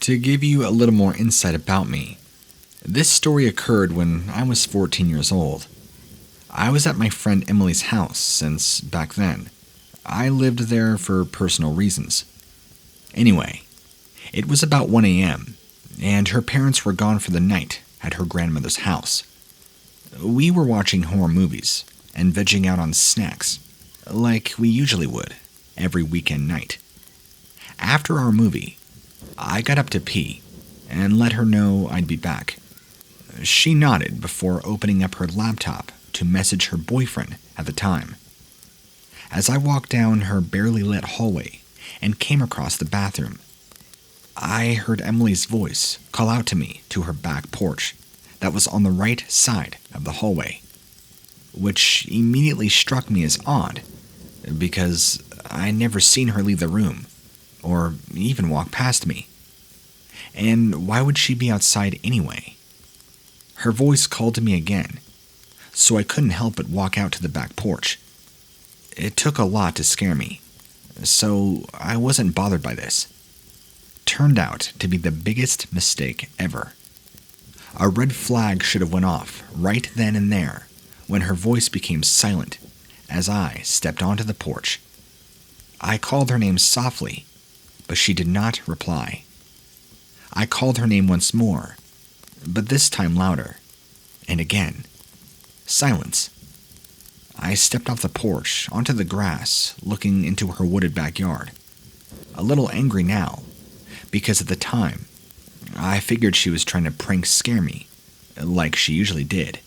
To give you a little more insight about me, this story occurred when I was 14 years old. I was at my friend Emily's house since back then. I lived there for personal reasons. Anyway, it was about 1 a.m., and her parents were gone for the night at her grandmother's house. We were watching horror movies and vegging out on snacks, like we usually would every weekend night. After our movie, I got up to pee and let her know I'd be back. She nodded before opening up her laptop to message her boyfriend at the time. As I walked down her barely lit hallway and came across the bathroom, I heard Emily's voice call out to me to her back porch that was on the right side of the hallway, which immediately struck me as odd because I'd never seen her leave the room or even walk past me. And why would she be outside anyway? Her voice called to me again, so I couldn't help but walk out to the back porch. It took a lot to scare me, so I wasn't bothered by this. Turned out to be the biggest mistake ever. A red flag should have went off right then and there when her voice became silent as I stepped onto the porch. I called her name softly, but she did not reply. I called her name once more, but this time louder, and again. Silence. I stepped off the porch onto the grass, looking into her wooded backyard. A little angry now, because at the time, I figured she was trying to prank scare me, like she usually did.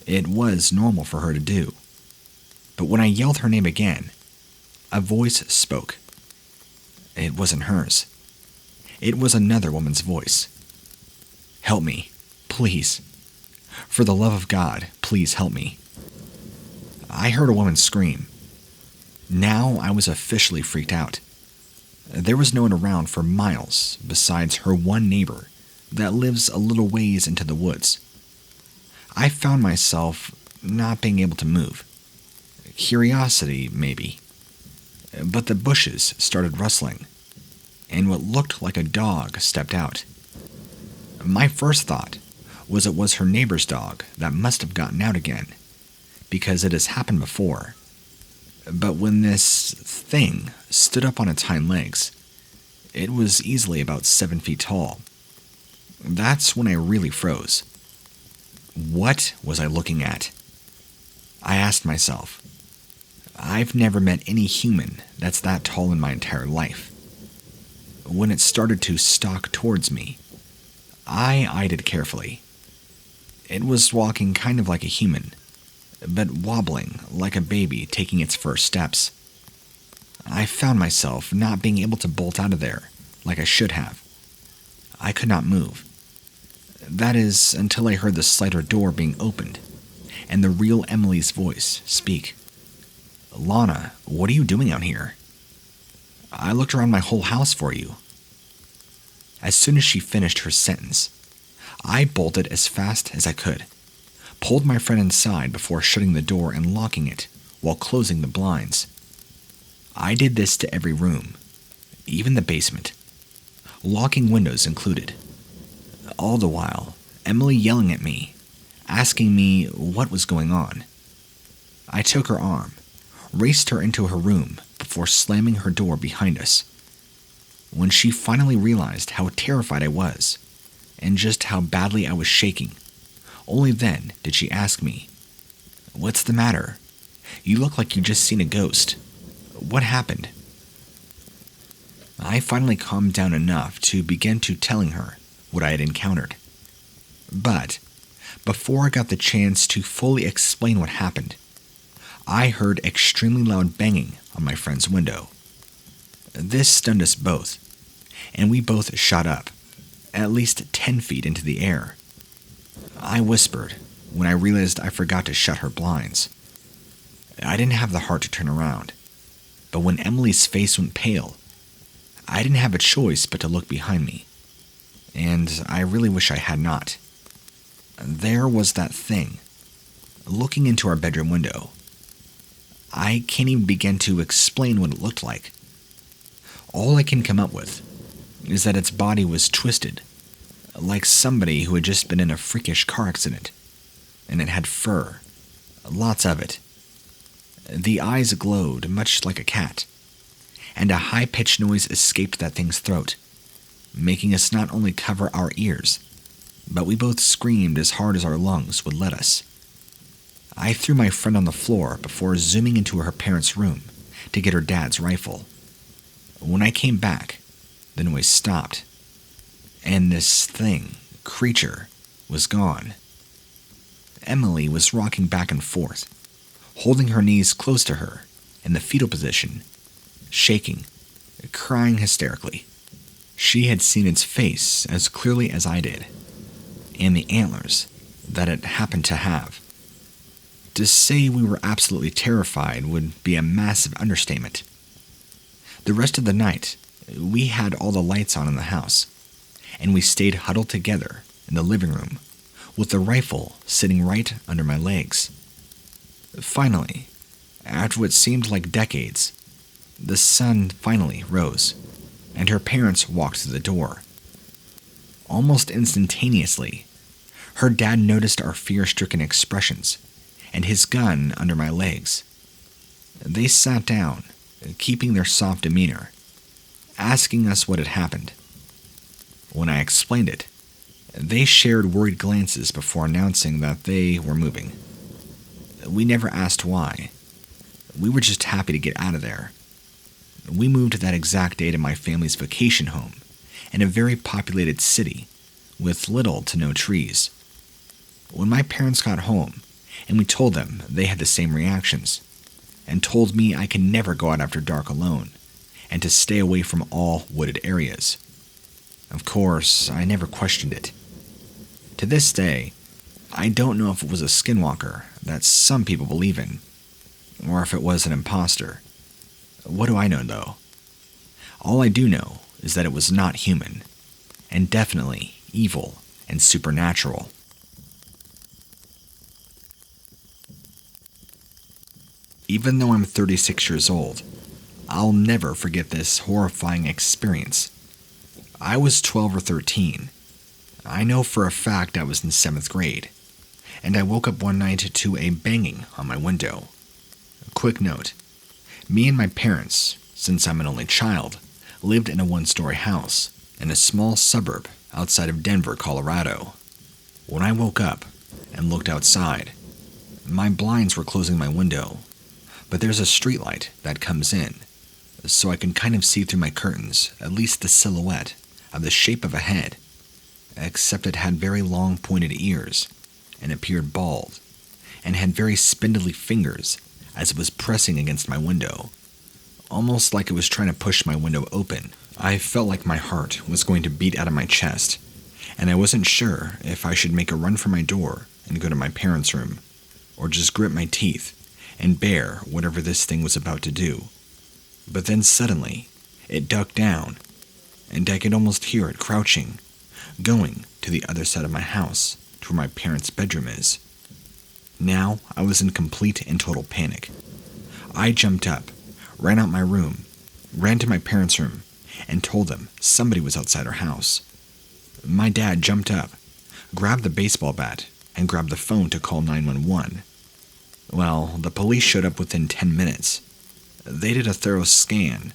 It was normal for her to do. But when I yelled her name again, a voice spoke. It wasn't hers. It was another woman's voice. Help me, please. For the love of God, please help me. I heard a woman scream. Now I was officially freaked out. There was no one around for miles besides her one neighbor that lives a little ways into the woods. I found myself not being able to move. Curiosity, maybe. But the bushes started rustling, and what looked like a dog stepped out. My first thought was it was her neighbor's dog that must have gotten out again, because it has happened before. But when this thing stood up on its hind legs, it was easily about 7 feet tall. That's when I really froze. What was I looking at? I asked myself. I've never met any human that's that tall in my entire life. When it started to stalk towards me, I eyed it carefully. It was walking kind of like a human, but wobbling like a baby taking its first steps. I found myself not being able to bolt out of there like I should have. I could not move. That is, until I heard the slider door being opened and the real Emily's voice speak. Lana, what are you doing out here? I looked around my whole house for you. As soon as she finished her sentence, I bolted as fast as I could, pulled my friend inside before shutting the door and locking it while closing the blinds. I did this to every room, even the basement, locking windows included. All the while, Emily yelling at me, asking me what was going on. I took her arm, raced her into her room before slamming her door behind us. When she finally realized how terrified I was, and just how badly I was shaking, only then did she ask me, "What's the matter? You look like you just seen a ghost. What happened?" I finally calmed down enough to begin to telling her what I had encountered. But before I got the chance to fully explain what happened, I heard extremely loud banging on my friend's window. This stunned us both, and we both shot up, at least 10 feet into the air. I whispered when I realized I forgot to shut her blinds. I didn't have the heart to turn around, but when Emily's face went pale, I didn't have a choice but to look behind me, and I really wish I had not. There was that thing, looking into our bedroom window. I can't even begin to explain what it looked like. All I can come up with is that its body was twisted, like somebody who had just been in a freakish car accident, and it had fur, lots of it. The eyes glowed much like a cat, and a high-pitched noise escaped that thing's throat, making us not only cover our ears, but we both screamed as hard as our lungs would let us. I threw my friend on the floor before zooming into her parents' room to get her dad's rifle. When I came back, the noise stopped, and this creature, was gone. Emily was rocking back and forth, holding her knees close to her in the fetal position, shaking, crying hysterically. She had seen its face as clearly as I did, and the antlers that it happened to have. To say we were absolutely terrified would be a massive understatement. The rest of the night, we had all the lights on in the house, and we stayed huddled together in the living room, with the rifle sitting right under my legs. Finally, after what seemed like decades, the sun finally rose, and her parents walked through the door. Almost instantaneously, her dad noticed our fear-stricken expressions and his gun under my legs. They sat down, keeping their soft demeanor, asking us what had happened. When I explained it, they shared worried glances before announcing that they were moving. We never asked why. We were just happy to get out of there. We moved that exact day to my family's vacation home in a very populated city with little to no trees. When my parents got home and we told them, they had the same reactions and told me I can never go out after dark alone and to stay away from all wooded areas. Of course, I never questioned it. To this day, I don't know if it was a skinwalker that some people believe in, or if it was an imposter. What do I know, though? All I do know is that it was not human, and definitely evil and supernatural. Even though I'm 36 years old, I'll never forget this horrifying experience. I was 12 or 13. I know for a fact I was in 7th grade, and I woke up one night to a banging on my window. A quick note, me and my parents, since I'm an only child, lived in a 1-story house in a small suburb outside of Denver, Colorado. When I woke up and looked outside, my blinds were closing my window, but there's a streetlight that comes in, so I can kind of see through my curtains at least the silhouette of the shape of a head, except it had very long pointed ears and appeared bald, and had very spindly fingers as it was pressing against my window, almost like it was trying to push my window open. I felt like my heart was going to beat out of my chest, and I wasn't sure if I should make a run for my door and go to my parents' room, or just grit my teeth and bear whatever this thing was about to do. But then suddenly, it ducked down, and I could almost hear it crouching, going to the other side of my house, to where my parents' bedroom is. Now I was in complete and total panic. I jumped up, ran out my room, ran to my parents' room, and told them somebody was outside our house. My dad jumped up, grabbed the baseball bat, and grabbed the phone to call 911. Well, the police showed up within 10 minutes. They did a thorough scan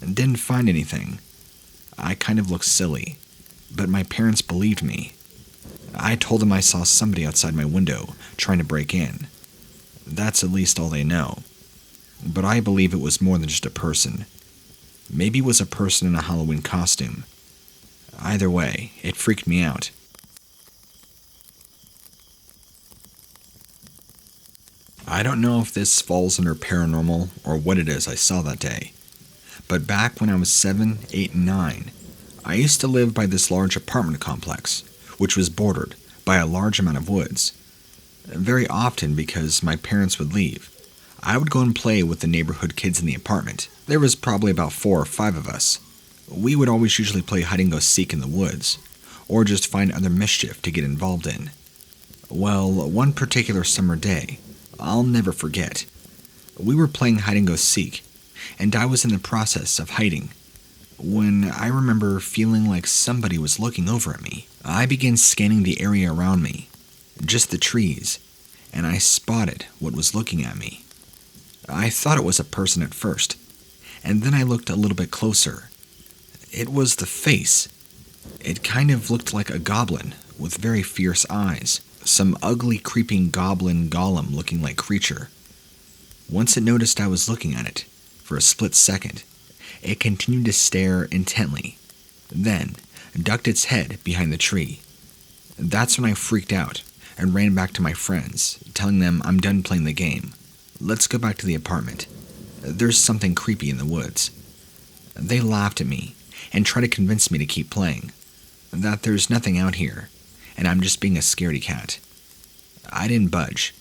and didn't find anything. I kind of looked silly, but my parents believed me. I told them I saw somebody outside my window trying to break in. That's at least all they know. But I believe it was more than just a person. Maybe it was a person in a Halloween costume. Either way, it freaked me out. I don't know if this falls under paranormal or what it is I saw that day, but back when I was 7, 8, and 9, I used to live by this large apartment complex, which was bordered by a large amount of woods. Very often, because my parents would leave, I would go and play with the neighborhood kids in the apartment. There was probably about 4 or 5 of us. We would always usually play hide-and-go-seek in the woods, or just find other mischief to get involved in. Well, one particular summer day, I'll never forget. We were playing hide-and-go-seek, and I was in the process of hiding. when I remember feeling like somebody was looking over at me. I began scanning the area around me, just the trees, and I spotted what was looking at me. I thought it was a person at first, and then I looked a little bit closer. It was the face. It kind of looked like a goblin with very fierce eyes, some ugly creeping goblin golem looking like creature. Once it noticed I was looking at it, for a split second, it continued to stare intently, then ducked its head behind the tree. That's when I freaked out and ran back to my friends, telling them I'm done playing the game. Let's go back to the apartment. There's something creepy in the woods. They laughed at me and tried to convince me to keep playing, that there's nothing out here, and I'm just being a scaredy cat. I didn't budge.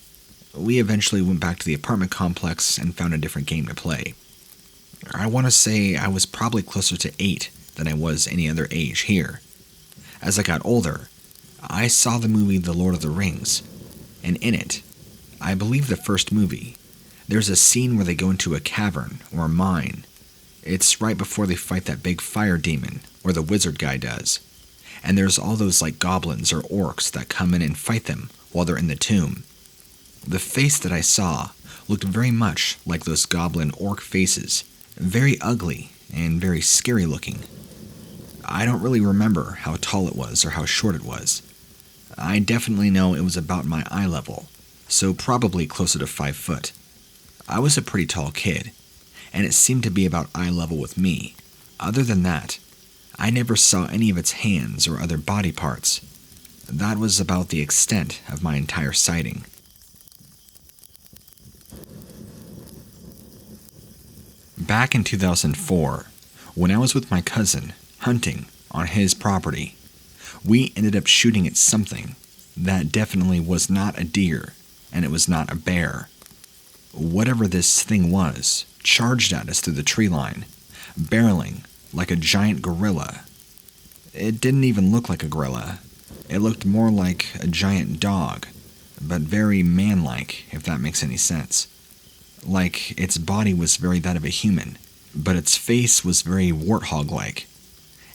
We eventually went back to the apartment complex and found a different game to play. I want to say I was probably closer to 8 than I was any other age here. As I got older, I saw the movie The Lord of the Rings, and in it, I believe the first movie, there's a scene where they go into a cavern or a mine. It's right before they fight that big fire demon, or the wizard guy does. And there's all those like goblins or orcs that come in and fight them while they're in the tomb. The face that I saw looked very much like those goblin orc faces, very ugly and very scary looking. I don't really remember how tall it was or how short it was. I definitely know it was about my eye level, so probably closer to 5 foot. I was a pretty tall kid, and it seemed to be about eye level with me. Other than that, I never saw any of its hands or other body parts. That was about the extent of my entire sighting. Back in 2004, when I was with my cousin, hunting on his property, we ended up shooting at something that definitely was not a deer, and it was not a bear. Whatever this thing was charged at us through the tree line, barreling like a giant gorilla. It didn't even look like a gorilla. It looked more like a giant dog, but very man-like, if that makes any sense. Like its body was very that of a human, but its face was very warthog-like,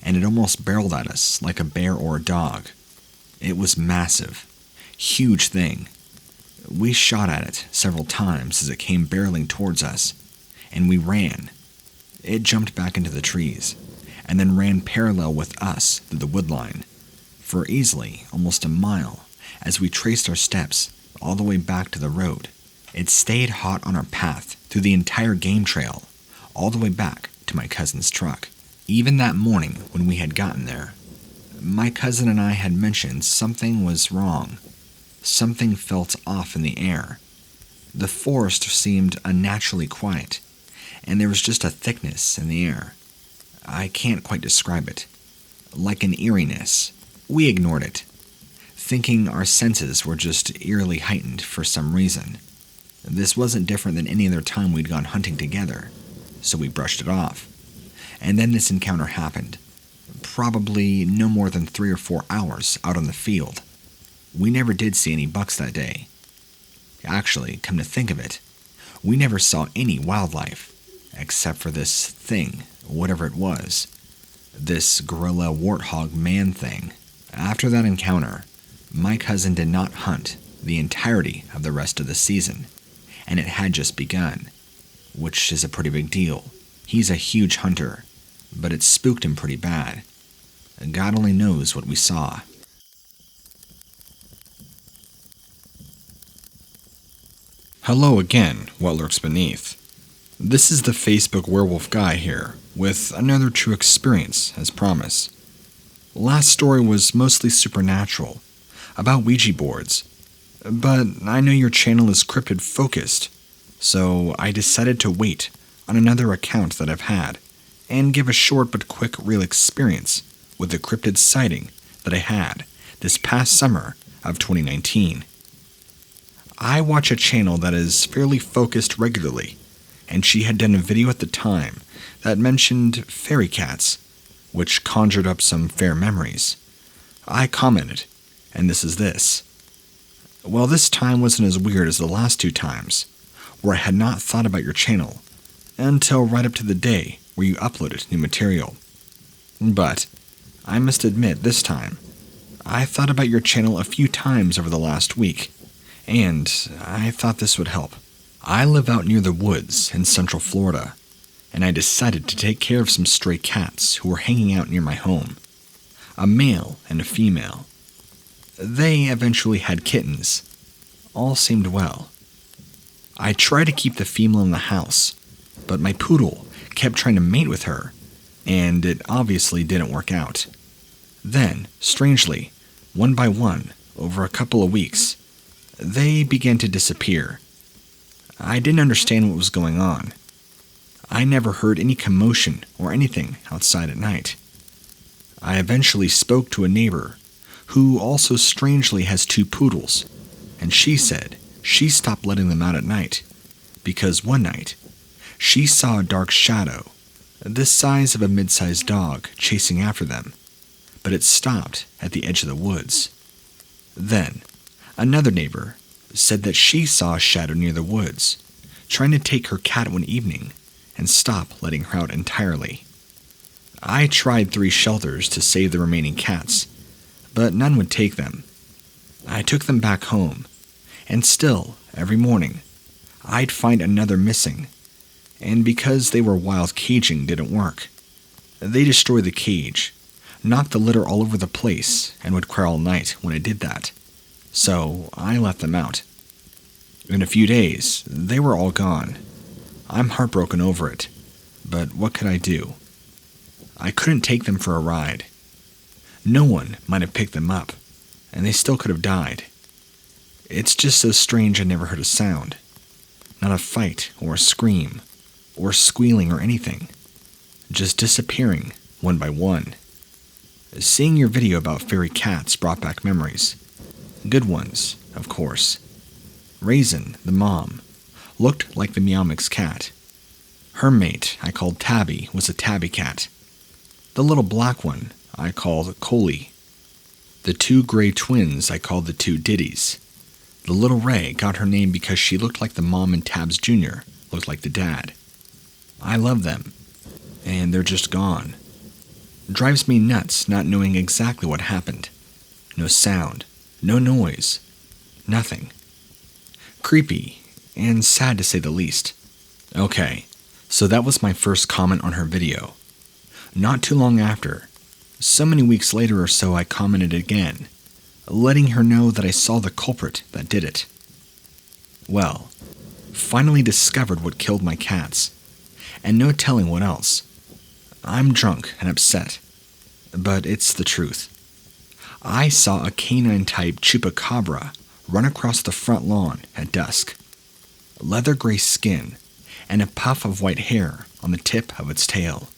and it almost barreled at us like a bear or a dog. It was massive, huge thing. We shot at it several times as it came barreling towards us, and we ran. It jumped back into the trees, and then ran parallel with us through the woodline, for easily almost a mile as we traced our steps all the way back to the road. It stayed hot on our path through the entire game trail, all the way back to my cousin's truck. Even that morning when we had gotten there, my cousin and I had mentioned something was wrong. Something felt off in the air. The forest seemed unnaturally quiet, and there was just a thickness in the air. I can't quite describe it. Like an eeriness. We ignored it, thinking our senses were just eerily heightened for some reason. This wasn't different than any other time we'd gone hunting together, so we brushed it off. And then this encounter happened, probably no more than 3 or 4 hours out on the field. We never did see any bucks that day. Actually, come to think of it, we never saw any wildlife, except for this thing, whatever it was. This gorilla warthog man thing. After that encounter, my cousin did not hunt the entirety of the rest of the season, and it had just begun, which is a pretty big deal. He's a huge hunter, but it spooked him pretty bad. God only knows what we saw. Hello again, what lurks beneath. This is the Facebook werewolf guy here, with another true experience, as promised. Last story was mostly supernatural, about Ouija boards, but I know your channel is cryptid focused, so I decided to wait on another account that I've had, and give a short but quick real experience with the cryptid sighting that I had this past summer of 2019. I watch a channel that is fairly focused regularly, and she had done a video at the time that mentioned fairy cats, which conjured up some fair memories. I commented, and this is this. Well, this time wasn't as weird as the last 2 times, where I had not thought about your channel, until right up to the day where you uploaded new material. But I must admit this time, I thought about your channel a few times over the last week, and I thought this would help. I live out near the woods in Central Florida, and I decided to take care of some stray cats who were hanging out near my home. A male and a female. They eventually had kittens. All seemed well. I tried to keep the female in the house, but my poodle kept trying to mate with her, and it obviously didn't work out. Then, strangely, one by one, over a couple of weeks, they began to disappear. I didn't understand what was going on. I never heard any commotion or anything outside at night. I eventually spoke to a neighbor who also strangely has 2 poodles, and she said she stopped letting them out at night because one night she saw a dark shadow, the size of a mid-sized dog, chasing after them, but it stopped at the edge of the woods. Then, another neighbor said that she saw a shadow near the woods, trying to take her cat one evening and stop letting her out entirely. I tried 3 shelters to save the remaining cats, but none would take them. I took them back home, and still, every morning, I'd find another missing, and because they were wild, caging didn't work. They destroyed the cage, knocked the litter all over the place, and would cry all night when I did that. So I let them out. In a few days, they were all gone. I'm heartbroken over it, but what could I do? I couldn't take them for a ride. No one might have picked them up, and they still could have died. It's just so strange I never heard a sound. Not a fight or a scream or squealing or anything. Just disappearing one by one. Seeing your video about fairy cats brought back memories. Good ones, of course. Raisin, the mom, looked like the Meow Mix cat. Her mate, I called Tabby, was a tabby cat. The little black one, I called Coley. The 2 gray twins, I called the 2 Diddies. The little Ray got her name because she looked like the mom, and Tabs Jr. looked like the dad. I love them, and they're just gone. Drives me nuts not knowing exactly what happened. No sound, no noise, nothing. Creepy, and sad to say the least. Okay, so that was my first comment on her video. Not too long after, so many weeks later or so, I commented again, letting her know that I saw the culprit that did it. Well, finally discovered what killed my cats, and no telling what else. I'm drunk and upset, but it's the truth. I saw a canine-type chupacabra run across the front lawn at dusk. Leather gray skin and a puff of white hair on the tip of its tail.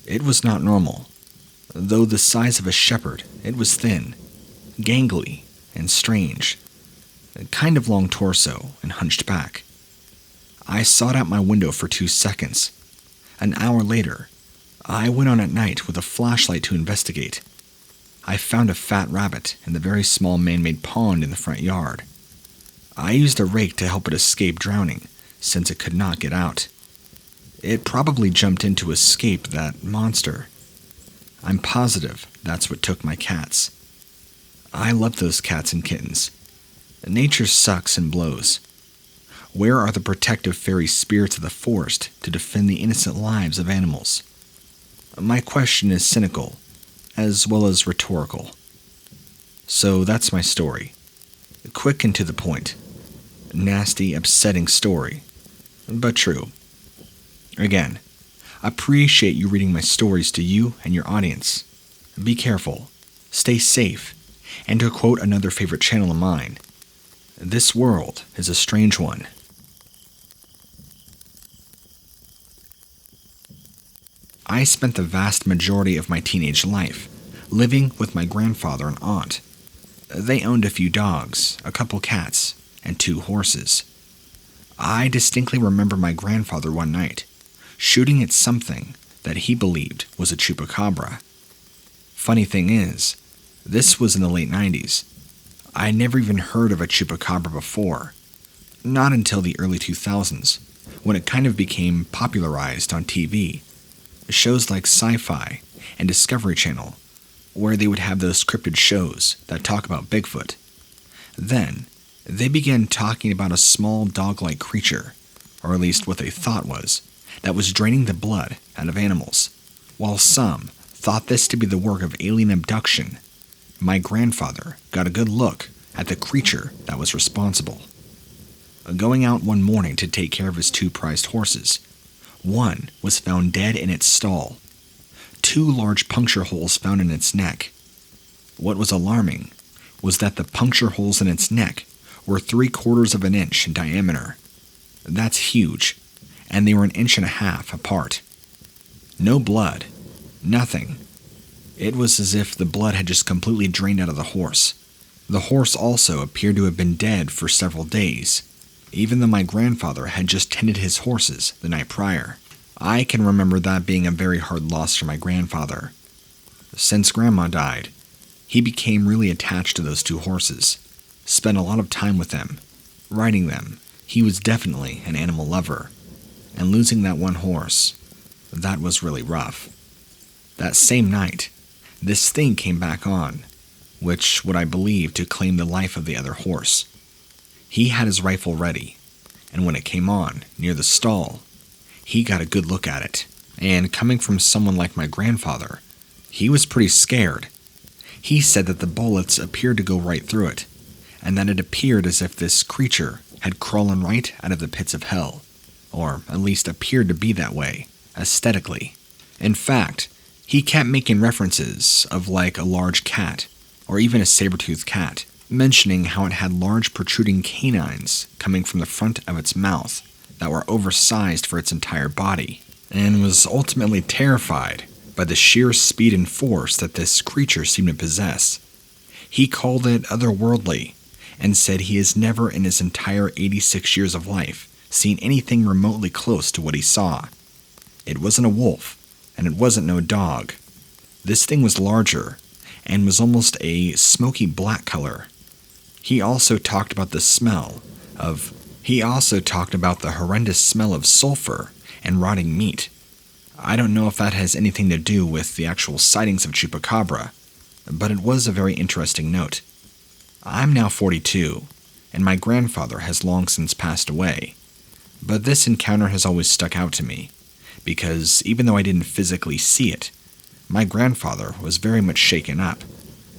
It was not normal. Though the size of a shepherd, it was thin, gangly, and strange. A kind of long torso and hunched back. I sawed out my window for 2 seconds. An hour later, I went on at night with a flashlight to investigate. I found a fat rabbit in the very small man-made pond in the front yard. I used a rake to help it escape drowning, since it could not get out. It probably jumped in to escape that monster. I'm positive that's what took my cats. I love those cats and kittens. Nature sucks and blows. Where are the protective fairy spirits of the forest to defend the innocent lives of animals? My question is cynical, as well as rhetorical. So that's my story. Quick and to the point. Nasty, upsetting story, but true. Again, appreciate you reading my stories to you and your audience. Be careful, stay safe, and to quote another favorite channel of mine, this world is a strange one. I spent the vast majority of my teenage life living with my grandfather and aunt. They owned a few dogs, a couple cats, and 2 horses. I distinctly remember my grandfather one night shooting at something that he believed was a chupacabra. Funny thing is, this was in the late 90s. I had never even heard of a chupacabra before. Not until the early 2000s, when it kind of became popularized on TV. Shows like Sci-Fi and Discovery Channel, where they would have those cryptid shows that talk about Bigfoot. Then, they began talking about a small dog-like creature, or at least what they thought was, that was draining the blood out of animals. While some thought this to be the work of alien abduction, my grandfather got a good look at the creature that was responsible. Going out one morning to take care of his two prized horses, one was found dead in its stall, 2 large puncture holes found in its neck. What was alarming was that the puncture holes in its neck were 3/4 of an inch in diameter. That's huge, and they were 1.5 inches apart. No blood, nothing. It was as if the blood had just completely drained out of the horse. The horse also appeared to have been dead for several days, even though my grandfather had just tended his horses the night prior. I can remember that being a very hard loss for my grandfather. Since Grandma died, he became really attached to those 2 horses, spent a lot of time with them, riding them. He was definitely an animal lover, and losing that one horse, that was really rough. That same night, this thing came back on, which would I believe to claim the life of the other horse. He had his rifle ready, and when it came on, near the stall, he got a good look at it, and coming from someone like my grandfather, he was pretty scared. He said that the bullets appeared to go right through it, and that it appeared as if this creature had crawled right out of the pits of hell, or at least appeared to be that way, aesthetically. In fact, he kept making references of like a large cat, or even a saber-toothed cat, mentioning how it had large protruding canines coming from the front of its mouth that were oversized for its entire body, and was ultimately terrified by the sheer speed and force that this creature seemed to possess. He called it otherworldly, and said he has never in his entire 86 years of life seen anything remotely close to what he saw. It wasn't a wolf, and it wasn't no dog. This thing was larger, and was almost a smoky black color. He also talked about the horrendous smell of sulfur and rotting meat. I don't know if that has anything to do with the actual sightings of Chupacabra, but it was a very interesting note. I'm now 42, and my grandfather has long since passed away, but this encounter has always stuck out to me, because even though I didn't physically see it, my grandfather was very much shaken up,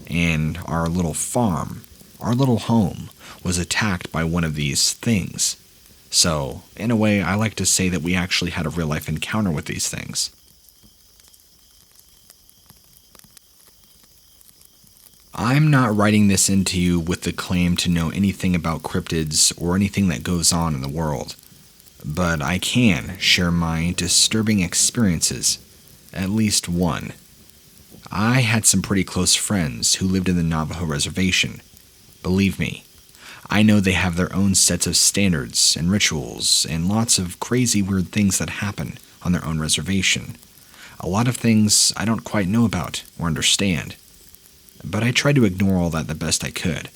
and our little farm, our little home, was attacked by one of these things. So, in a way, I like to say that we actually had a real-life encounter with these things. I'm not writing this into you with the claim to know anything about cryptids or anything that goes on in the world, but I can share my disturbing experiences, at least one. I had some pretty close friends who lived in the Navajo reservation. Believe me, I know they have their own sets of standards and rituals and lots of crazy weird things that happen on their own reservation. A lot of things I don't quite know about or understand. But I tried to ignore all that the best I could.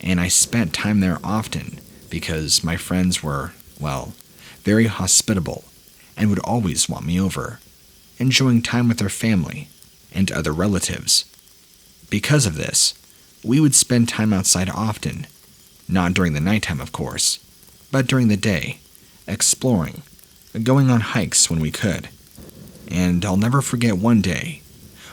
And I spent time there often because my friends were, well, very hospitable and would always want me over, enjoying time with their family and other relatives. Because of this, we would spend time outside often, not during the nighttime, of course, but during the day, exploring, going on hikes when we could. And I'll never forget one day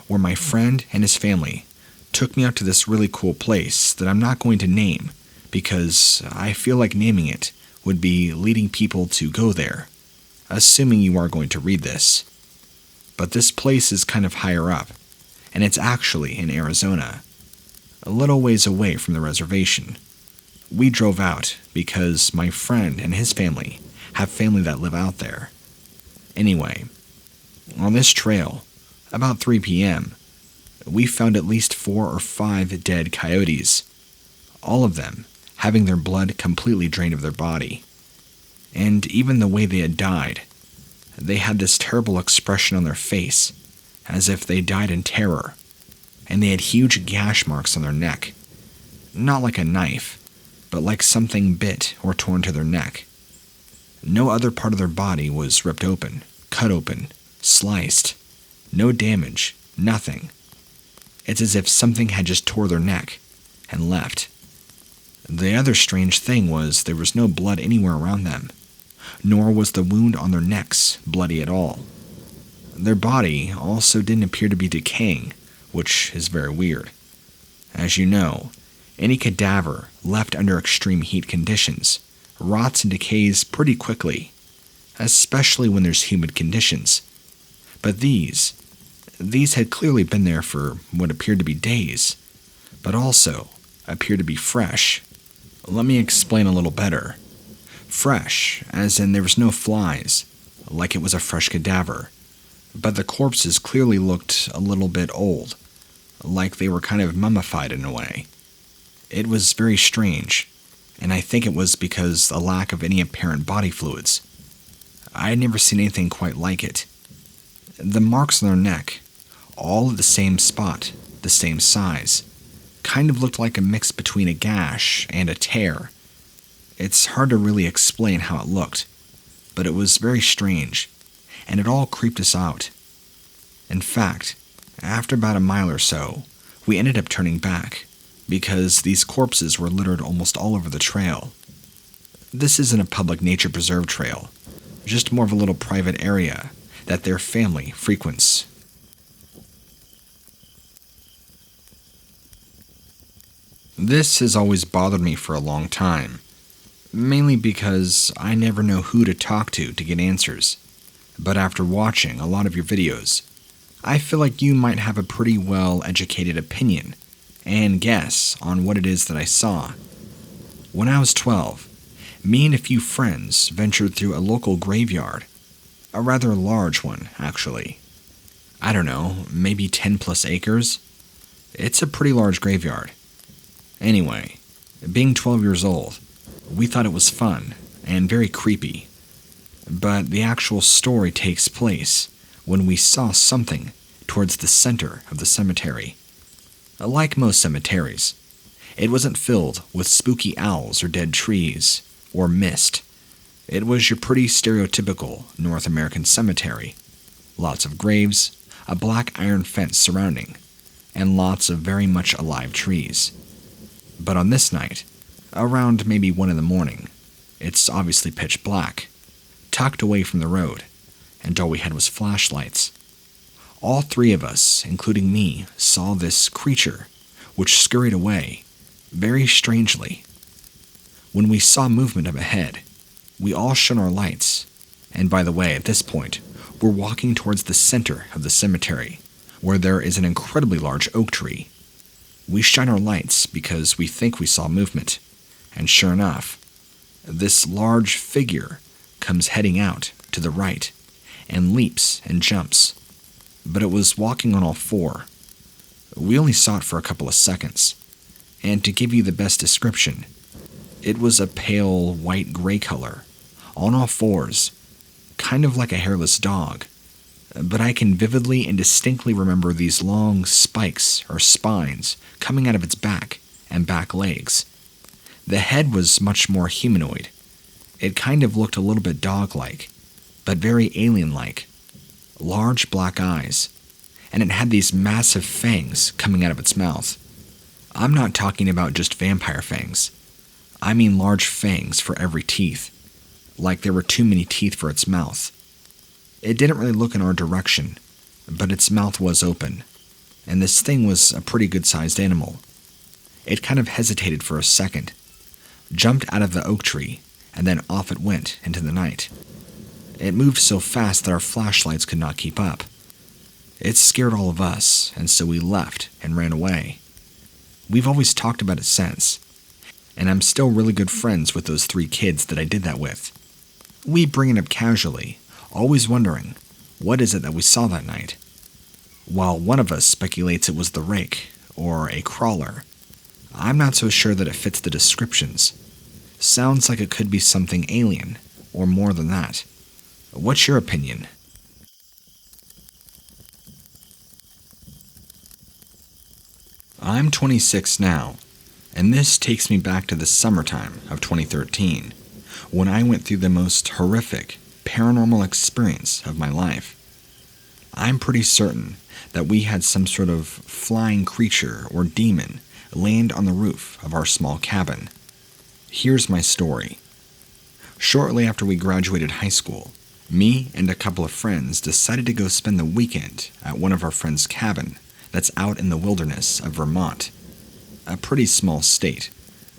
where my friend and his family took me out to this really cool place that I'm not going to name because I feel like naming it would be leading people to go there, assuming you are going to read this. But this place is kind of higher up, and it's actually in Arizona, a little ways away from the reservation. We drove out because my friend and his family have family that live out there. Anyway, on this trail, about 3 p.m., we found at least 4 or 5 dead coyotes, all of them having their blood completely drained of their body. And even the way they had died, they had this terrible expression on their face, as if they died in terror, and they had huge gash marks on their neck. Not like a knife, but like something bit or torn to their neck. No other part of their body was ripped open, cut open, sliced. No damage, nothing. It's as if something had just tore their neck and left. The other strange thing was there was no blood anywhere around them, nor was the wound on their necks bloody at all. Their body also didn't appear to be decaying, which is very weird. As you know, any cadaver left under extreme heat conditions rots and decays pretty quickly, especially when there's humid conditions. But these had clearly been there for what appeared to be days, but also appeared to be fresh. Let me explain a little better. Fresh, as in there was no flies, like it was a fresh cadaver, but the corpses clearly looked a little bit old, like they were kind of mummified in a way. It was very strange, and I think it was because of the lack of any apparent body fluids. I had never seen anything quite like it. The marks on their neck, all at the same spot, the same size, kind of looked like a mix between a gash and a tear. It's hard to really explain how it looked, but it was very strange, and it all creeped us out. In fact, after about a mile or so, we ended up turning back, because these corpses were littered almost all over the trail. This isn't a public nature preserve trail, just more of a little private area that their family frequents. This has always bothered me for a long time, mainly because I never know who to talk to get answers. But after watching a lot of your videos, I feel like you might have a pretty well-educated opinion and guess on what it is that I saw. When I was 12, me and a few friends ventured through a local graveyard, a rather large one, actually. I don't know, maybe 10 plus acres? It's a pretty large graveyard. Anyway, being 12 years old, we thought it was fun and very creepy. But the actual story takes place when we saw something towards the center of the cemetery. Like most cemeteries, it wasn't filled with spooky owls or dead trees or mist. It was your pretty stereotypical North American cemetery. Lots of graves, a black iron fence surrounding, and lots of very much alive trees. But on this night, around maybe 1 a.m, it's obviously pitch black, tucked away from the road, and all we had was flashlights. All 3 of us, including me, saw this creature, which scurried away, very strangely. When we saw movement up ahead, we all shone our lights, and by the way, at this point, we're walking towards the center of the cemetery, where there is an incredibly large oak tree. We shine our lights because we think we saw movement, and sure enough, this large figure comes heading out to the right and leaps and jumps, but it was walking on all 4. We only saw it for a couple of seconds, and to give you the best description, it was a pale white-gray color, on all 4s, kind of like a hairless dog, but I can vividly and distinctly remember these long spikes or spines coming out of its back and back legs. The head was much more humanoid. It kind of looked a little bit dog-like, but very alien-like. Large black eyes, and it had these massive fangs coming out of its mouth. I'm not talking about just vampire fangs. I mean large fangs for every teeth, like there were too many teeth for its mouth. It didn't really look in our direction, but its mouth was open, and this thing was a pretty good-sized animal. It kind of hesitated for a second, jumped out of the oak tree, and then off it went into the night. It moved so fast that our flashlights could not keep up. It scared all of us, and so we left and ran away. We've always talked about it since, and I'm still really good friends with those 3 kids that I did that with. We bring it up casually, always wondering, what is it that we saw that night? While one of us speculates it was the rake, or a crawler, I'm not so sure that it fits the descriptions. Sounds like it could be something alien, or more than that. What's your opinion? I'm 26 now, and this takes me back to the summertime of 2013, when I went through the most horrific paranormal experience of my life. I'm pretty certain that we had some sort of flying creature or demon land on the roof of our small cabin. Here's my story. Shortly after we graduated high school, me and a couple of friends decided to go spend the weekend at one of our friends' cabin that's out in the wilderness of Vermont. A pretty small state,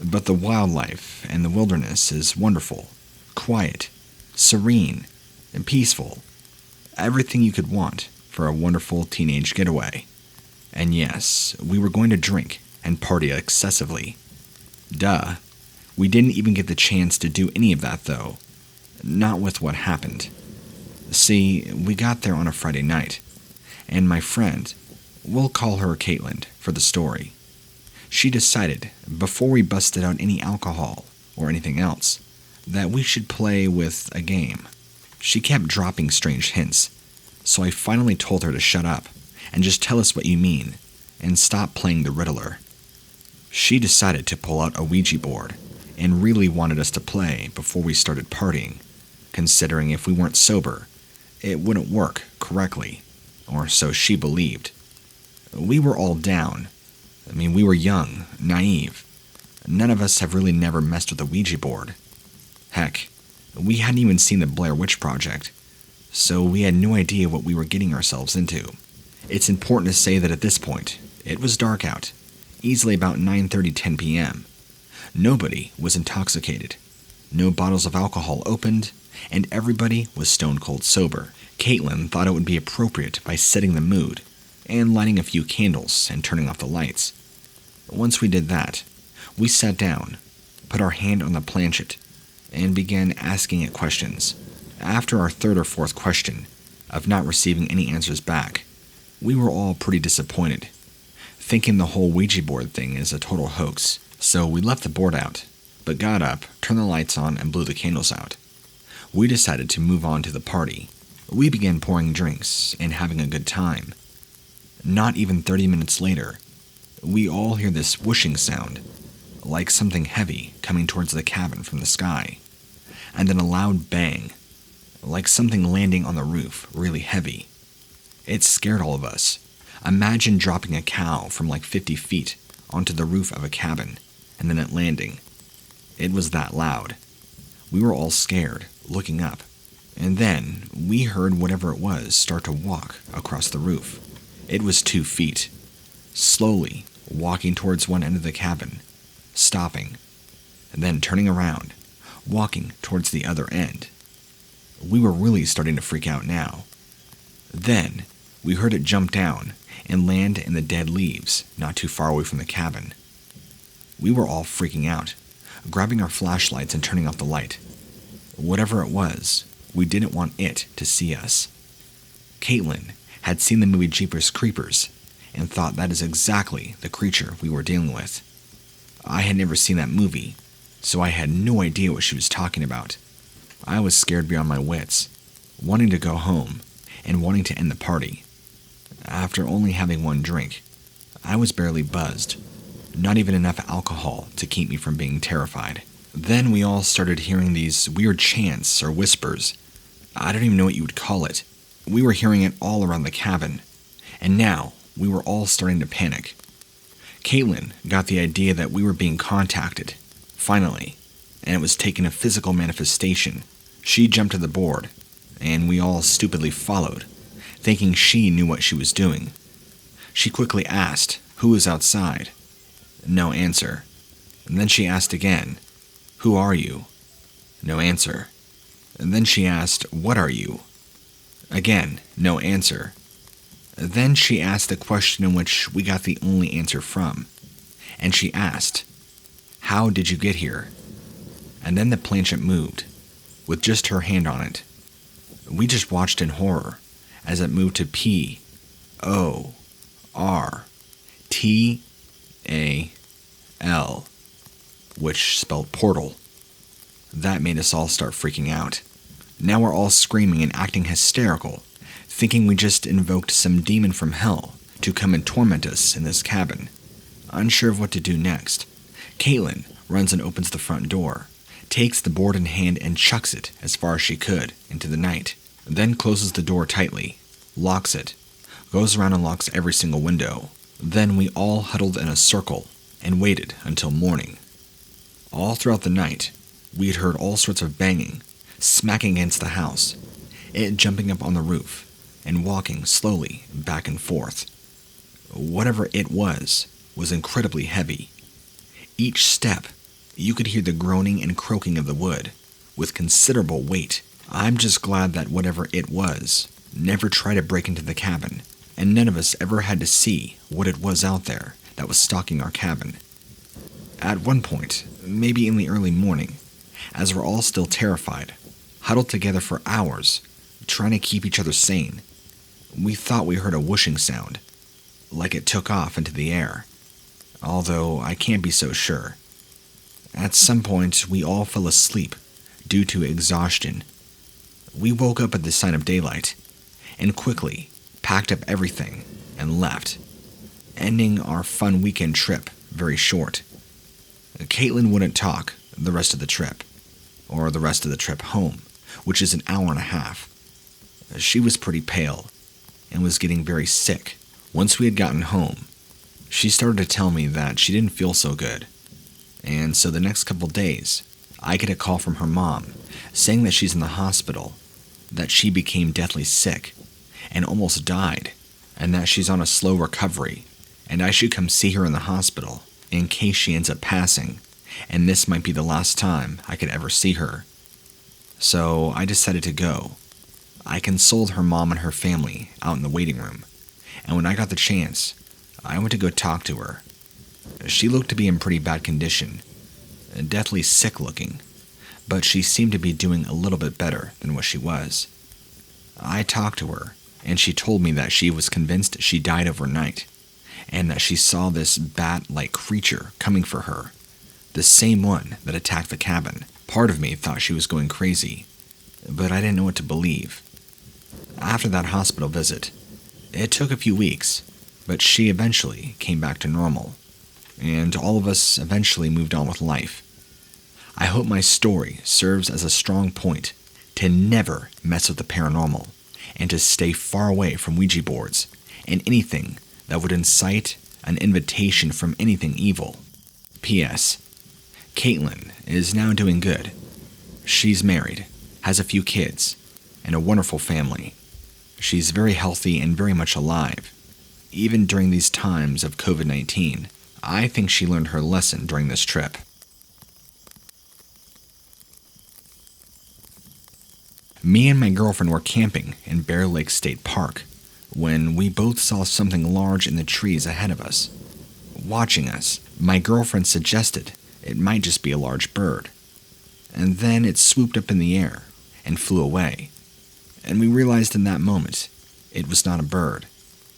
but the wildlife and the wilderness is wonderful, quiet, serene, and peaceful. Everything you could want for a wonderful teenage getaway. And yes, we were going to drink and party excessively. Duh. We didn't even get the chance to do any of that, though. Not with what happened. See, we got there on a Friday night, and my friend, we'll call her Caitlin for the story, she decided, before we busted out any alcohol or anything else, that we should play with a game. She kept dropping strange hints, so I finally told her to shut up and just tell us what you mean and stop playing the Riddler. She decided to pull out a Ouija board and really wanted us to play before we started partying, considering if we weren't sober, it wouldn't work correctly, or so she believed. We were all down. We were young, naive. None of us have really never messed with a Ouija board. Heck, we hadn't even seen the Blair Witch Project, so we had no idea what we were getting ourselves into. It's important to say that at this point, it was dark out, easily about 9:30-10 p.m. Nobody was intoxicated. No bottles of alcohol opened, and everybody was stone cold sober. Caitlin thought it would be appropriate by setting the mood and lighting a few candles and turning off the lights. Once we did that, we sat down, put our hand on the planchet, and began asking it questions. After our third or fourth question, of not receiving any answers back, we were all pretty disappointed, thinking the whole Ouija board thing is a total hoax. So we left the board out, but got up, turned the lights on, and blew the candles out. We decided to move on to the party. We began pouring drinks and having a good time. Not even 30 minutes later, we all hear this whooshing sound, like something heavy coming towards the cabin from the sky, and then a loud bang, like something landing on the roof really heavy. It scared all of us. Imagine dropping a cow from like 50 feet onto the roof of a cabin, and then it landing. It was that loud. We were all scared, looking up, and then we heard whatever it was start to walk across the roof. It was 2 feet, slowly walking towards one end of the cabin, stopping, and then turning around, walking towards the other end. We were really starting to freak out now. Then we heard it jump down and land in the dead leaves not too far away from the cabin. We were all freaking out, grabbing our flashlights and turning off the light. Whatever it was, we didn't want it to see us. Caitlin had seen the movie Jeepers Creepers and thought that is exactly the creature we were dealing with. I had never seen that movie, so I had no idea what she was talking about. I was scared beyond my wits, wanting to go home and wanting to end the party. After only having one drink, I was barely buzzed, not even enough alcohol to keep me from being terrified. Then we all started hearing these weird chants or whispers. I don't even know what you would call it. We were hearing it all around the cabin, and now we were all starting to panic. Caitlin got the idea that we were being contacted, finally, and it was taking a physical manifestation. She jumped to the board, and we all stupidly followed, thinking she knew what she was doing. She quickly asked who was outside. No answer. And then she asked again, "Who are you?" No answer. And then she asked, "What are you?" Again, no answer. Then she asked the question in which we got the only answer from. And she asked, "How did you get here?" And then the planchet moved, with just her hand on it. We just watched in horror as it moved to P-O-R-T-A-L, which spelled portal. That made us all start freaking out. Now we're all screaming and acting hysterical, thinking we just invoked some demon from hell to come and torment us in this cabin. Unsure of what to do next, Caitlin runs and opens the front door, takes the board in hand and chucks it as far as she could into the night, then closes the door tightly, locks it, goes around and locks every single window. Then we all huddled in a circle and waited until morning. All throughout the night, we had heard all sorts of banging, smacking against the house, it jumping up on the roof, and walking slowly back and forth. Whatever it was incredibly heavy. Each step, you could hear the groaning and croaking of the wood, with considerable weight. I'm just glad that whatever it was never tried to break into the cabin, and none of us ever had to see what it was out there that was stalking our cabin. At one point, maybe in the early morning, as we're all still terrified, huddled together for hours, trying to keep each other sane, we thought we heard a whooshing sound, like it took off into the air, although I can't be so sure. At some point, we all fell asleep due to exhaustion. We woke up at the sign of daylight, and quickly packed up everything and left, ending our fun weekend trip very short. Caitlin wouldn't talk the rest of the trip, or the rest of the trip home, which is an hour and a half. She was pretty pale, and was getting very sick. Once we had gotten home, she started to tell me that she didn't feel so good, and so the next couple days, I get a call from her mom saying that she's in the hospital, that she became deathly sick, and almost died, and that she's on a slow recovery, and I should come see her in the hospital in case she ends up passing, and this might be the last time I could ever see her. So I decided to go. I consoled her mom and her family out in the waiting room, and when I got the chance, I went to go talk to her. She looked to be in pretty bad condition, deathly sick looking, but she seemed to be doing a little bit better than what she was. I talked to her, and she told me that she was convinced she died overnight, and that she saw this bat-like creature coming for her, the same one that attacked the cabin. Part of me thought she was going crazy, but I didn't know what to believe. After that hospital visit, it took a few weeks, but she eventually came back to normal, and all of us eventually moved on with life. I hope my story serves as a strong point to never mess with the paranormal, and to stay far away from Ouija boards and anything that would incite an invitation from anything evil. P.S. Caitlin is now doing good. She's married, has a few kids, and a wonderful family. She's very healthy and very much alive. Even during these times of COVID-19, I think she learned her lesson during this trip. Me and my girlfriend were camping in Bear Lake State Park when we both saw something large in the trees ahead of us. Watching us, my girlfriend suggested it might just be a large bird. And then it swooped up in the air and flew away. And we realized in that moment it was not a bird,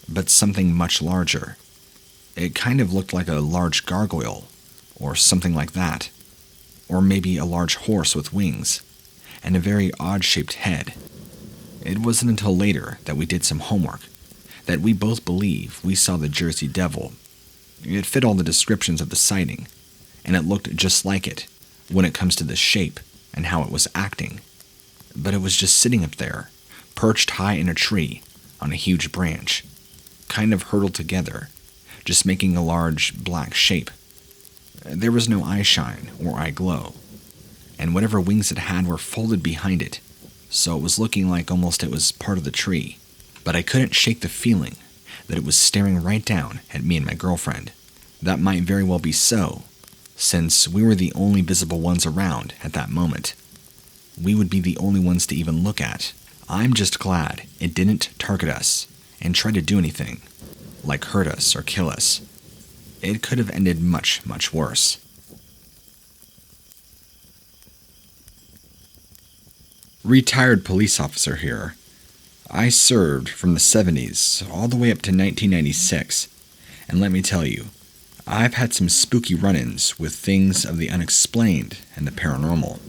but something much larger. It kind of looked like a large gargoyle, or something like that. Or maybe a large horse with wings, and a very odd-shaped head. It wasn't until later that we did some homework that we both believe we saw the Jersey Devil. It fit all the descriptions of the sighting, and it looked just like it when it comes to the shape and how it was acting. But it was just sitting up there, perched high in a tree on a huge branch, kind of huddled together, just making a large black shape. There was no eye shine or eye glow, and whatever wings it had were folded behind it, so it was looking like almost it was part of the tree. But I couldn't shake the feeling that it was staring right down at me and my girlfriend. That might very well be so, since we were the only visible ones around at that moment. We would be the only ones to even look at. I'm just glad it didn't target us and try to do anything, like hurt us or kill us. It could have ended much, much worse. Retired police officer here. I served from the 70s all the way up to 1996, and let me tell you, I've had some spooky run-ins with things of the unexplained and the paranormal.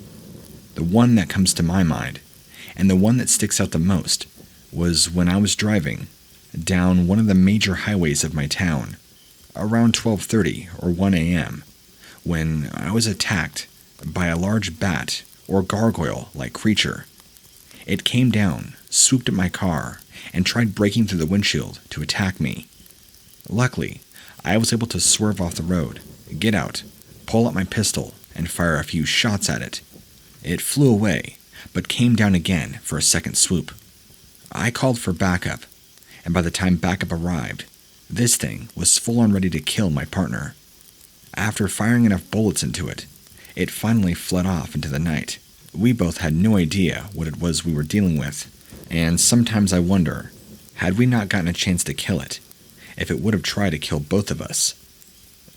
The one that comes to my mind, and the one that sticks out the most, was when I was driving down one of the major highways of my town, around 12:30 or 1 a.m., when I was attacked by a large bat or gargoyle-like creature. It came down, swooped at my car, and tried breaking through the windshield to attack me. Luckily, I was able to swerve off the road, get out, pull out my pistol, and fire a few shots at it. It flew away, but came down again for a second swoop. I called for backup, and by the time backup arrived, this thing was full on ready to kill my partner. After firing enough bullets into it, it finally fled off into the night. We both had no idea what it was we were dealing with, and sometimes I wonder, had we not gotten a chance to kill it, if it would have tried to kill both of us.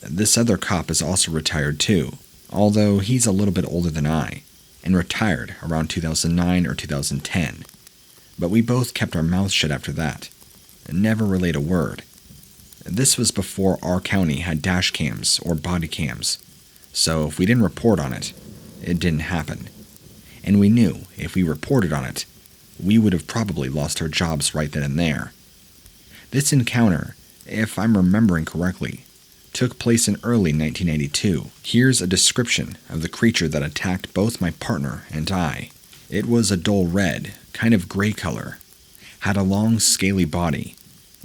This other cop is also retired too, although he's a little bit older than I, and retired around 2009 or 2010. But we both kept our mouths shut after that, and never relayed a word. This was before our county had dash cams or body cams, so if we didn't report on it, it didn't happen. And we knew if we reported on it, we would have probably lost our jobs right then and there. This encounter, if I'm remembering correctly, took place in early 1982. Here's a description of the creature that attacked both my partner and I. It was a dull red, kind of gray color, had a long scaly body,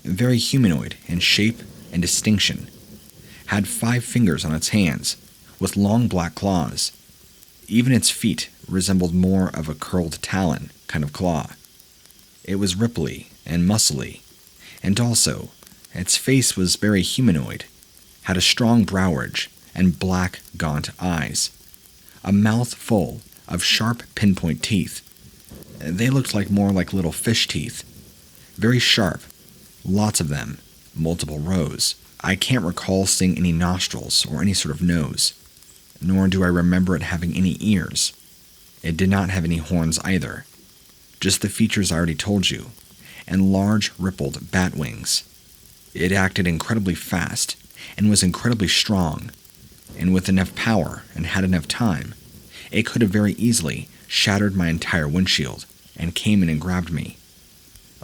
very humanoid in shape and distinction, had 5 fingers on its hands, with long black claws. Even its feet resembled more of a curled talon kind of claw. It was ripply and muscly, and also, its face was very humanoid, had a strong brow ridge and black, gaunt eyes, a mouth full of sharp pinpoint teeth. They looked more like little fish teeth, very sharp, lots of them, multiple rows. I can't recall seeing any nostrils or any sort of nose, nor do I remember it having any ears. It did not have any horns either, just the features I already told you, and large rippled bat wings. It acted incredibly fast and was incredibly strong, and with enough power and had enough time, it could have very easily shattered my entire windshield and came in and grabbed me.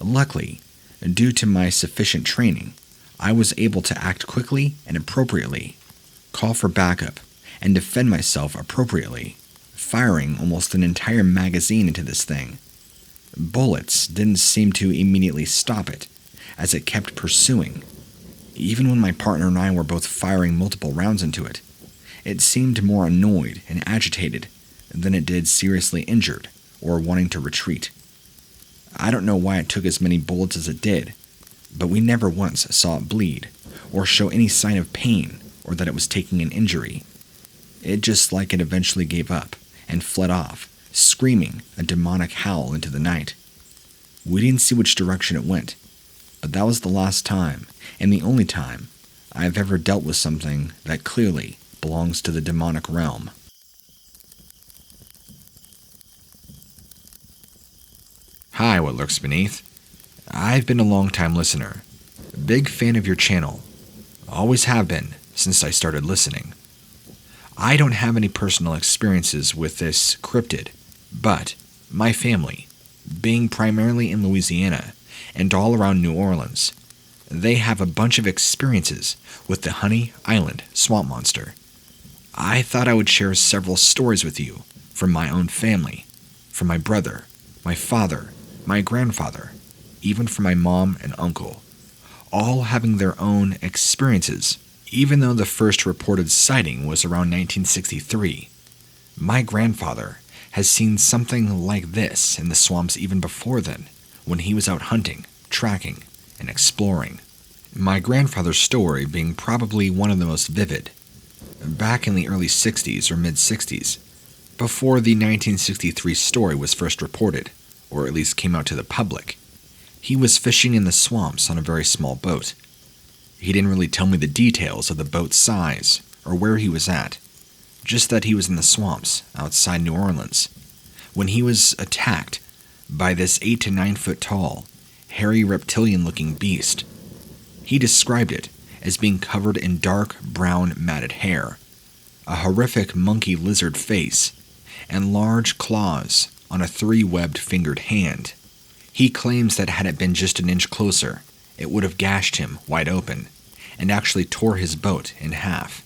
Luckily, due to my sufficient training, I was able to act quickly and appropriately, call for backup, and defend myself appropriately, firing almost an entire magazine into this thing. Bullets didn't seem to immediately stop it, as it kept pursuing. Even when my partner and I were both firing multiple rounds into it, it seemed more annoyed and agitated than it did seriously injured or wanting to retreat. I don't know why it took as many bullets as it did, but we never once saw it bleed or show any sign of pain or that it was taking an injury. It just like it eventually gave up and fled off, screaming a demonic howl into the night. We didn't see which direction it went, but that was the last time and the only time I've ever dealt with something that clearly belongs to the demonic realm. Hi, what lurks beneath? I've been a long-time listener, big fan of your channel, always have been since I started listening. I don't have any personal experiences with this cryptid, but my family, being primarily in Louisiana and all around New Orleans, they have a bunch of experiences with the Honey Island swamp monster. I thought I would share several stories with you from my own family, from my brother, my father, my grandfather, even from my mom and uncle, all having their own experiences. Even though the first reported sighting was around 1963, my grandfather has seen something like this in the swamps even before then, when he was out hunting, tracking, and exploring. My grandfather's story being probably one of the most vivid. Back in the early 60s or mid-60s, before the 1963 story was first reported, or at least came out to the public, he was fishing in the swamps on a very small boat. He didn't really tell me the details of the boat's size or where he was at, just that he was in the swamps outside New Orleans when he was attacked by this 8 to 9 foot tall, hairy reptilian-looking beast. He described it as being covered in dark brown matted hair, a horrific monkey lizard face, and large claws on a 3-webbed fingered hand. He claims that had it been just an inch closer, it would have gashed him wide open and actually tore his boat in half.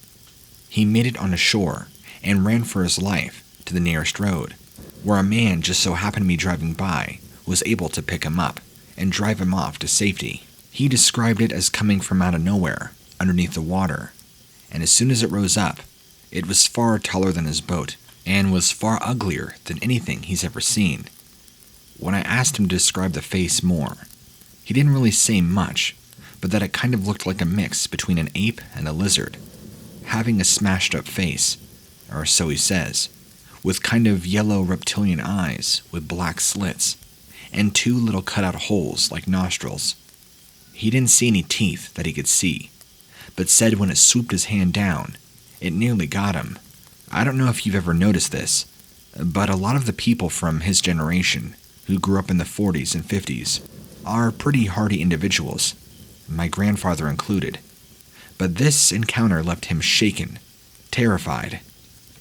He made it on a shore and ran for his life to the nearest road, where a man just so happened to be driving by was able to pick him up and drive him off to safety. He described it as coming from out of nowhere, underneath the water, and as soon as it rose up, it was far taller than his boat and was far uglier than anything he's ever seen. When I asked him to describe the face more, he didn't really say much, but that it kind of looked like a mix between an ape and a lizard, having a smashed up face, or so he says, with kind of yellow reptilian eyes with black slits, and 2 little cutout holes like nostrils. He didn't see any teeth that he could see, but said when it swooped his hand down, it nearly got him. I don't know if you've ever noticed this, but a lot of the people from his generation, who grew up in the 40s and 50s, are pretty hardy individuals, my grandfather included. But this encounter left him shaken, terrified.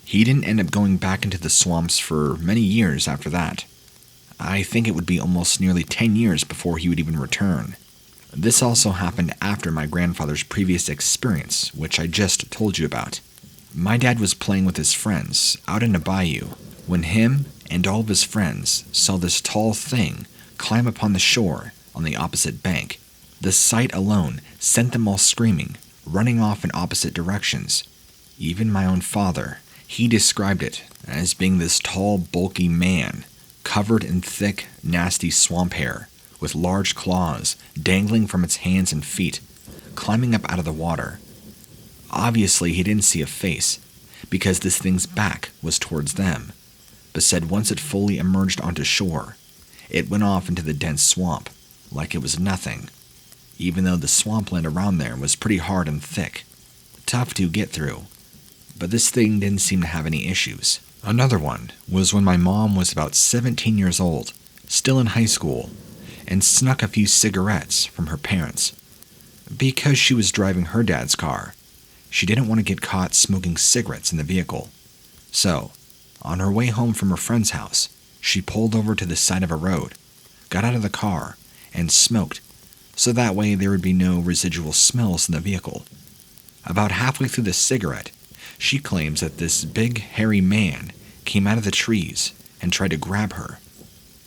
He didn't end up going back into the swamps for many years after that. I think it would be almost nearly 10 years before he would even return. This also happened after my grandfather's previous experience, which I just told you about. My dad was playing with his friends out in a bayou when him and all of his friends saw this tall thing climb upon the shore on the opposite bank. The sight alone sent them all screaming, running off in opposite directions. Even my own father, he described it as being this tall, bulky man, covered in thick, nasty swamp hair, with large claws dangling from its hands and feet, climbing up out of the water. Obviously, he didn't see a face, because this thing's back was towards them, but said once it fully emerged onto shore, it went off into the dense swamp, like it was nothing, even though the swampland around there was pretty hard and thick, tough to get through. But this thing didn't seem to have any issues. Another one was when my mom was about 17 years old, still in high school, and snuck a few cigarettes from her parents. Because she was driving her dad's car, she didn't want to get caught smoking cigarettes in the vehicle. So, on her way home from her friend's house, she pulled over to the side of a road, got out of the car, and smoked, so that way there would be no residual smells in the vehicle. About halfway through the cigarette, she claims that this big, hairy man came out of the trees and tried to grab her.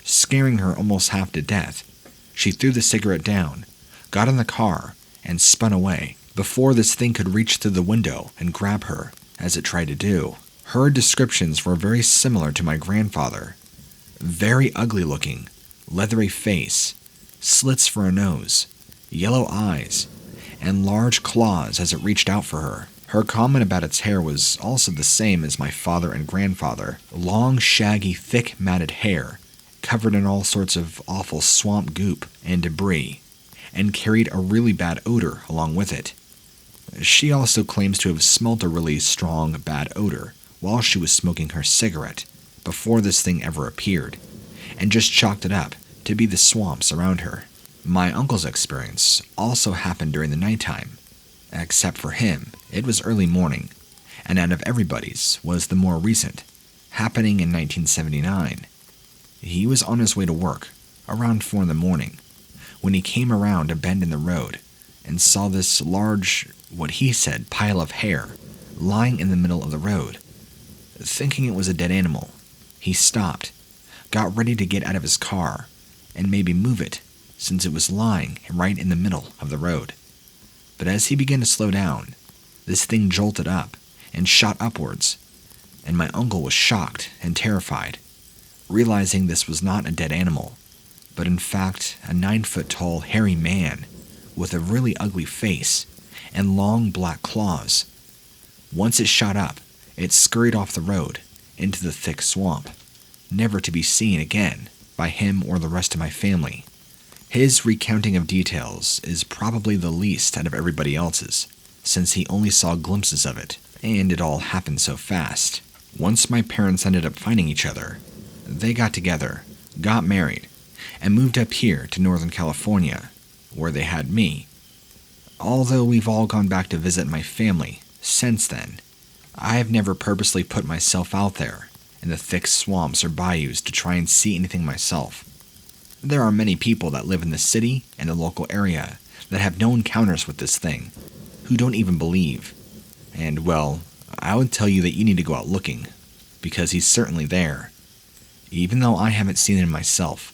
Scaring her almost half to death, she threw the cigarette down, got in the car, and spun away before this thing could reach through the window and grab her, as it tried to do. Her descriptions were very similar to my grandfather. Very ugly looking, leathery face, slits for a nose, yellow eyes, and large claws as it reached out for her. Her comment about its hair was also the same as my father and grandfather. Long, shaggy, thick, matted hair, covered in all sorts of awful swamp goop and debris, and carried a really bad odor along with it. She also claims to have smelt a really strong, bad odor while she was smoking her cigarette before this thing ever appeared, and just chalked it up to be the swamps around her. My uncle's experience also happened during the nighttime, except for him, it was early morning, and out of everybody's was the more recent, happening in 1979. He was on his way to work, around 4 in the morning, when he came around a bend in the road and saw this large, what he said, pile of hair lying in the middle of the road. Thinking it was a dead animal, he stopped, got ready to get out of his car, and maybe move it, since it was lying right in the middle of the road. But as he began to slow down, this thing jolted up and shot upwards, and my uncle was shocked and terrified, realizing this was not a dead animal, but in fact a 9-foot-tall hairy man with a really ugly face and long black claws. Once it shot up, it scurried off the road into the thick swamp, never to be seen again by him or the rest of my family. His recounting of details is probably the least out of everybody else's, since he only saw glimpses of it, and it all happened so fast. Once my parents ended up finding each other, they got together, got married, and moved up here to Northern California, where they had me. Although we've all gone back to visit my family since then, I have never purposely put myself out there in the thick swamps or bayous to try and see anything myself. There are many people that live in the city and the local area that have no encounters with this thing, who don't even believe. And, well, I would tell you that you need to go out looking, because he's certainly there. Even though I haven't seen him myself,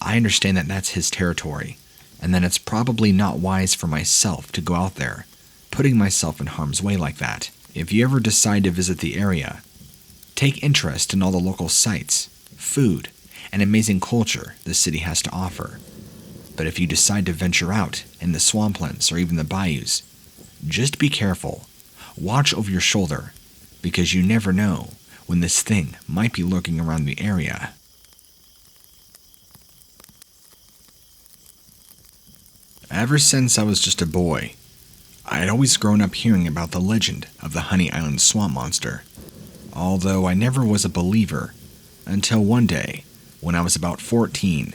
I understand that that's his territory, and that it's probably not wise for myself to go out there, putting myself in harm's way like that. If you ever decide to visit the area, take interest in all the local sights, food, and amazing culture the city has to offer. But if you decide to venture out in the swamplands or even the bayous, just be careful. Watch over your shoulder, because you never know when this thing might be lurking around the area. Ever since I was just a boy, I had always grown up hearing about the legend of the Honey Island swamp monster, although I never was a believer until one day when I was about 14,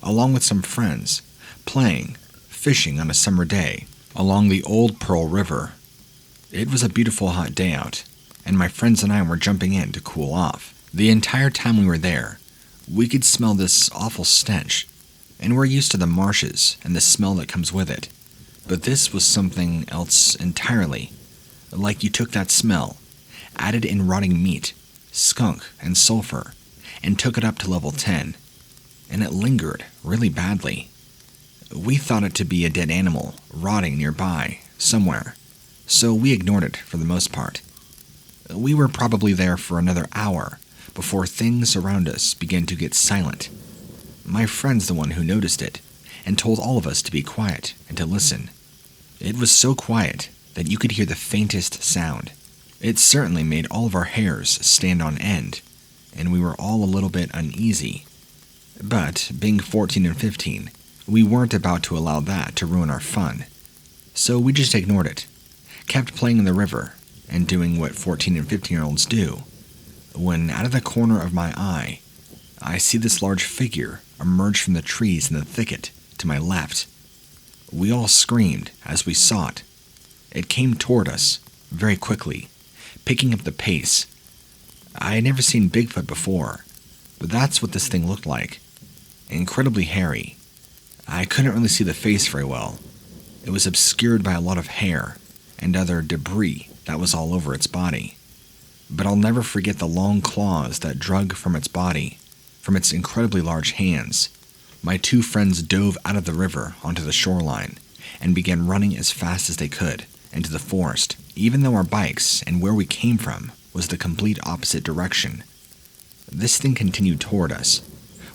along with some friends, playing, fishing on a summer day along the Old Pearl River. It was a beautiful hot day out, and my friends and I were jumping in to cool off. The entire time we were there, we could smell this awful stench, and we're used to the marshes and the smell that comes with it. But this was something else entirely. Like you took that smell, added in rotting meat, skunk, and sulfur, and took it up to level 10, and it lingered really badly. We thought it to be a dead animal rotting nearby, somewhere, so we ignored it for the most part. We were probably there for another hour before things around us began to get silent. My friend's the one who noticed it, and told all of us to be quiet and to listen. It was so quiet that you could hear the faintest sound. It certainly made all of our hairs stand on end, and we were all a little bit uneasy. But, being 14 and 15, we weren't about to allow that to ruin our fun. So we just ignored it, kept playing in the river, and doing what 14 and 15-year-olds do. When, out of the corner of my eye, I see this large figure emerge from the trees in the thicket to my left. We all screamed as we saw it. It came toward us, very quickly, picking up the pace. I had never seen Bigfoot before, but that's what this thing looked like. Incredibly hairy. I couldn't really see the face very well. It was obscured by a lot of hair and other debris that was all over its body. But I'll never forget the long claws that drug from its body, from its incredibly large hands. My two friends dove out of the river onto the shoreline and began running as fast as they could into the forest, even though our bikes and where we came from was the complete opposite direction. This thing continued toward us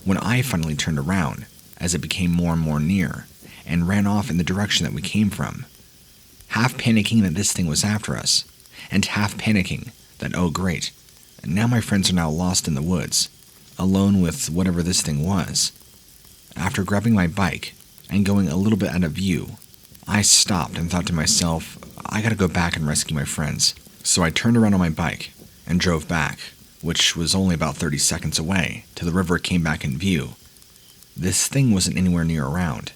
when I finally turned around as it became more and more near and ran off in the direction that we came from, half panicking that this thing was after us, and half panicking that, oh great, now my friends are now lost in the woods, alone with whatever this thing was. After grabbing my bike and going a little bit out of view, I stopped and thought to myself, I gotta go back and rescue my friends. So I turned around on my bike and drove back, which was only about 30 seconds away, till the river came back in view. This thing wasn't anywhere near around,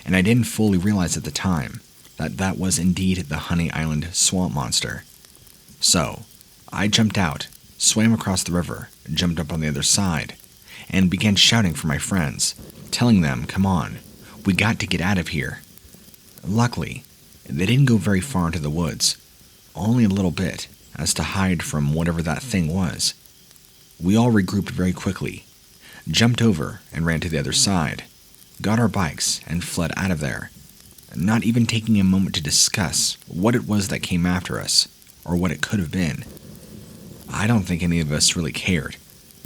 and I didn't fully realize at the time that that was indeed the Honey Island swamp monster. So, I jumped out, swam across the river, jumped up on the other side, and began shouting for my friends, telling them, come on, we got to get out of here. Luckily, they didn't go very far into the woods, only a little bit, as to hide from whatever that thing was. We all regrouped very quickly, jumped over and ran to the other side, got our bikes and fled out of there, not even taking a moment to discuss what it was that came after us, or what it could have been. I don't think any of us really cared,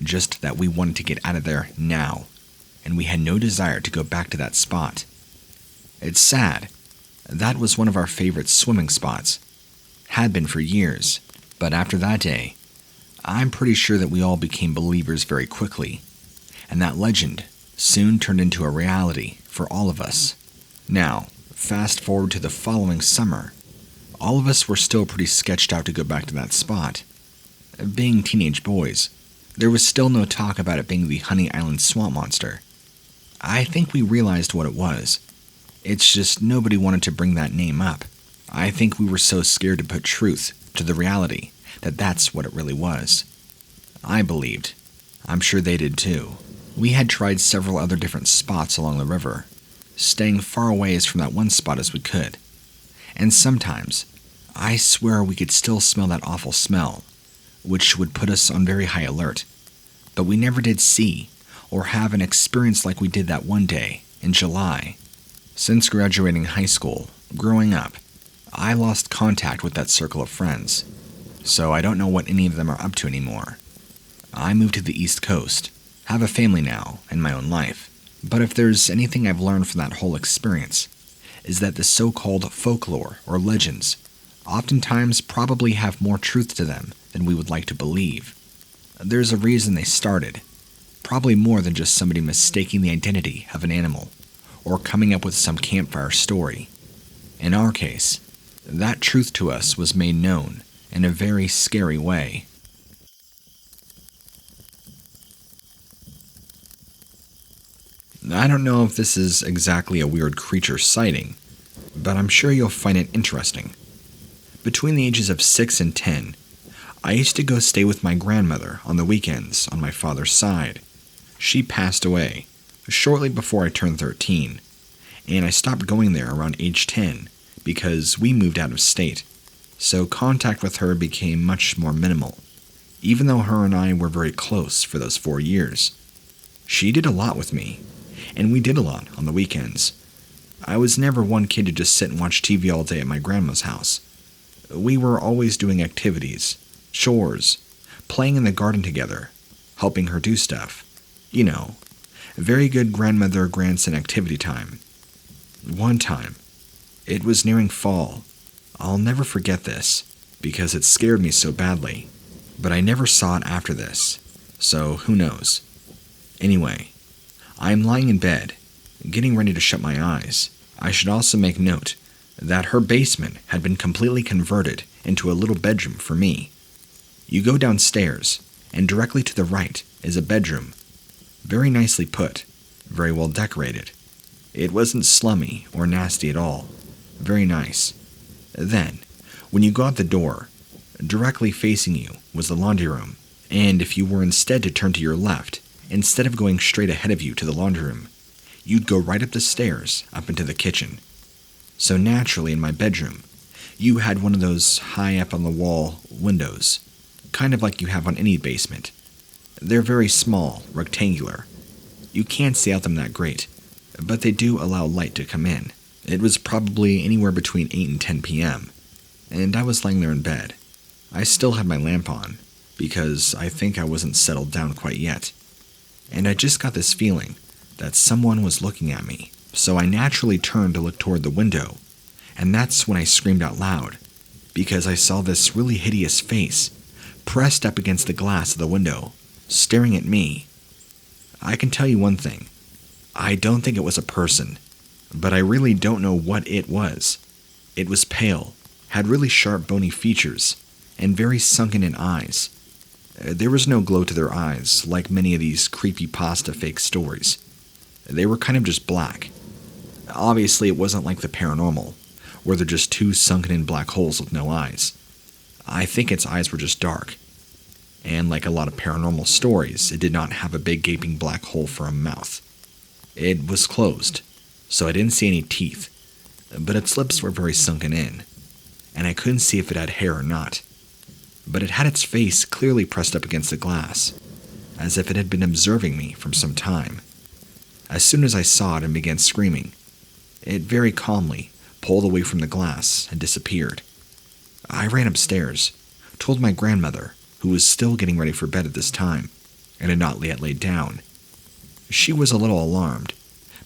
just that we wanted to get out of there now, and we had no desire to go back to that spot. It's sad. That was one of our favorite swimming spots. Had been for years, but after that day, I'm pretty sure that we all became believers very quickly, and that legend soon turned into a reality for all of us. Now, fast forward to the following summer, all of us were still pretty sketched out to go back to that spot. Being teenage boys, there was still no talk about it being the Honey Island swamp monster. I think we realized what it was. It's just nobody wanted to bring that name up. I think we were so scared to put truth to the reality that that's what it really was. I believed. I'm sure they did too. We had tried several other different spots along the river, staying far away as from that one spot as we could. And sometimes, I swear we could still smell that awful smell, which would put us on very high alert. But we never did see or have an experience like we did that one day in July. Since graduating high school, growing up, I lost contact with that circle of friends, so I don't know what any of them are up to anymore. I moved to the East Coast, have a family now, and my own life, but if there's anything I've learned from that whole experience, is that the so-called folklore or legends oftentimes probably have more truth to them than we would like to believe. There's a reason they started, probably more than just somebody mistaking the identity of an animal or coming up with some campfire story. In our case, that truth to us was made known in a very scary way. I don't know if this is exactly a weird creature sighting, but I'm sure you'll find it interesting. Between the ages of 6 and 10, I used to go stay with my grandmother on the weekends on my father's side. She passed away shortly before I turned 13, and I stopped going there around age 10 because we moved out of state, so contact with her became much more minimal, even though her and I were very close for those 4 years. She did a lot with me, and we did a lot on the weekends. I was never one kid to just sit and watch TV all day at my grandma's house. We were always doing activities, chores, playing in the garden together, helping her do stuff. You know, very good grandmother-grandson activity time. One time, it was nearing fall. I'll never forget this, because it scared me so badly, but I never saw it after this, so who knows. Anyway, I'm lying in bed, getting ready to shut my eyes. I should also make note that her basement had been completely converted into a little bedroom for me. You go downstairs, and directly to the right is a bedroom. Very nicely put, very well decorated. It wasn't slummy or nasty at all. Very nice. Then, when you go out the door, directly facing you was the laundry room, and if you were instead to turn to your left, instead of going straight ahead of you to the laundry room, you'd go right up the stairs up into the kitchen. So naturally in my bedroom, you had one of those high up on the wall windows, kind of like you have on any basement. They're very small, rectangular. You can't see out them that great, but they do allow light to come in. It was probably anywhere between 8 and 10 p.m., and I was laying there in bed. I still had my lamp on, because I think I wasn't settled down quite yet. And I just got this feeling that someone was looking at me, so I naturally turned to look toward the window, and that's when I screamed out loud, because I saw this really hideous face pressed up against the glass of the window, staring at me. I can tell you one thing. I don't think it was a person, but I really don't know what it was. It was pale, had really sharp bony features, and very sunken-in eyes. There was no glow to their eyes, like many of these creepypasta fake stories. They were kind of just black. Obviously, it wasn't like the paranormal, where they're just two sunken-in black holes with no eyes. I think its eyes were just dark. And like a lot of paranormal stories, it did not have a big gaping black hole for a mouth. It was closed, so I didn't see any teeth, but its lips were very sunken in, and I couldn't see if it had hair or not. But it had its face clearly pressed up against the glass, as if it had been observing me from some time. As soon as I saw it and began screaming, it very calmly pulled away from the glass and disappeared. I ran upstairs, told my grandmother, who was still getting ready for bed at this time, and had not yet laid down. She was a little alarmed,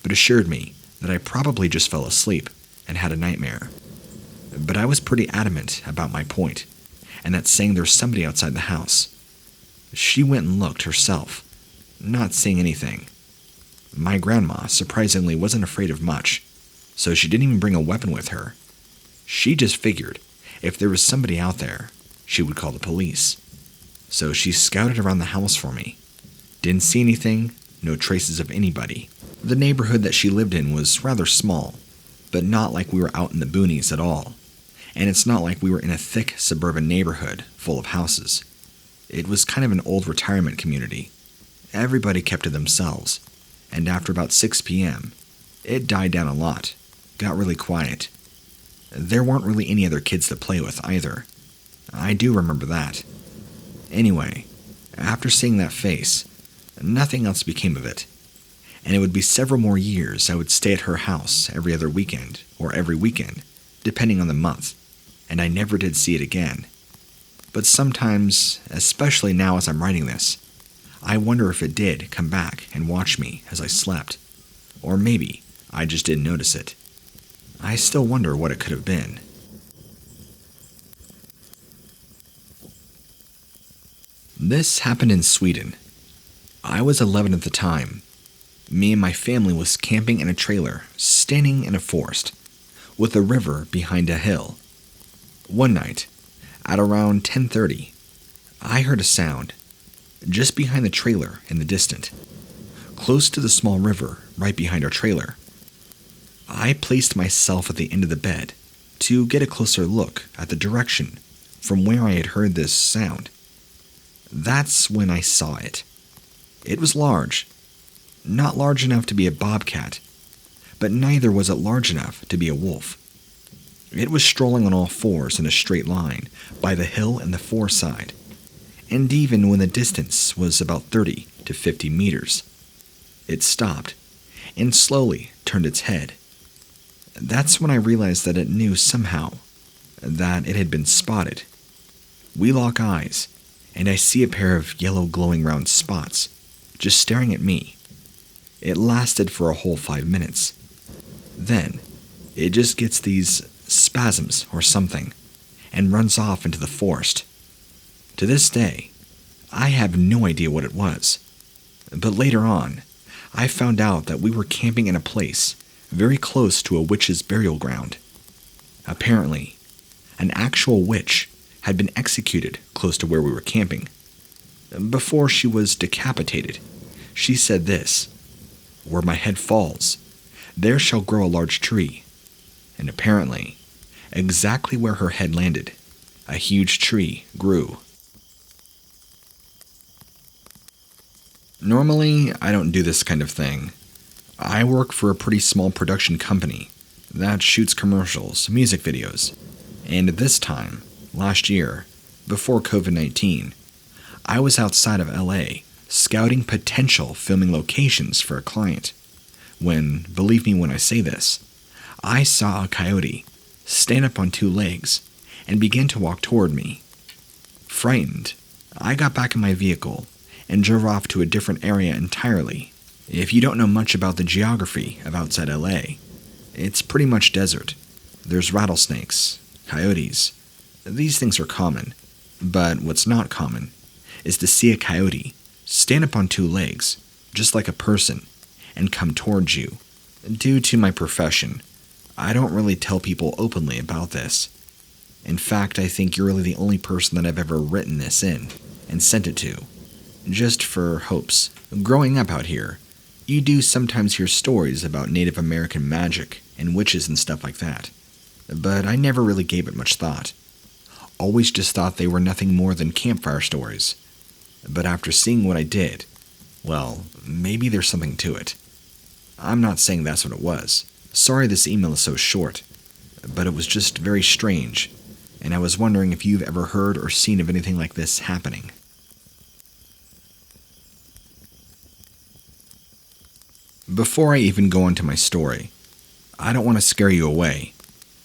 but assured me that I probably just fell asleep and had a nightmare. But I was pretty adamant about my point, and that saying there's somebody outside the house. She went and looked herself, not seeing anything. My grandma, surprisingly, wasn't afraid of much, so she didn't even bring a weapon with her. She just figured if there was somebody out there, she would call the police. So she scouted around the house for me. Didn't see anything, no traces of anybody. The neighborhood that she lived in was rather small, but not like we were out in the boonies at all. And it's not like we were in a thick suburban neighborhood full of houses. It was kind of an old retirement community. Everybody kept to themselves, and after about 6 p.m., it died down a lot, got really quiet. There weren't really any other kids to play with either. I do remember that. Anyway, after seeing that face, Nothing else became of it, and it would be several more years I would stay at her house every other weekend or every weekend, depending on the month, and I never did see it again. But sometimes, especially now as I'm writing this, I wonder if it did come back and watch me as I slept, or maybe I just didn't notice it. I still wonder what it could have been. This happened in Sweden. I was 11 at the time. Me and my family was camping in a trailer, standing in a forest, with a river behind a hill. One night, at around 10:30, I heard a sound, just behind the trailer in the distance, close to the small river right behind our trailer. I placed myself at the end of the bed to get a closer look at the direction from where I had heard this sound. That's when I saw it. It was large. Not large enough to be a bobcat, but neither was it large enough to be a wolf. It was strolling on all fours in a straight line by the hill and the forest side, and even when the distance was about 30 to 50 meters, it stopped and slowly turned its head. That's when I realized that it knew somehow that it had been spotted. We lock eyes, and I see a pair of yellow glowing round spots just staring at me. It lasted for a whole 5 minutes. Then, it just gets these spasms or something and runs off into the forest. To this day, I have no idea what it was. But later on, I found out that we were camping in a place very close to a witch's burial ground. Apparently, an actual witch had been executed close to where we were camping. Before she was decapitated, she said this: "Where my head falls, there shall grow a large tree." And apparently, exactly where her head landed, a huge tree grew. Normally, I don't do this kind of thing. I work for a pretty small production company that shoots commercials, music videos, and this time, last year, before COVID-19, I was outside of LA scouting potential filming locations for a client when, believe me when I say this, I saw a coyote stand up on 2 legs and begin to walk toward me. Frightened, I got back in my vehicle and drove off to a different area entirely. If you don't know much about the geography of outside LA, it's pretty much desert. There's rattlesnakes, coyotes. These things are common, but what's not common is to see a coyote stand up on 2 legs, just like a person, and come towards you. Due to my profession, I don't really tell people openly about this. In fact, I think you're really the only person that I've ever written this in and sent it to, just for hopes. Growing up out here, you do sometimes hear stories about Native American magic and witches and stuff like that, but I never really gave it much thought. Always just thought they were nothing more than campfire stories. But after seeing what I did, well, maybe there's something to it. I'm not saying that's what it was. Sorry this email is so short, but it was just very strange, and I was wondering if you've ever heard or seen of anything like this happening. Before I even go into my story, I don't want to scare you away.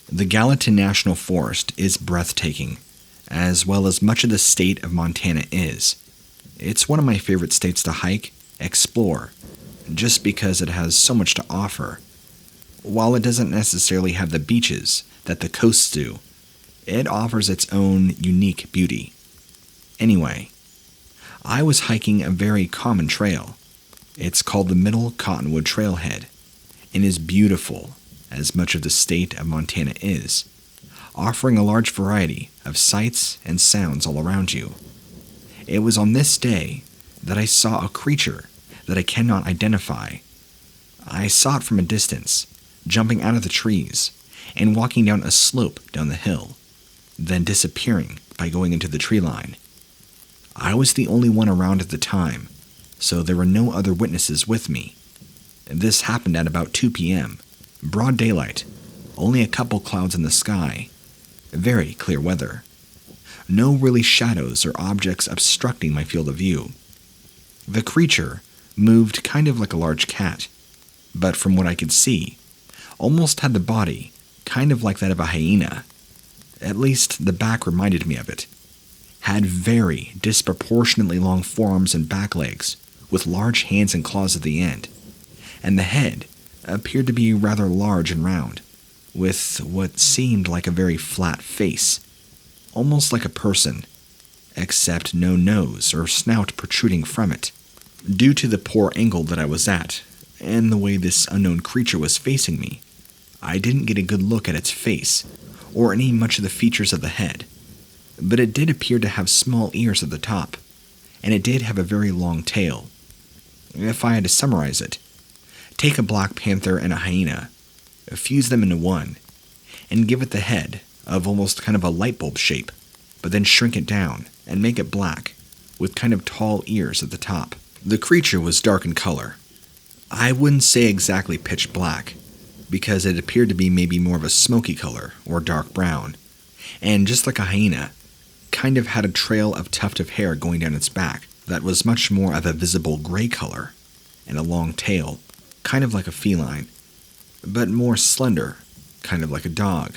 The Gallatin National Forest is breathtaking, as well as much of the state of Montana is. It's one of my favorite states to hike, explore, just because it has so much to offer. While it doesn't necessarily have the beaches that the coasts do, it offers its own unique beauty. Anyway, I was hiking a very common trail. It's called the Middle Cottonwood Trailhead, and is beautiful, as much of the state of Montana is, offering a large variety of sights and sounds all around you. It was on this day that I saw a creature that I cannot identify. I saw it from a distance, jumping out of the trees and walking down a slope down the hill, then disappearing by going into the tree line. I was the only one around at the time, so there were no other witnesses with me. This happened at about 2 p.m., broad daylight, only a couple clouds in the sky, very clear weather. No really shadows or objects obstructing my field of view. The creature moved kind of like a large cat, but from what I could see, almost had the body kind of like that of a hyena. At least the back reminded me of it. Had very disproportionately long forearms and back legs, with large hands and claws at the end, and the head appeared to be rather large and round, with what seemed like a very flat face, almost like a person, except no nose or snout protruding from it. Due to the poor angle that I was at, and the way this unknown creature was facing me, I didn't get a good look at its face, or any much of the features of the head, but it did appear to have small ears at the top, and it did have a very long tail. If I had to summarize it, take a black panther and a hyena, fuse them into one, and give it the head of almost kind of a light bulb shape, but then shrink it down and make it black, with kind of tall ears at the top. The creature was dark in color. I wouldn't say exactly pitch black, because it appeared to be maybe more of a smoky color or dark brown, and just like a hyena, kind of had a trail of tuft of hair going down its back that was much more of a visible gray color, and a long tail, kind of like a feline, but more slender, kind of like a dog.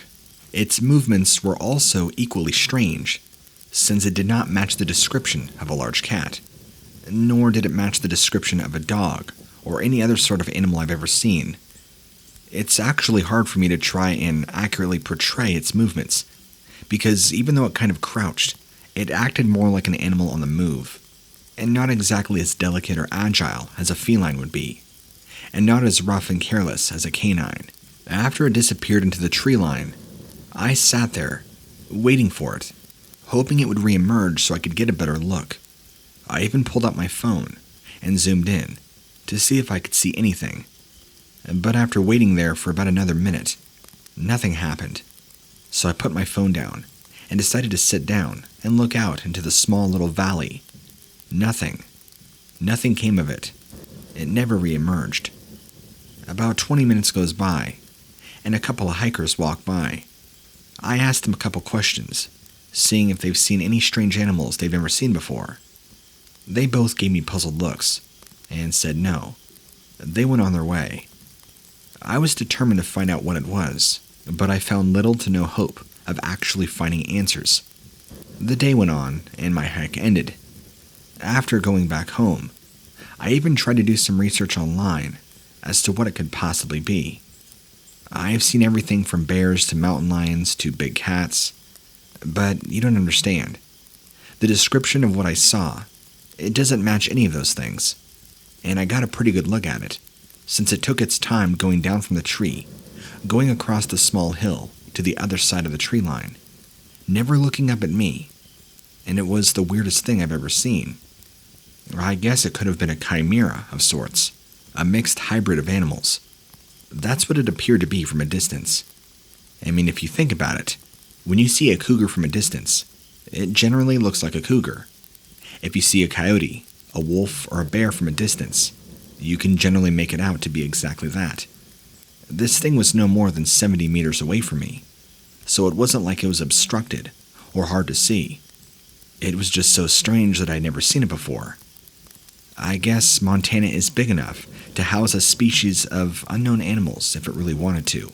Its movements were also equally strange, since it did not match the description of a large cat, nor did it match the description of a dog or any other sort of animal I've ever seen. It's actually hard for me to try and accurately portray its movements, because even though it kind of crouched, it acted more like an animal on the move, and not exactly as delicate or agile as a feline would be, and not as rough and careless as a canine. After it disappeared into the tree line, I sat there, waiting for it, hoping it would reemerge so I could get a better look. I even pulled out my phone and zoomed in to see if I could see anything. But after waiting there for about another minute, nothing happened. So I put my phone down and decided to sit down and look out into the small little valley. Nothing. Nothing came of it. It never reemerged. About 20 minutes goes by, and a couple of hikers walk by. I asked them a couple questions, seeing if they've seen any strange animals they've ever seen before. They both gave me puzzled looks, and said no. They went on their way. I was determined to find out what it was, but I found little to no hope of actually finding answers. The day went on, and my hike ended. After going back home, I even tried to do some research online as to what it could possibly be. I've seen everything from bears to mountain lions to big cats, but you don't understand. The description of what I saw, it doesn't match any of those things, and I got a pretty good look at it, since it took its time going down from the tree, going across the small hill to the other side of the tree line, never looking up at me, and it was the weirdest thing I've ever seen. I guess it could have been a chimera of sorts, a mixed hybrid of animals. That's what it appeared to be from a distance. I mean, if you think about it, when you see a cougar from a distance, it generally looks like a cougar. If you see a coyote, a wolf, or a bear from a distance, you can generally make it out to be exactly that. This thing was no more than 70 meters away from me, so it wasn't like it was obstructed or hard to see. It was just so strange that I'd never seen it before. I guess Montana is big enough to house a species of unknown animals if it really wanted to.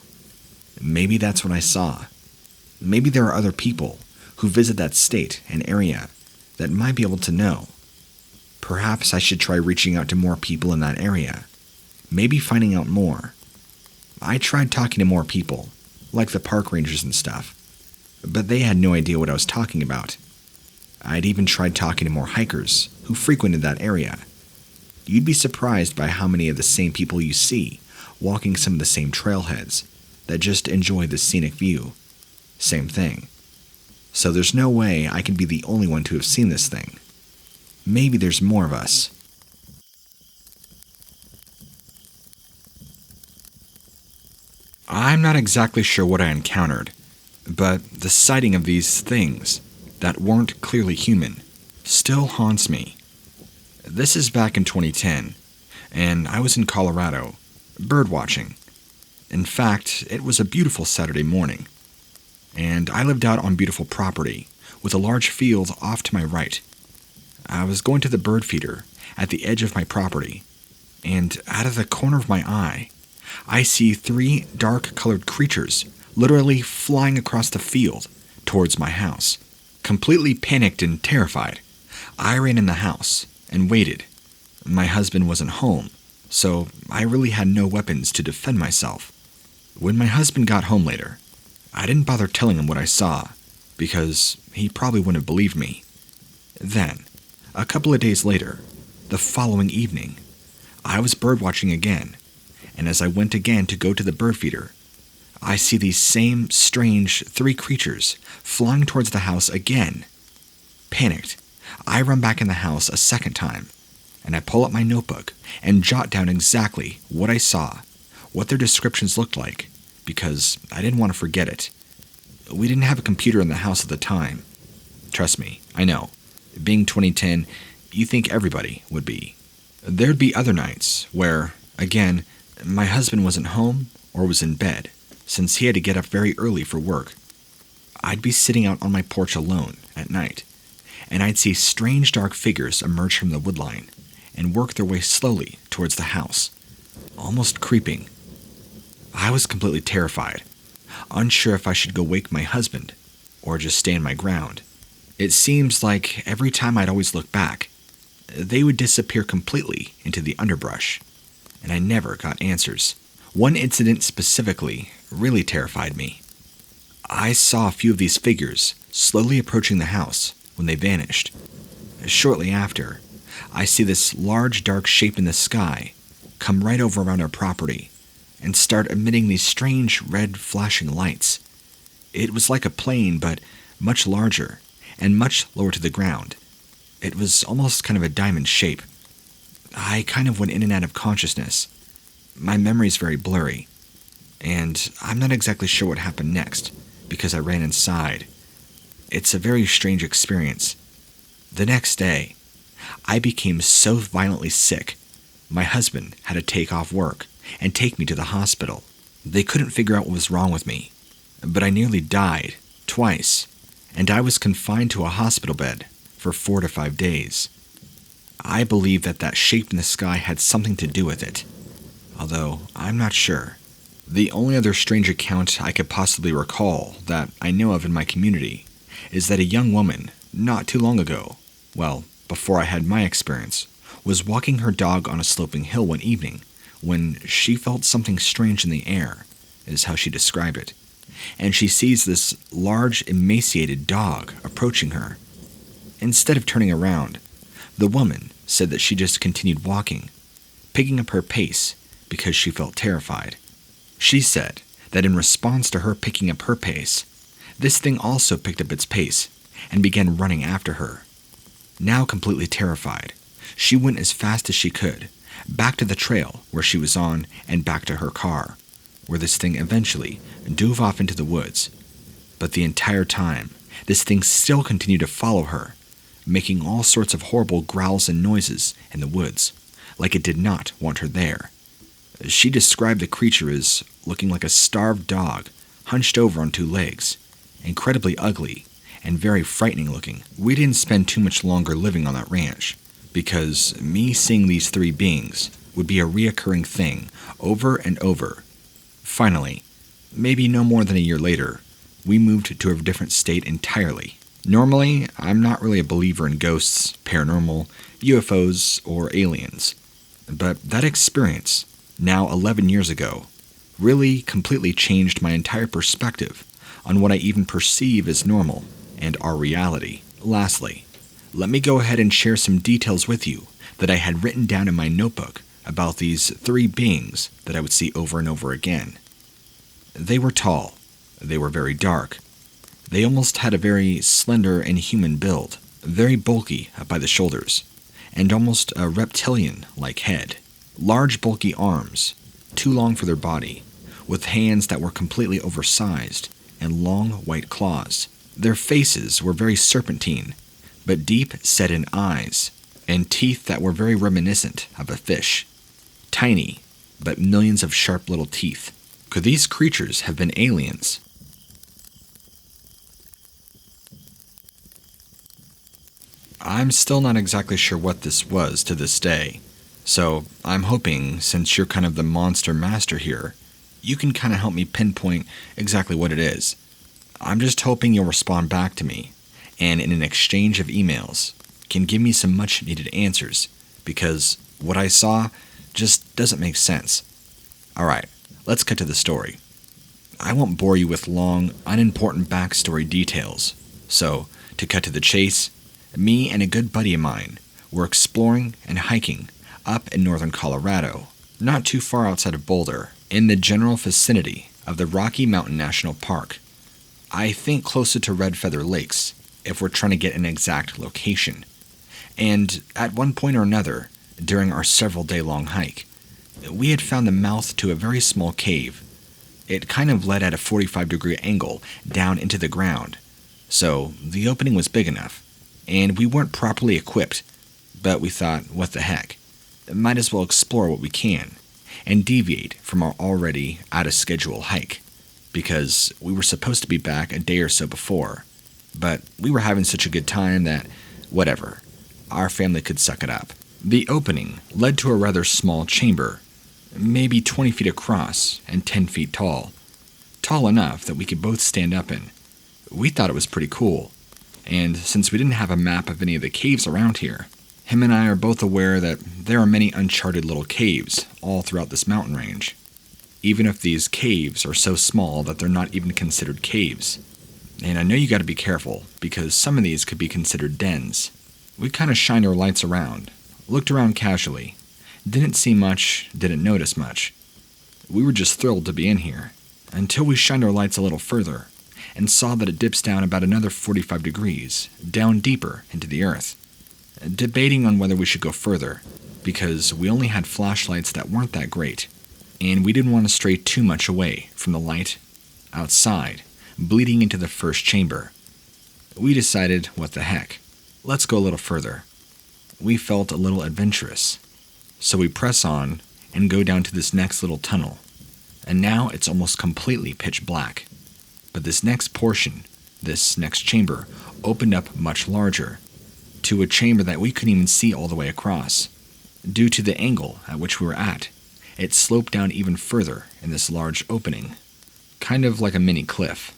Maybe that's what I saw. Maybe there are other people who visit that state and area that might be able to know. Perhaps I should try reaching out to more people in that area, maybe finding out more. I tried talking to more people, like the park rangers and stuff, but they had no idea what I was talking about. I'd even tried talking to more hikers who frequented that area. You'd be surprised by how many of the same people you see walking some of the same trailheads that just enjoy the scenic view. Same thing. So there's no way I can be the only one to have seen this thing. Maybe there's more of us. I'm not exactly sure what I encountered, but the sighting of these things that weren't clearly human still haunts me. This is back in 2010, and I was in Colorado, bird watching. In fact, it was a beautiful Saturday morning, and I lived out on beautiful property with a large field off to my right. I was going to the bird feeder at the edge of my property and out of the corner of my eye, I see 3 dark-colored creatures literally flying across the field towards my house. Completely panicked and terrified, I ran in the house and waited. My husband wasn't home, so I really had no weapons to defend myself. When my husband got home later, I didn't bother telling him what I saw, because he probably wouldn't have believed me. Then, a couple of days later, the following evening, I was birdwatching again, and as I went again to go to the bird feeder, I see these same strange 3 creatures flying towards the house again. Panicked, I run back in the house a second time, and I pull up my notebook and jot down exactly what I saw, what their descriptions looked like, because I didn't want to forget it. We didn't have a computer in the house at the time. Trust me, I know. Being 2010, you think everybody would be. There'd be other nights where, again, my husband wasn't home or was in bed, since he had to get up very early for work. I'd be sitting out on my porch alone at night, and I'd see strange dark figures emerge from the woodline and work their way slowly towards the house, almost creeping. I was completely terrified, unsure if I should go wake my husband or just stand my ground. It seems like every time I'd always look back, they would disappear completely into the underbrush, and I never got answers. One incident specifically really terrified me. I saw a few of these figures slowly approaching the house when they vanished. Shortly after, I see this large dark shape in the sky come right over around our property and start emitting these strange red flashing lights. It was like a plane, but much larger and much lower to the ground. It was almost kind of a diamond shape. I kind of went in and out of consciousness. My memory's very blurry, and I'm not exactly sure what happened next because I ran inside. It's a very strange experience. The next day, I became so violently sick, my husband had to take off work and take me to the hospital. They couldn't figure out what was wrong with me, but I nearly died twice, and I was confined to a hospital bed for 4 to 5 days. I believe that shape in the sky had something to do with it, although I'm not sure. The only other strange account I could possibly recall that I know of in my community is that a young woman, not too long ago, well, before I had my experience, was walking her dog on a sloping hill one evening when she felt something strange in the air, is how she described it, and she sees this large, emaciated dog approaching her. Instead of turning around, the woman said that she just continued walking, picking up her pace because she felt terrified. She said that in response to her picking up her pace, this thing also picked up its pace and began running after her. Now completely terrified, she went as fast as she could, back to the trail where she was on and back to her car, where this thing eventually dove off into the woods. But the entire time, this thing still continued to follow her, making all sorts of horrible growls and noises in the woods, like it did not want her there. She described the creature as looking like a starved dog, hunched over on 2 legs, incredibly ugly, and very frightening looking. We didn't spend too much longer living on that ranch, because me seeing these 3 beings would be a reoccurring thing over and over. Finally, maybe no more than a year later, we moved to a different state entirely. Normally, I'm not really a believer in ghosts, paranormal, UFOs, or aliens, but that experience, now 11 years ago, really completely changed my entire perspective on what I even perceive as normal and our reality. Lastly, let me go ahead and share some details with you that I had written down in my notebook about these 3 beings that I would see over and over again. They were tall, they were very dark, they almost had a very slender and human build, very bulky by the shoulders, and almost a reptilian-like head. Large bulky arms, too long for their body, with hands that were completely oversized, and long white claws. Their faces were very serpentine, but deep-set in eyes, and teeth that were very reminiscent of a fish. Tiny, but millions of sharp little teeth. Could these creatures have been aliens? I'm still not exactly sure what this was to this day, So I'm hoping, since you're kind of the monster master here, you can kind of help me pinpoint exactly what it is. I'm just hoping you'll respond back to me, and in an exchange of emails, can give me some much needed answers, because what I saw just doesn't make sense. Alright, let's get to the story. I won't bore you with long, unimportant backstory details, so, to cut to the chase, me and a good buddy of mine were exploring and hiking up in northern Colorado, not too far outside of Boulder, in the general vicinity of the Rocky Mountain National Park. I think closer to Red Feather Lakes, if we're trying to get an exact location. And at one point or another, during our several-day-long hike, we had found the mouth to a very small cave. It kind of led at a 45-degree angle down into the ground, so the opening was big enough, and we weren't properly equipped, but we thought, what the heck, might as well explore what we can, and deviate from our already out-of-schedule hike, because we were supposed to be back a day or so before, but we were having such a good time that, whatever, our family could suck it up. The opening led to a rather small chamber, maybe 20 feet across and 10 feet tall. Tall enough that we could both stand up in. We thought it was pretty cool, and since we didn't have a map of any of the caves around here, him and I are both aware that there are many uncharted little caves all throughout this mountain range, even if these caves are so small that they're not even considered caves. And I know you gotta be careful, because some of these could be considered dens. We kinda shined our lights around, looked around casually, didn't see much, didn't notice much. We were just thrilled to be in here, until we shined our lights a little further, and saw that it dips down about another 45 degrees, down deeper into the earth. Debating on whether we should go further, because we only had flashlights that weren't that great, and we didn't want to stray too much away from the light outside, bleeding into the first chamber. We decided, what the heck, let's go a little further. We felt a little adventurous, so we press on and go down to this next little tunnel, and now it's almost completely pitch black. But this next portion, this next chamber, opened up much larger, to a chamber that we couldn't even see all the way across. Due to the angle at which we were at, it sloped down even further in this large opening, kind of like a mini cliff,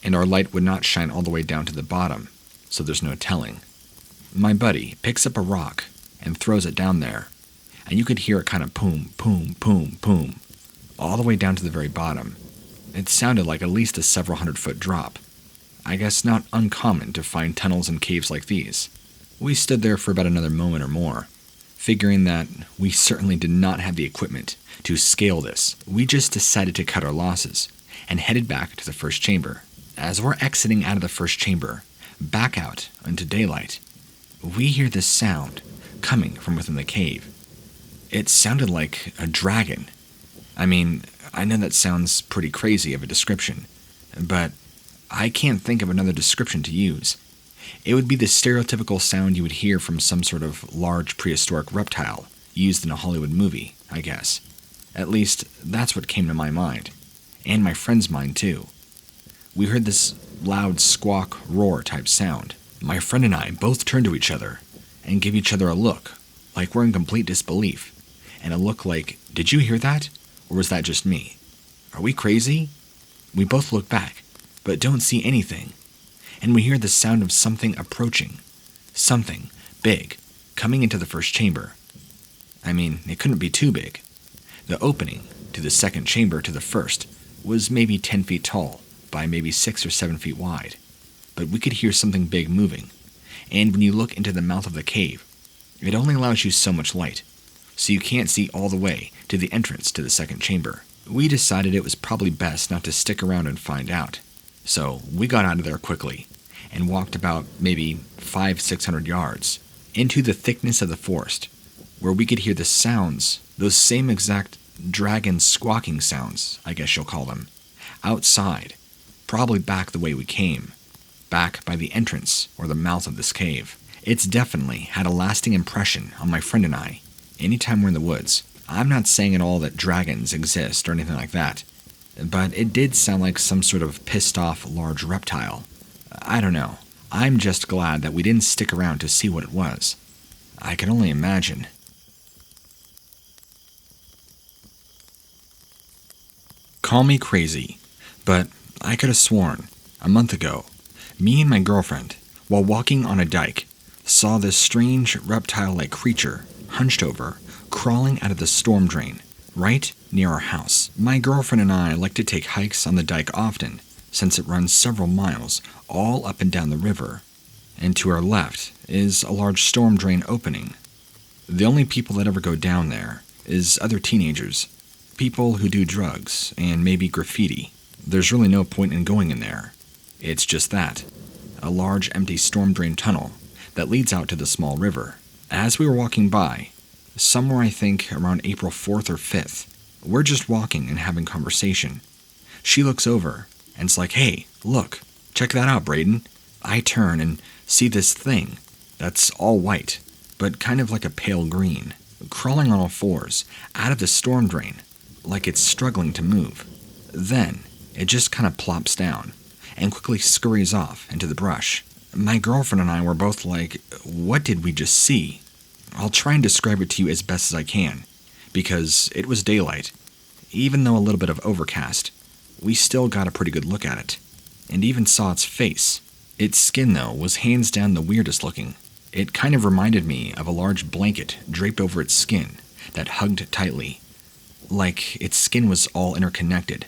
and our light would not shine all the way down to the bottom, so there's no telling. My buddy picks up a rock and throws it down there, and you could hear it kind of boom, boom, boom, boom, all the way down to the very bottom. It sounded like at least a several hundred-foot drop. I guess not uncommon to find tunnels and caves like these. We stood there for about another moment or more, figuring that we certainly did not have the equipment to scale this. We just decided to cut our losses and headed back to the first chamber. As we're exiting out of the first chamber, back out into daylight, we hear this sound coming from within the cave. It sounded like a dragon. I mean, I know that sounds pretty crazy of a description, but I can't think of another description to use. It would be the stereotypical sound you would hear from some sort of large prehistoric reptile used in a Hollywood movie, I guess. At least, that's what came to my mind, and my friend's mind too. We heard this loud squawk, roar type sound. My friend and I both turned to each other and gave each other a look, like we're in complete disbelief, and a look like, did you hear that? Or was that just me? Are we crazy? We both look back, but don't see anything, and we hear the sound of something approaching, something big, coming into the first chamber. I mean, it couldn't be too big. The opening to the second chamber to the first was maybe 10 feet tall by maybe 6 or 7 feet wide, but we could hear something big moving, and when you look into the mouth of the cave, it only allows you so much light, so you can't see all the way to the entrance to the second chamber. We decided it was probably best not to stick around and find out, so we got out of there quickly and walked about maybe 500-600 yards into the thickness of the forest, where we could hear the sounds, those same exact dragon squawking sounds, I guess you'll call them, outside, probably back the way we came, back by the entrance or the mouth of this cave. It's definitely had a lasting impression on my friend and I anytime we're in the woods. I'm not saying at all that dragons exist or anything like that, but it did sound like some sort of pissed off large reptile. I don't know. I'm just glad that we didn't stick around to see what it was. I can only imagine. Call me crazy, but I could have sworn, a month ago, me and my girlfriend, while walking on a dike, saw this strange reptile-like creature, hunched over, crawling out of the storm drain, right near our house. My girlfriend and I like to take hikes on the dike often, since it runs several miles all up and down the river, and to our left is a large storm drain opening. The only people that ever go down there is other teenagers, people who do drugs, and maybe graffiti. There's really no point in going in there. It's just that, a large empty storm drain tunnel that leads out to the small river. As we were walking by, somewhere I think around April 4th or 5th, we're just walking and having conversation. She looks over and it's like, "Hey, look, check that out, Braden." I turn and see this thing that's all white, but kind of like a pale green, crawling on all fours out of the storm drain, like it's struggling to move. Then it just kind of plops down and quickly scurries off into the brush. My girlfriend and I were both like, what did we just see? I'll try and describe it to you as best as I can, because it was daylight. Even though a little bit of overcast, we still got a pretty good look at it, and even saw its face. Its skin, though, was hands down the weirdest looking. It kind of reminded me of a large blanket draped over its skin that hugged tightly, like its skin was all interconnected.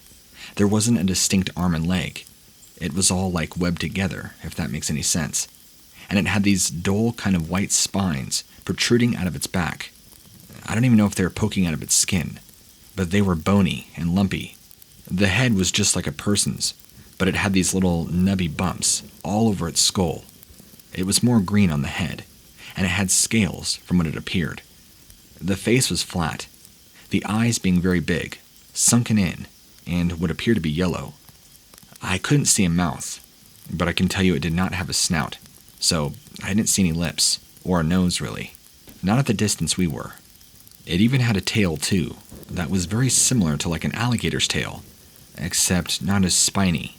There wasn't a distinct arm and leg. It was all like webbed together, if that makes any sense. And it had these dull kind of white spines protruding out of its back. I don't even know if they were poking out of its skin, but they were bony and lumpy. The head was just like a person's, but it had these little nubby bumps all over its skull. It was more green on the head, and it had scales from what it appeared. The face was flat, the eyes being very big, sunken in, and would appear to be yellow. I couldn't see a mouth, but I can tell you it did not have a snout, so I didn't see any lips, or a nose really. Not at the distance we were. It even had a tail too, that was very similar to like an alligator's tail, except not as spiny.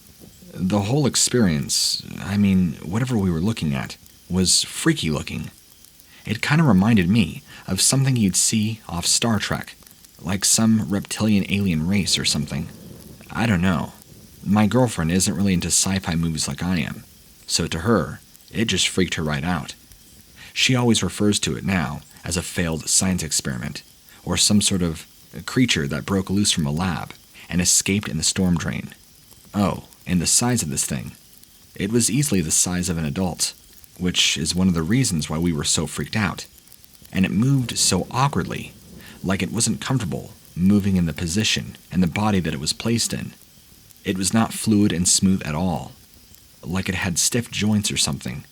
The whole experience, whatever we were looking at, was freaky looking. It kind of reminded me of something you'd see off Star Trek, like some reptilian alien race or something. I don't know. My girlfriend isn't really into sci-fi movies like I am, so to her, it just freaked her right out. She always refers to it now as a failed science experiment, or some sort of creature that broke loose from a lab and escaped in the storm drain. Oh, and the size of this thing. It was easily the size of an adult, which is one of the reasons why we were so freaked out. And it moved so awkwardly, like it wasn't comfortable moving in the position and the body that it was placed in. It was not fluid and smooth at all, like it had stiff joints or something.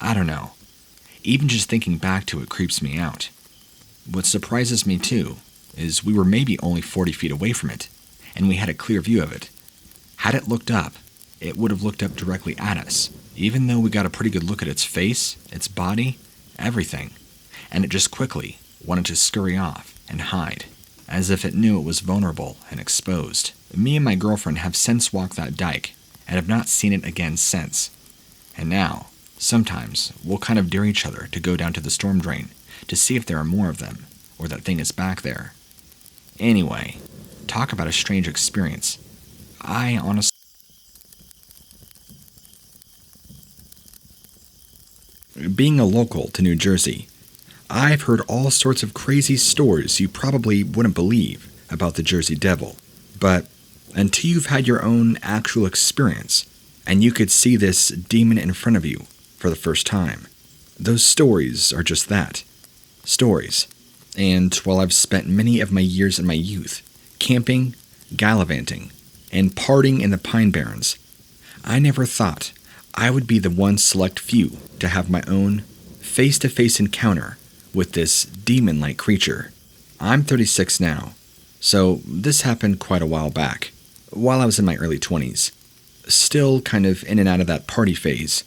I don't know. Even just thinking back to it creeps me out. What surprises me too is we were maybe only 40 feet away from it, and we had a clear view of it. Had it looked up, it would have looked up directly at us, even though we got a pretty good look at its face, its body, everything, and it just quickly wanted to scurry off and hide, as if it knew it was vulnerable and exposed. Me and my girlfriend have since walked that dike and have not seen it again since. And now, sometimes, we'll kind of dare each other to go down to the storm drain to see if there are more of them, or that thing is back there. Anyway, talk about a strange experience. I honestly... Being a local to New Jersey, I've heard all sorts of crazy stories you probably wouldn't believe about the Jersey Devil. But until you've had your own actual experience, and you could see this demon in front of you for the first time, those stories are just that. Stories. And while I've spent many of my years in my youth camping, gallivanting, and partying in the Pine Barrens, I never thought I would be the one select few to have my own face-to-face encounter with this demon-like creature. I'm 36 now, so this happened quite a while back, while I was in my early 20s. Still kind of in and out of that party phase.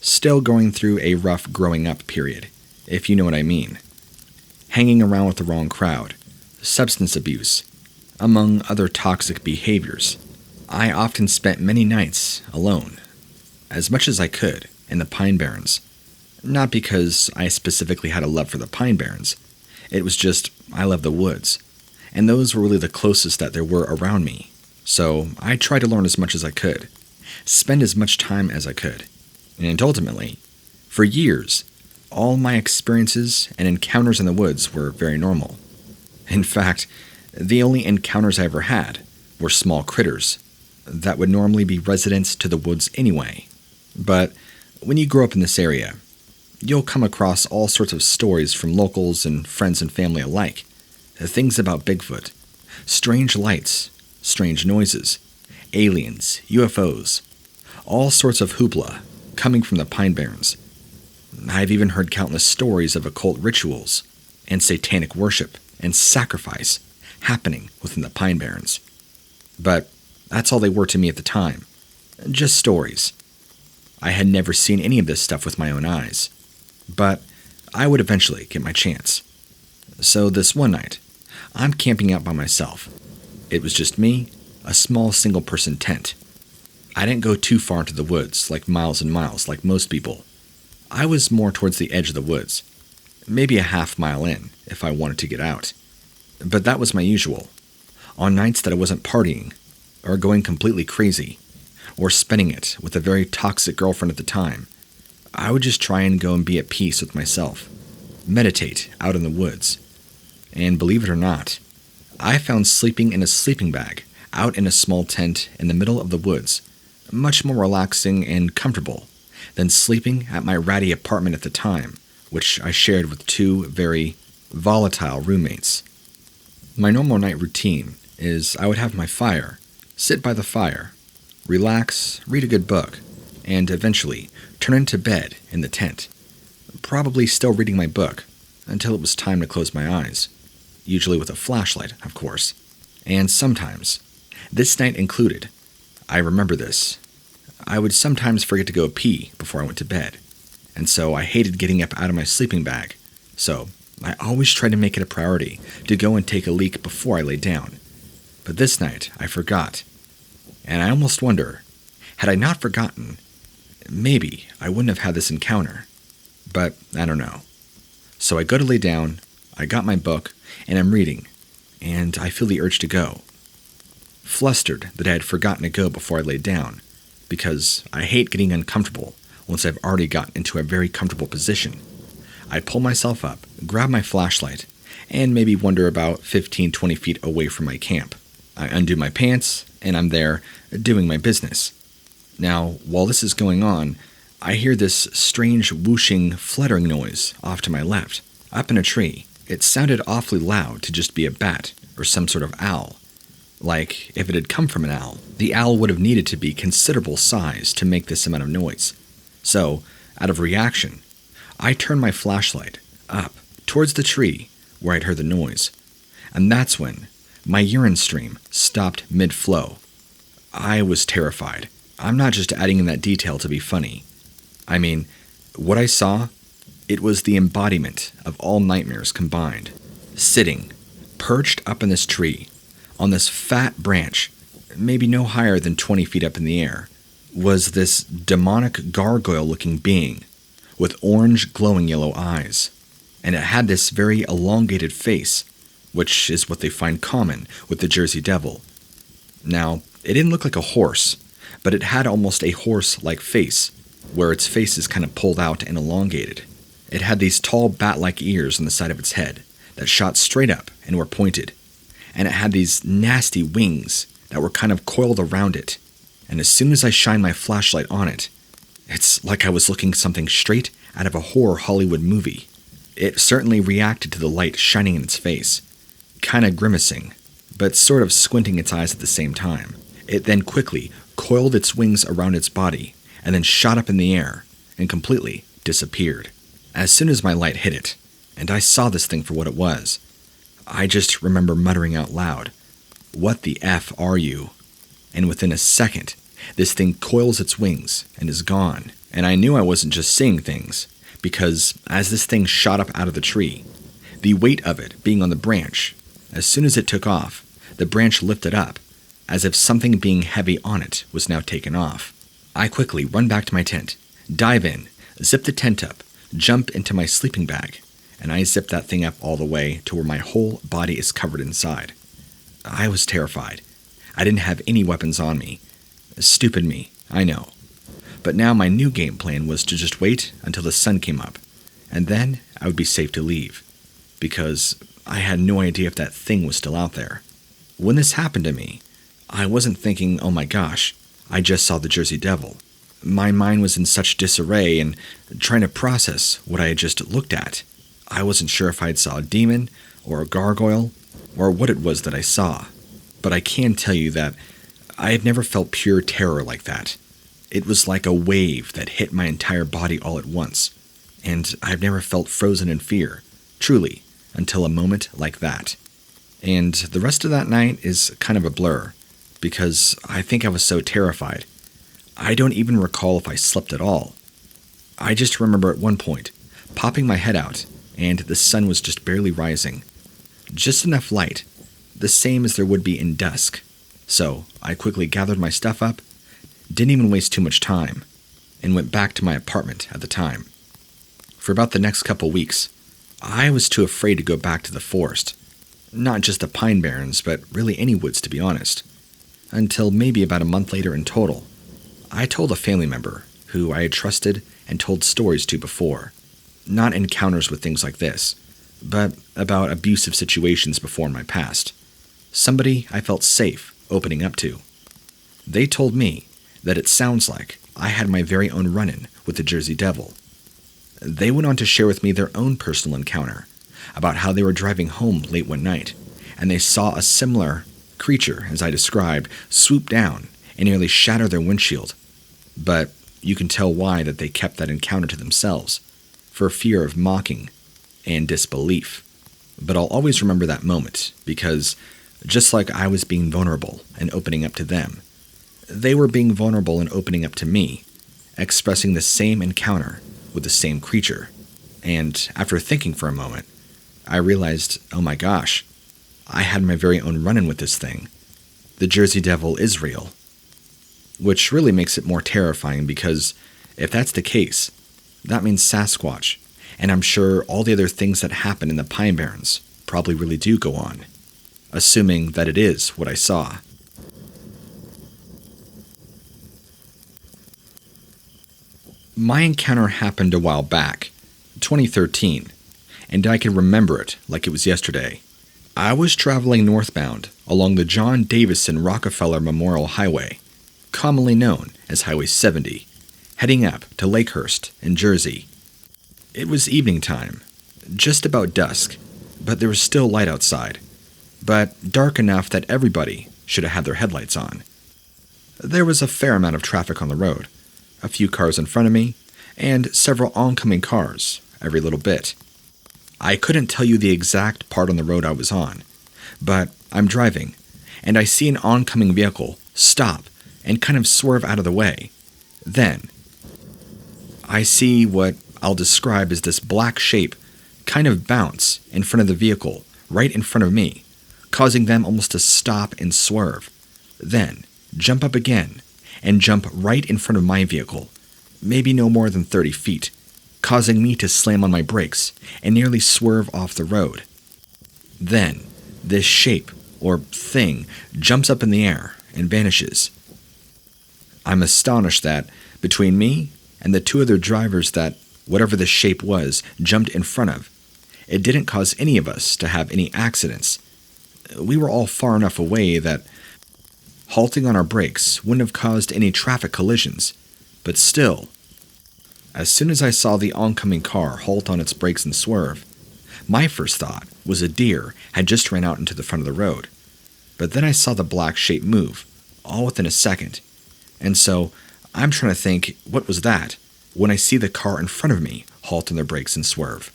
Still going through a rough growing up period, if you know what I mean. Hanging around with the wrong crowd, substance abuse, among other toxic behaviors. I often spent many nights alone, as much as I could, in the Pine Barrens. Not because I specifically had a love for the Pine Barrens. It was just, I love the woods, and those were really the closest that there were around me. So I tried to learn as much as I could, spend as much time as I could, and ultimately, for years, all my experiences and encounters in the woods were very normal. In fact, the only encounters I ever had were small critters that would normally be residents to the woods anyway. But when you grow up in this area, you'll come across all sorts of stories from locals and friends and family alike. Things about Bigfoot, strange lights, strange noises, aliens, UFOs, all sorts of hoopla coming from the Pine Barrens. I've even heard countless stories of occult rituals and satanic worship and sacrifice happening within the Pine Barrens. But that's all they were to me at the time. Just stories. I had never seen any of this stuff with my own eyes. But I would eventually get my chance. So this one night, I'm camping out by myself. It was just me, a small single-person tent. I didn't go too far into the woods, like miles and miles, like most people. I was more towards the edge of the woods, maybe a half-mile in, if I wanted to get out. But that was my usual. On nights that I wasn't partying, or going completely crazy, or spending it with a very toxic girlfriend at the time, I would just try and go and be at peace with myself, meditate out in the woods. And believe it or not, I found sleeping in a sleeping bag out in a small tent in the middle of the woods much more relaxing and comfortable than sleeping at my ratty apartment at the time, which I shared with two very volatile roommates. My normal night routine is I would have my fire, sit by the fire, relax, read a good book, and eventually turn into bed in the tent, probably still reading my book until it was time to close my eyes, usually with a flashlight, of course. And sometimes, this night included, I remember this, I would sometimes forget to go pee before I went to bed, and so I hated getting up out of my sleeping bag, so I always tried to make it a priority to go and take a leak before I lay down. But this night, I forgot, and I almost wonder, had I not forgotten, maybe I wouldn't have had this encounter, but I don't know. So I go to lay down, I got my book, and I'm reading, and I feel the urge to go. Flustered that I had forgotten to go before I laid down, because I hate getting uncomfortable once I've already gotten into a very comfortable position. I pull myself up, grab my flashlight, and maybe wander about 15-20 feet away from my camp. I undo my pants, and I'm there doing my business. Now, while this is going on, I hear this strange whooshing, fluttering noise off to my left, up in a tree. It sounded awfully loud to just be a bat or some sort of owl. Like, if it had come from an owl, the owl would have needed to be considerable size to make this amount of noise. So, out of reaction, I turned my flashlight up towards the tree where I'd heard the noise. And that's when my urine stream stopped mid-flow. I was terrified. I'm not just adding in that detail to be funny. I mean, what I saw, it was the embodiment of all nightmares combined. Sitting, perched up in this tree, on this fat branch, maybe no higher than 20 feet up in the air, was this demonic gargoyle-looking being with orange glowing yellow eyes. And it had this very elongated face, which is what they find common with the Jersey Devil. Now, it didn't look like a horse, but it had almost a horse-like face, where its face is kind of pulled out and elongated. It had these tall bat-like ears on the side of its head that shot straight up and were pointed, and it had these nasty wings that were kind of coiled around it, and as soon as I shined my flashlight on it, it's like I was looking something straight out of a horror Hollywood movie. It certainly reacted to the light shining in its face, kind of grimacing, but sort of squinting its eyes at the same time. It then quickly coiled its wings around its body, and then shot up in the air, and completely disappeared. As soon as my light hit it, and I saw this thing for what it was, I just remember muttering out loud, "What the F are you?" And within a second, this thing coils its wings and is gone. And I knew I wasn't just seeing things, because as this thing shot up out of the tree, the weight of it being on the branch, as soon as it took off, the branch lifted up, as if something being heavy on it was now taken off. I quickly run back to my tent, dive in, zip the tent up, jump into my sleeping bag, and I zip that thing up all the way to where my whole body is covered inside. I was terrified. I didn't have any weapons on me. Stupid me, I know. But now my new game plan was to just wait until the sun came up, and then I would be safe to leave, because I had no idea if that thing was still out there. When this happened to me, I wasn't thinking, oh my gosh, I just saw the Jersey Devil. My mind was in such disarray and trying to process what I had just looked at. I wasn't sure if I'd saw a demon or a gargoyle or what it was that I saw. But I can tell you that I have never felt pure terror like that. It was like a wave that hit my entire body all at once. And I've never felt frozen in fear, truly, until a moment like that. And the rest of that night is kind of a blur, because I think I was so terrified. I don't even recall if I slept at all. I just remember at one point, popping my head out, and the sun was just barely rising. Just enough light, the same as there would be in dusk. So I quickly gathered my stuff up, didn't even waste too much time, and went back to my apartment at the time. For about the next couple weeks, I was too afraid to go back to the forest. Not just the pine barrens, but really any woods, to be honest. Until maybe about a month later in total, I told a family member who I had trusted and told stories to before. Not encounters with things like this, but about abusive situations before in my past. Somebody I felt safe opening up to. They told me that it sounds like I had my very own run-in with the Jersey Devil. They went on to share with me their own personal encounter about how they were driving home late one night, and they saw a similar creature, as I described, swoop down and nearly shatter their windshield. But you can tell why that they kept that encounter to themselves, for fear of mocking and disbelief. But I'll always remember that moment, because just like I was being vulnerable and opening up to them, they were being vulnerable and opening up to me, expressing the same encounter with the same creature. And after thinking for a moment, I realized, oh my gosh, I had my very own run-in with this thing. The Jersey Devil is real. Which really makes it more terrifying, because if that's the case, that means Sasquatch, and I'm sure all the other things that happen in the Pine Barrens probably really do go on, assuming that it is what I saw. My encounter happened a while back, 2013, and I can remember it like it was yesterday. I was traveling northbound along the John Davison Rockefeller Memorial Highway, commonly known as Highway 70, heading up to Lakehurst in Jersey. It was evening time, just about dusk, but there was still light outside, but dark enough that everybody should have had their headlights on. There was a fair amount of traffic on the road, a few cars in front of me, and several oncoming cars every little bit. I couldn't tell you the exact part on the road I was on, but I'm driving, and I see an oncoming vehicle stop and kind of swerve out of the way. Then, I see what I'll describe as this black shape kind of bounce in front of the vehicle, right in front of me, causing them almost to stop and swerve. Then, jump up again, and jump right in front of my vehicle, maybe no more than 30 feet, causing me to slam on my brakes and nearly swerve off the road. Then, this shape, or thing, jumps up in the air and vanishes. I'm astonished that, between me and the two other drivers that, whatever the shape was, jumped in front of, it didn't cause any of us to have any accidents. We were all far enough away that halting on our brakes wouldn't have caused any traffic collisions, but still, as soon as I saw the oncoming car halt on its brakes and swerve, my first thought was a deer had just ran out into the front of the road. But then I saw the black shape move, all within a second, and so I'm trying to think, what was that, when I see the car in front of me halt on their brakes and swerve.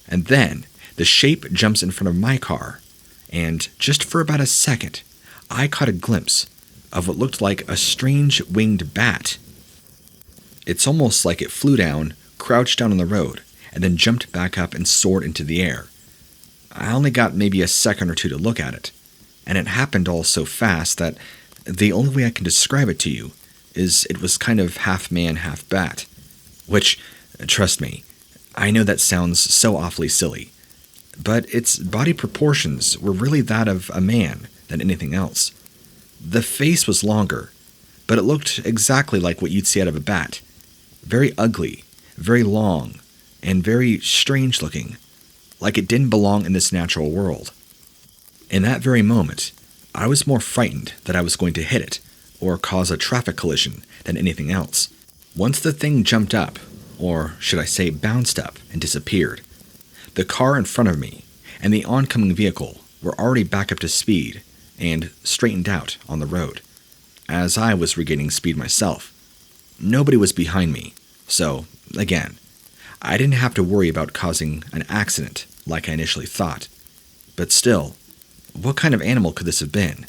And then the shape jumps in front of my car, and just for about a second, I caught a glimpse of what looked like a strange winged bat. It's almost like it flew down, crouched down on the road, and then jumped back up and soared into the air. I only got maybe a second or two to look at it, and it happened all so fast that the only way I can describe it to you is it was kind of half man, half bat. Which, trust me, I know that sounds so awfully silly, but its body proportions were really that of a man than anything else. The face was longer, but it looked exactly like what you'd see out of a bat. Very ugly, very long, and very strange looking, like it didn't belong in this natural world. In that very moment, I was more frightened that I was going to hit it or cause a traffic collision than anything else. Once the thing jumped up, or should I say bounced up and disappeared, the car in front of me and the oncoming vehicle were already back up to speed and straightened out on the road, as I was regaining speed myself. Nobody was behind me, so, again, I didn't have to worry about causing an accident like I initially thought. But still, what kind of animal could this have been?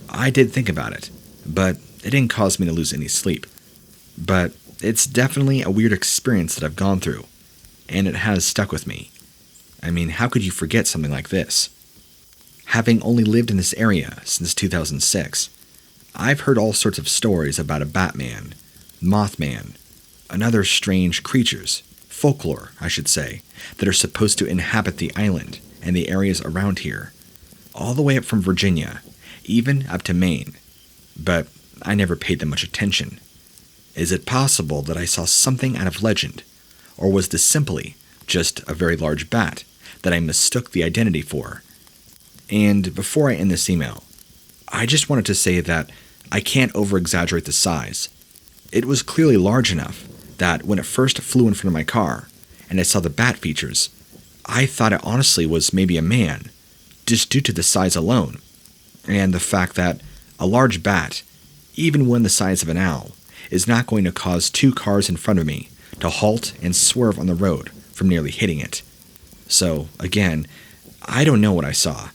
I did think about it, but it didn't cause me to lose any sleep. But it's definitely a weird experience that I've gone through, and it has stuck with me. I mean, how could you forget something like this? Having only lived in this area since 2006, I've heard all sorts of stories about a Batman, Mothman, and other strange creatures, folklore, I should say, that are supposed to inhabit the island and the areas around here, all the way up from Virginia, even up to Maine. But I never paid them much attention. Is it possible that I saw something out of legend, or was this simply just a very large bat that I mistook the identity for? And before I end this email, I just wanted to say that I can't over-exaggerate the size. It was clearly large enough that when it first flew in front of my car and I saw the bat features, I thought it honestly was maybe a man, just due to the size alone, and the fact that a large bat, even when the size of an owl, is not going to cause two cars in front of me to halt and swerve on the road from nearly hitting it. So, again, I don't know what I saw.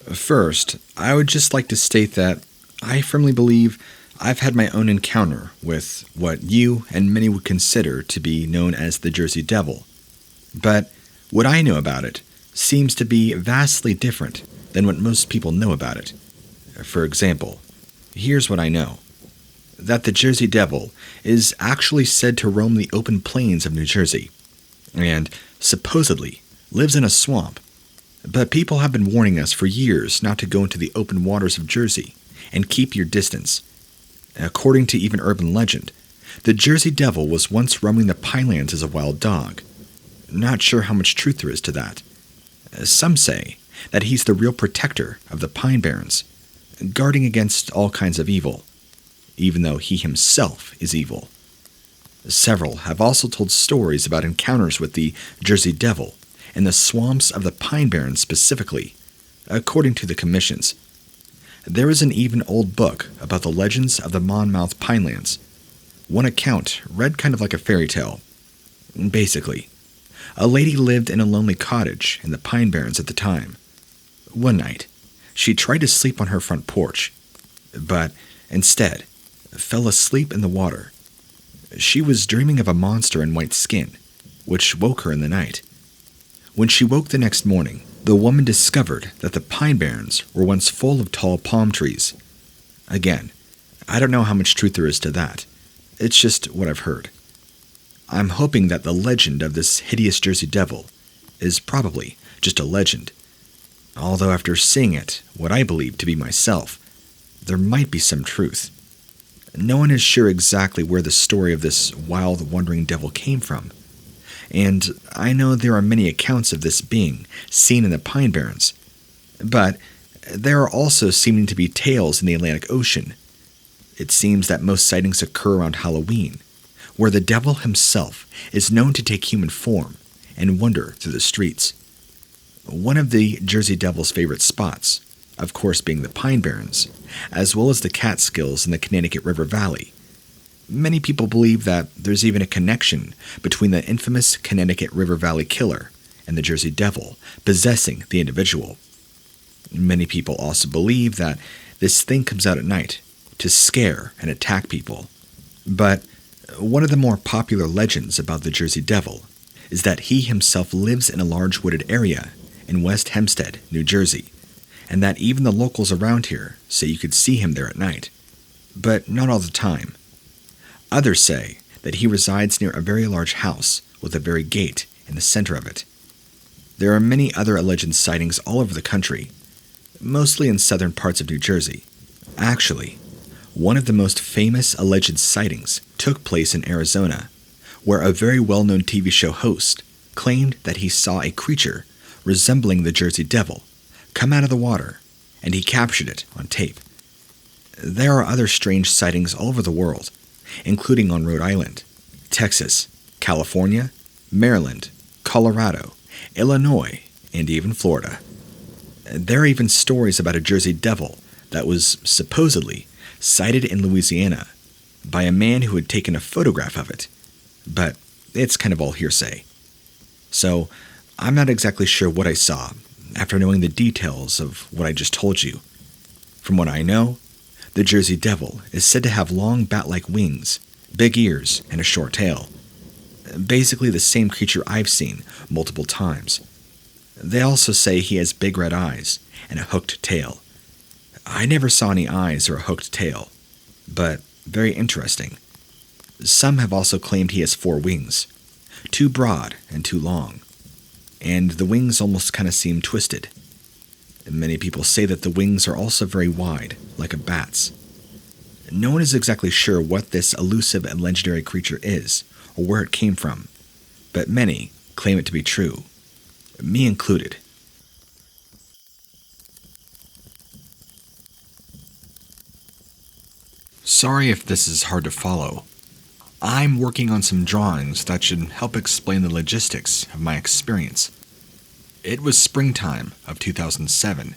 First, I would just like to state that I firmly believe I've had my own encounter with what you and many would consider to be known as the Jersey Devil. But what I know about it seems to be vastly different than what most people know about it. For example, here's what I know. That the Jersey Devil is actually said to roam the open plains of New Jersey, and supposedly lives in a swamp. But people have been warning us for years not to go into the open waters of Jersey and keep your distance. According to even urban legend, the Jersey Devil was once roaming the pinelands as a wild dog. Not sure how much truth there is to that. Some say that he's the real protector of the Pine Barrens, guarding against all kinds of evil, even though he himself is evil. Several have also told stories about encounters with the Jersey Devil in the swamps of the Pine Barrens specifically, according to the commissions. There is an even old book about the legends of the Monmouth Pinelands. One account read kind of like a fairy tale. Basically, a lady lived in a lonely cottage in the Pine Barrens at the time. One night, she tried to sleep on her front porch, but instead fell asleep in the water. She was dreaming of a monster in white skin, which woke her in the night. When she woke the next morning, the woman discovered that the Pine Barrens were once full of tall palm trees. Again, I don't know how much truth there is to that. It's just what I've heard. I'm hoping that the legend of this hideous Jersey Devil is probably just a legend. Although after seeing it, what I believe to be myself, there might be some truth. No one is sure exactly where the story of this wild, wandering devil came from. And I know there are many accounts of this being seen in the Pine Barrens, but there are also seeming to be tales in the Atlantic Ocean. It seems that most sightings occur around Halloween, where the devil himself is known to take human form and wander through the streets. One of the Jersey Devil's favorite spots, of course being the Pine Barrens, as well as the Catskills in the Connecticut River Valley. Many people believe that there's even a connection between the infamous Connecticut River Valley killer and the Jersey Devil possessing the individual. Many people also believe that this thing comes out at night to scare and attack people. But one of the more popular legends about the Jersey Devil is that he himself lives in a large wooded area in West Hempstead, New Jersey, and that even the locals around here say you could see him there at night. But not all the time. Others say that he resides near a very large house with a very gate in the center of it. There are many other alleged sightings all over the country, mostly in southern parts of New Jersey. Actually, one of the most famous alleged sightings took place in Arizona, where a very well-known TV show host claimed that he saw a creature resembling the Jersey Devil come out of the water, and he captured it on tape. There are other strange sightings all over the world, including on Rhode Island, Texas, California, Maryland, Colorado, Illinois, and even Florida. There are even stories about a Jersey Devil that was supposedly sighted in Louisiana by a man who had taken a photograph of it, but it's kind of all hearsay. So, I'm not exactly sure what I saw after knowing the details of what I just told you. From what I know, the Jersey Devil is said to have long bat-like wings, big ears, and a short tail. Basically the same creature I've seen multiple times. They also say he has big red eyes and a hooked tail. I never saw any eyes or a hooked tail, but very interesting. Some have also claimed he has 4 wings, 2 broad and 2 long, and the wings almost kind of seem twisted. Many people say that the wings are also very wide, like a bat's. No one is exactly sure what this elusive and legendary creature is, or where it came from, but many claim it to be true, me included. Sorry if this is hard to follow. I'm working on some drawings that should help explain the logistics of my experience. It was springtime of 2007.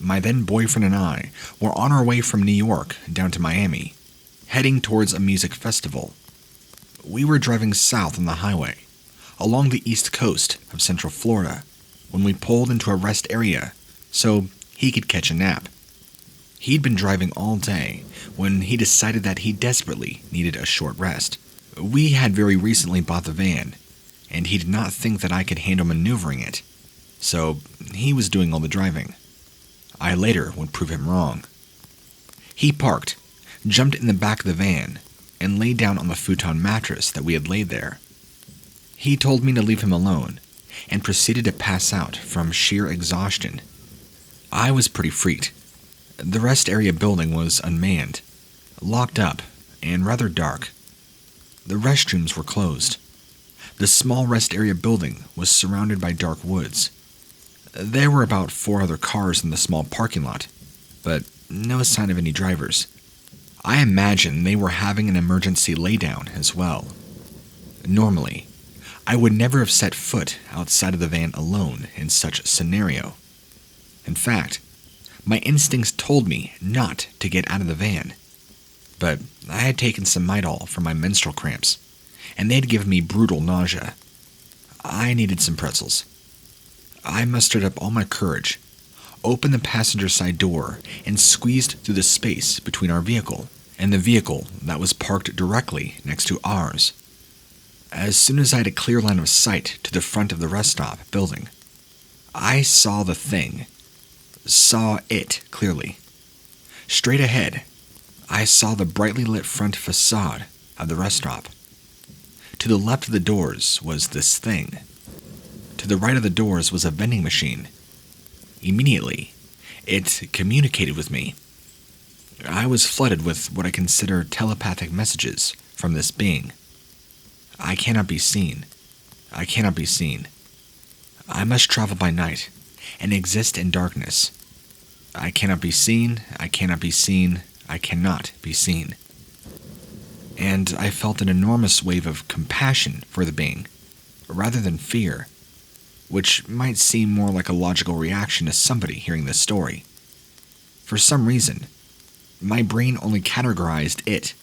My then boyfriend and I were on our way from New York down to Miami, heading towards a music festival. We were driving south on the highway, along the east coast of Central Florida, when we pulled into a rest area so he could catch a nap. He'd been driving all day when he decided that he desperately needed a short rest. We had very recently bought the van, and he did not think that I could handle maneuvering it, so he was doing all the driving. I later would prove him wrong. He parked, jumped in the back of the van, and laid down on the futon mattress that we had laid there. He told me to leave him alone, and proceeded to pass out from sheer exhaustion. I was pretty freaked. The rest area building was unmanned, locked up, and rather dark. The restrooms were closed. The small rest area building was surrounded by dark woods. There were about 4 other cars in the small parking lot, but no sign of any drivers. I imagine they were having an emergency laydown as well. Normally, I would never have set foot outside of the van alone in such a scenario. In fact, my instincts told me not to get out of the van. But I had taken some Midol for my menstrual cramps, and they had given me brutal nausea. I needed some pretzels. I mustered up all my courage, opened the passenger side door, and squeezed through the space between our vehicle and the vehicle that was parked directly next to ours. As soon as I had a clear line of sight to the front of the rest stop building, I saw the thing. Saw it clearly. Straight ahead, I saw the brightly lit front facade of the rest stop. To the left of the doors was this thing. To the right of the doors was a vending machine. Immediately, it communicated with me. I was flooded with what I consider telepathic messages from this being. I cannot be seen. I cannot be seen. I must travel by night and exist in darkness. I cannot be seen. I cannot be seen. I cannot be seen. And I felt an enormous wave of compassion for the being, rather than fear, which might seem more like a logical reaction to somebody hearing this story. For some reason, my brain only categorized it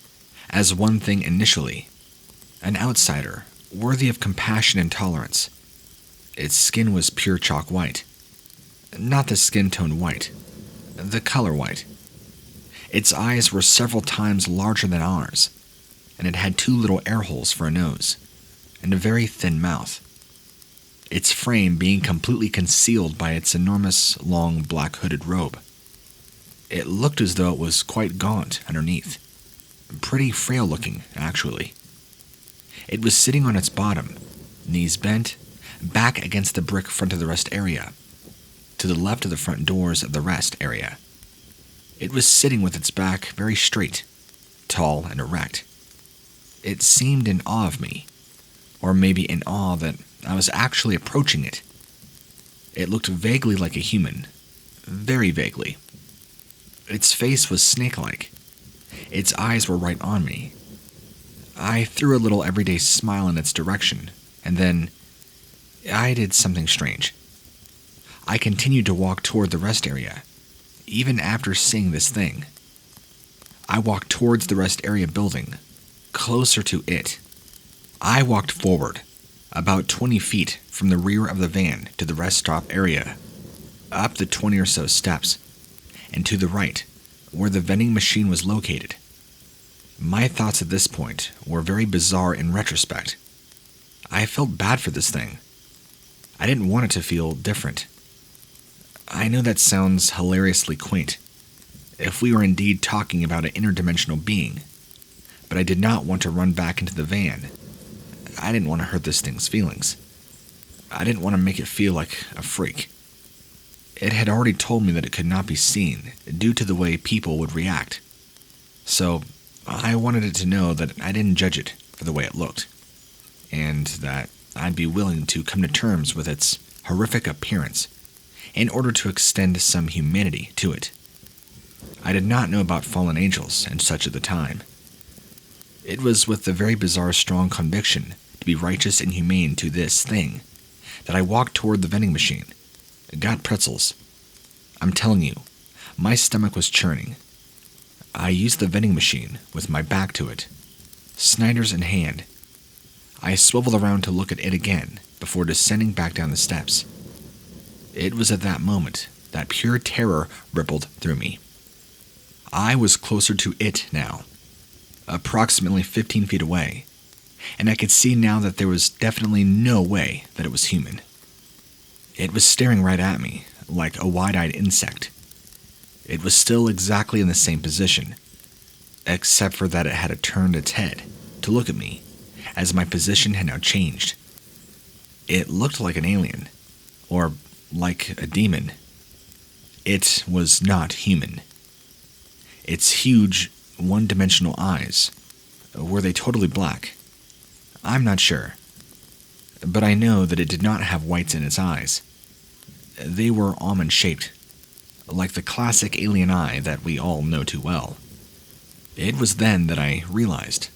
as one thing initially, an outsider worthy of compassion and tolerance. Its skin was pure chalk white. Not the skin tone white, the color white. Its eyes were several times larger than ours, and it had 2 little air holes for a nose, and a very thin mouth. Its frame being completely concealed by its enormous, long, black hooded robe. It looked as though it was quite gaunt underneath. Pretty frail looking, actually. It was sitting on its bottom, knees bent, back against the brick front of the rest area, to the left of the front doors of the rest area. It was sitting with its back very straight, tall and erect. It seemed in awe of me, or maybe in awe that I was actually approaching it. It looked vaguely like a human, very vaguely. Its face was snake-like. Its eyes were right on me. I threw a little everyday smile in its direction, and then I did something strange. I continued to walk toward the rest area, even after seeing this thing. I walked towards the rest area building, closer to it. I walked forward, about 20 feet from the rear of the van to the rest stop area, up the 20 or so steps, and to the right, where the vending machine was located. My thoughts at this point were very bizarre in retrospect. I felt bad for this thing. I didn't want it to feel different. I know that sounds hilariously quaint, if we were indeed talking about an interdimensional being, but I did not want to run back into the van. I didn't want to hurt this thing's feelings. I didn't want to make it feel like a freak. It had already told me that it could not be seen due to the way people would react. So I wanted it to know that I didn't judge it for the way it looked, and that I'd be willing to come to terms with its horrific appearance in order to extend some humanity to it. I did not know about fallen angels and such at the time. It was with the very bizarre strong conviction to be righteous and humane to this thing that I walked toward the vending machine, got pretzels. I'm telling you, my stomach was churning. I used the vending machine with my back to it, Snyder's in hand. I swiveled around to look at it again before descending back down the steps. It was at that moment that pure terror rippled through me. I was closer to it now, approximately 15 feet away, and I could see now that there was definitely no way that it was human. It was staring right at me, like a wide-eyed insect. It was still exactly in the same position, except for that it had turned its head to look at me, as my position had now changed. It looked like an alien, or like a demon. It was not human. Its huge, one-dimensional eyes, were they totally black? I'm not sure, but I know that it did not have whites in its eyes. They were almond-shaped, like the classic alien eye that we all know too well. It was then that I realized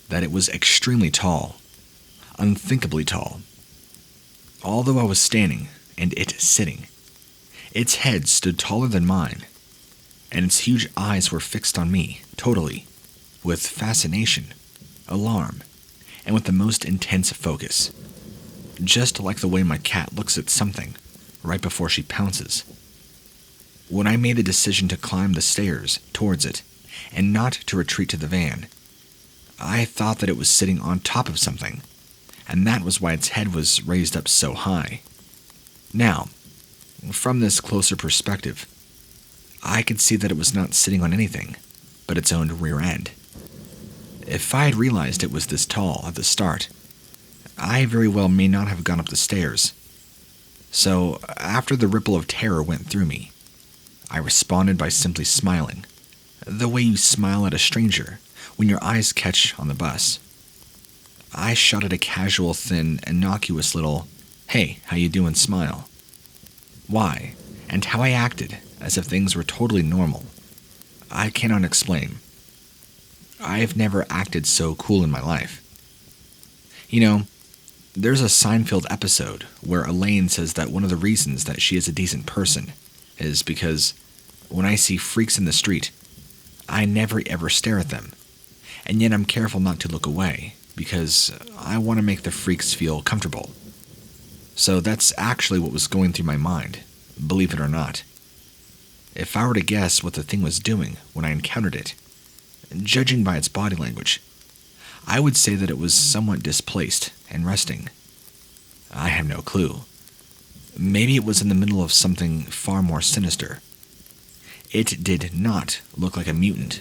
that it was extremely tall, unthinkably tall. Although I was standing, and it sitting, its head stood taller than mine, and its huge eyes were fixed on me, totally, with fascination, alarm, and with the most intense focus, just like the way my cat looks at something right before she pounces. When I made the decision to climb the stairs towards it, and not to retreat to the van, I thought that it was sitting on top of something, and that was why its head was raised up so high. Now, from this closer perspective, I could see that it was not sitting on anything but its own rear end. If I had realized it was this tall at the start, I very well may not have gone up the stairs. So, after the ripple of terror went through me, I responded by simply smiling, the way you smile at a stranger when your eyes catch on the bus. I shot at a casual, thin, innocuous little, "Hey, how you doing?" smile. Why, and how I acted as if things were totally normal, I cannot explain. I've never acted so cool in my life. You know, there's a Seinfeld episode where Elaine says that one of the reasons that she is a decent person is because when I see freaks in the street, I never ever stare at them, and yet I'm careful not to look away because I want to make the freaks feel comfortable. So that's actually what was going through my mind, believe it or not. If I were to guess what the thing was doing when I encountered it, judging by its body language, I would say that it was somewhat displaced and resting. I have no clue. Maybe it was in the middle of something far more sinister. It did not look like a mutant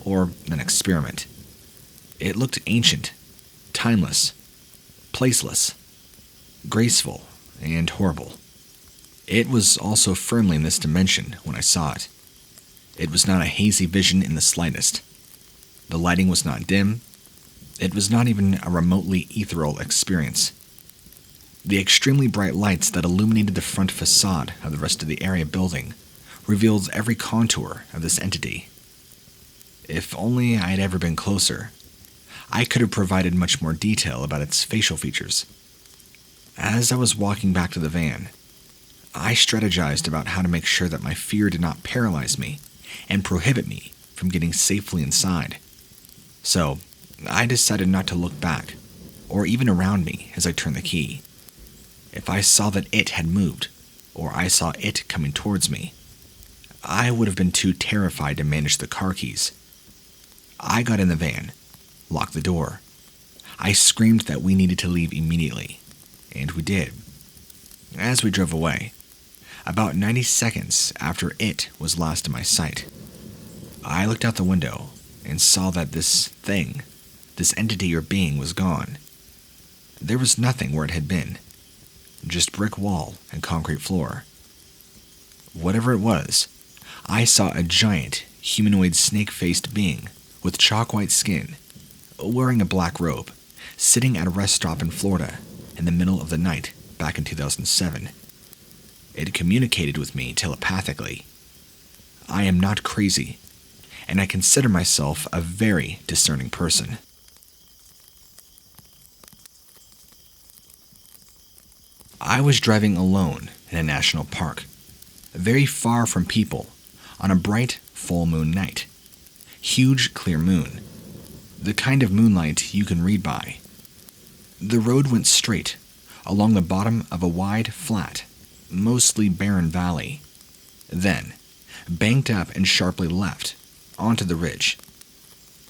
or an experiment. It looked ancient, timeless, placeless. graceful, and horrible. It was also firmly in this dimension when I saw it. It was not a hazy vision in the slightest. The lighting was not dim. It was not even a remotely ethereal experience. The extremely bright lights that illuminated the front facade of the rest of the area building revealed every contour of this entity. If only I had ever been closer, I could have provided much more detail about its facial features. As I was walking back to the van, I strategized about how to make sure that my fear did not paralyze me and prohibit me from getting safely inside. So, I decided not to look back, or even around me as I turned the key. If I saw that it had moved, or I saw it coming towards me, I would have been too terrified to manage the car keys. I got in the van, locked the door. I screamed that we needed to leave immediately, and we did. As we drove away, about 90 seconds after it was last in my sight, I looked out the window and saw that this thing, this entity or being, was gone. There was nothing where it had been, just brick wall and concrete floor. Whatever it was, I saw a giant, humanoid snake-faced being with chalk-white skin, wearing a black robe, sitting at a rest stop in Florida in the middle of the night back in 2007. It communicated with me telepathically. I am not crazy, and I consider myself a very discerning person. I was driving alone in a national park, very far from people, on a bright full moon night. Huge clear moon, the kind of moonlight you can read by. The road went straight along the bottom of a wide, flat, mostly barren valley, then banked up and sharply left onto the ridge.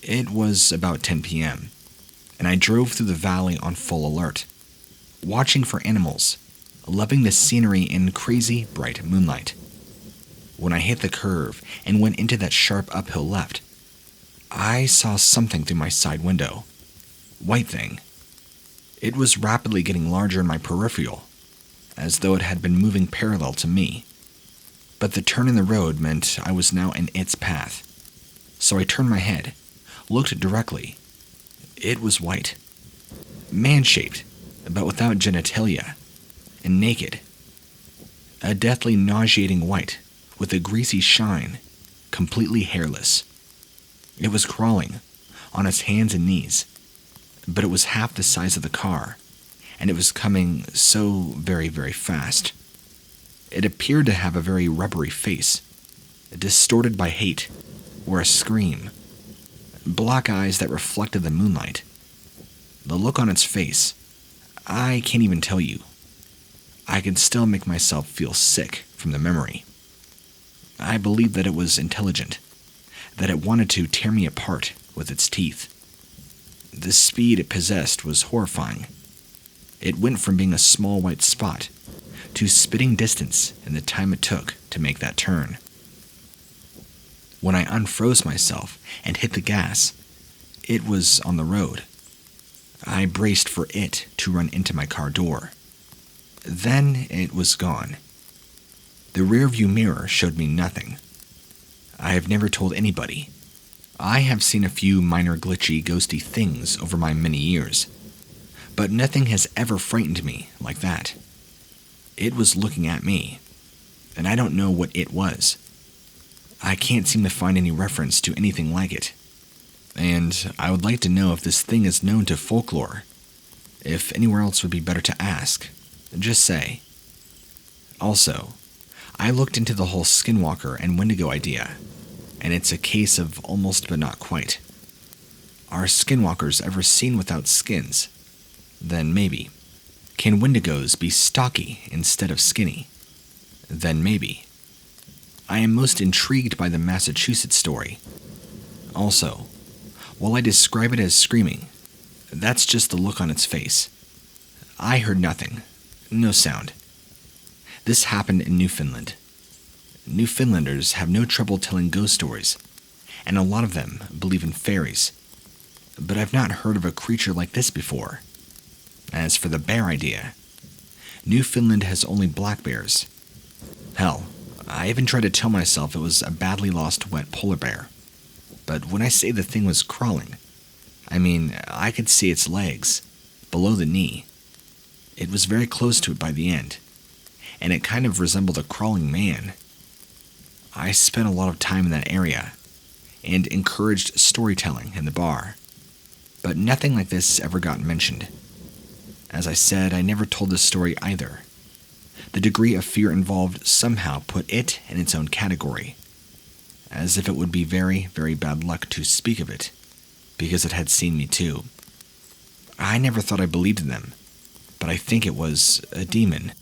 It was about 10 p.m., and I drove through the valley on full alert, watching for animals, loving the scenery in crazy bright moonlight. When I hit the curve and went into that sharp uphill left, I saw something through my side window. White thing. It was rapidly getting larger in my peripheral, as though it had been moving parallel to me. But the turn in the road meant I was now in its path. So I turned my head, looked directly. It was white. Man-shaped, but without genitalia, and naked. A deathly nauseating white, with a greasy shine, completely hairless. It was crawling, on its hands and knees, but it was half the size of the car, and it was coming so very, very fast. It appeared to have a very rubbery face, distorted by hate, or a scream. Black eyes that reflected the moonlight. The look on its face, I can't even tell you. I can still make myself feel sick from the memory. I believed that it was intelligent, that it wanted to tear me apart with its teeth. The speed it possessed was horrifying. It went from being a small white spot to spitting distance in the time it took to make that turn. When I unfroze myself and hit the gas, it was on the road. I braced for it to run into my car door. Then it was gone. The rearview mirror showed me nothing. I have never told anybody. I have seen a few minor glitchy, ghosty things over my many years, but nothing has ever frightened me like that. It was looking at me, and I don't know what it was. I can't seem to find any reference to anything like it, and I would like to know if this thing is known to folklore. If anywhere else would be better to ask, just say. Also, I looked into the whole skinwalker and wendigo idea, and it's a case of almost but not quite. Are skinwalkers ever seen without skins? Then maybe. Can wendigos be stocky instead of skinny? Then maybe. I am most intrigued by the Massachusetts story. Also, while I describe it as screaming, that's just the look on its face. I heard nothing, no sound. This happened in Newfoundland. Newfoundlanders have no trouble telling ghost stories, and a lot of them believe in fairies. But I've not heard of a creature like this before. As for the bear idea, Newfoundland has only black bears. Hell, I even tried to tell myself it was a badly lost wet polar bear. But when I say the thing was crawling, I mean I could see its legs, below the knee. It was very close to it by the end, and it kind of resembled a crawling man. I spent a lot of time in that area, and encouraged storytelling in the bar, but nothing like this ever got mentioned. As I said, I never told this story either. The degree of fear involved somehow put it in its own category, as if it would be very, very bad luck to speak of it, because it had seen me too. I never thought I believed in them, but I think it was a demon.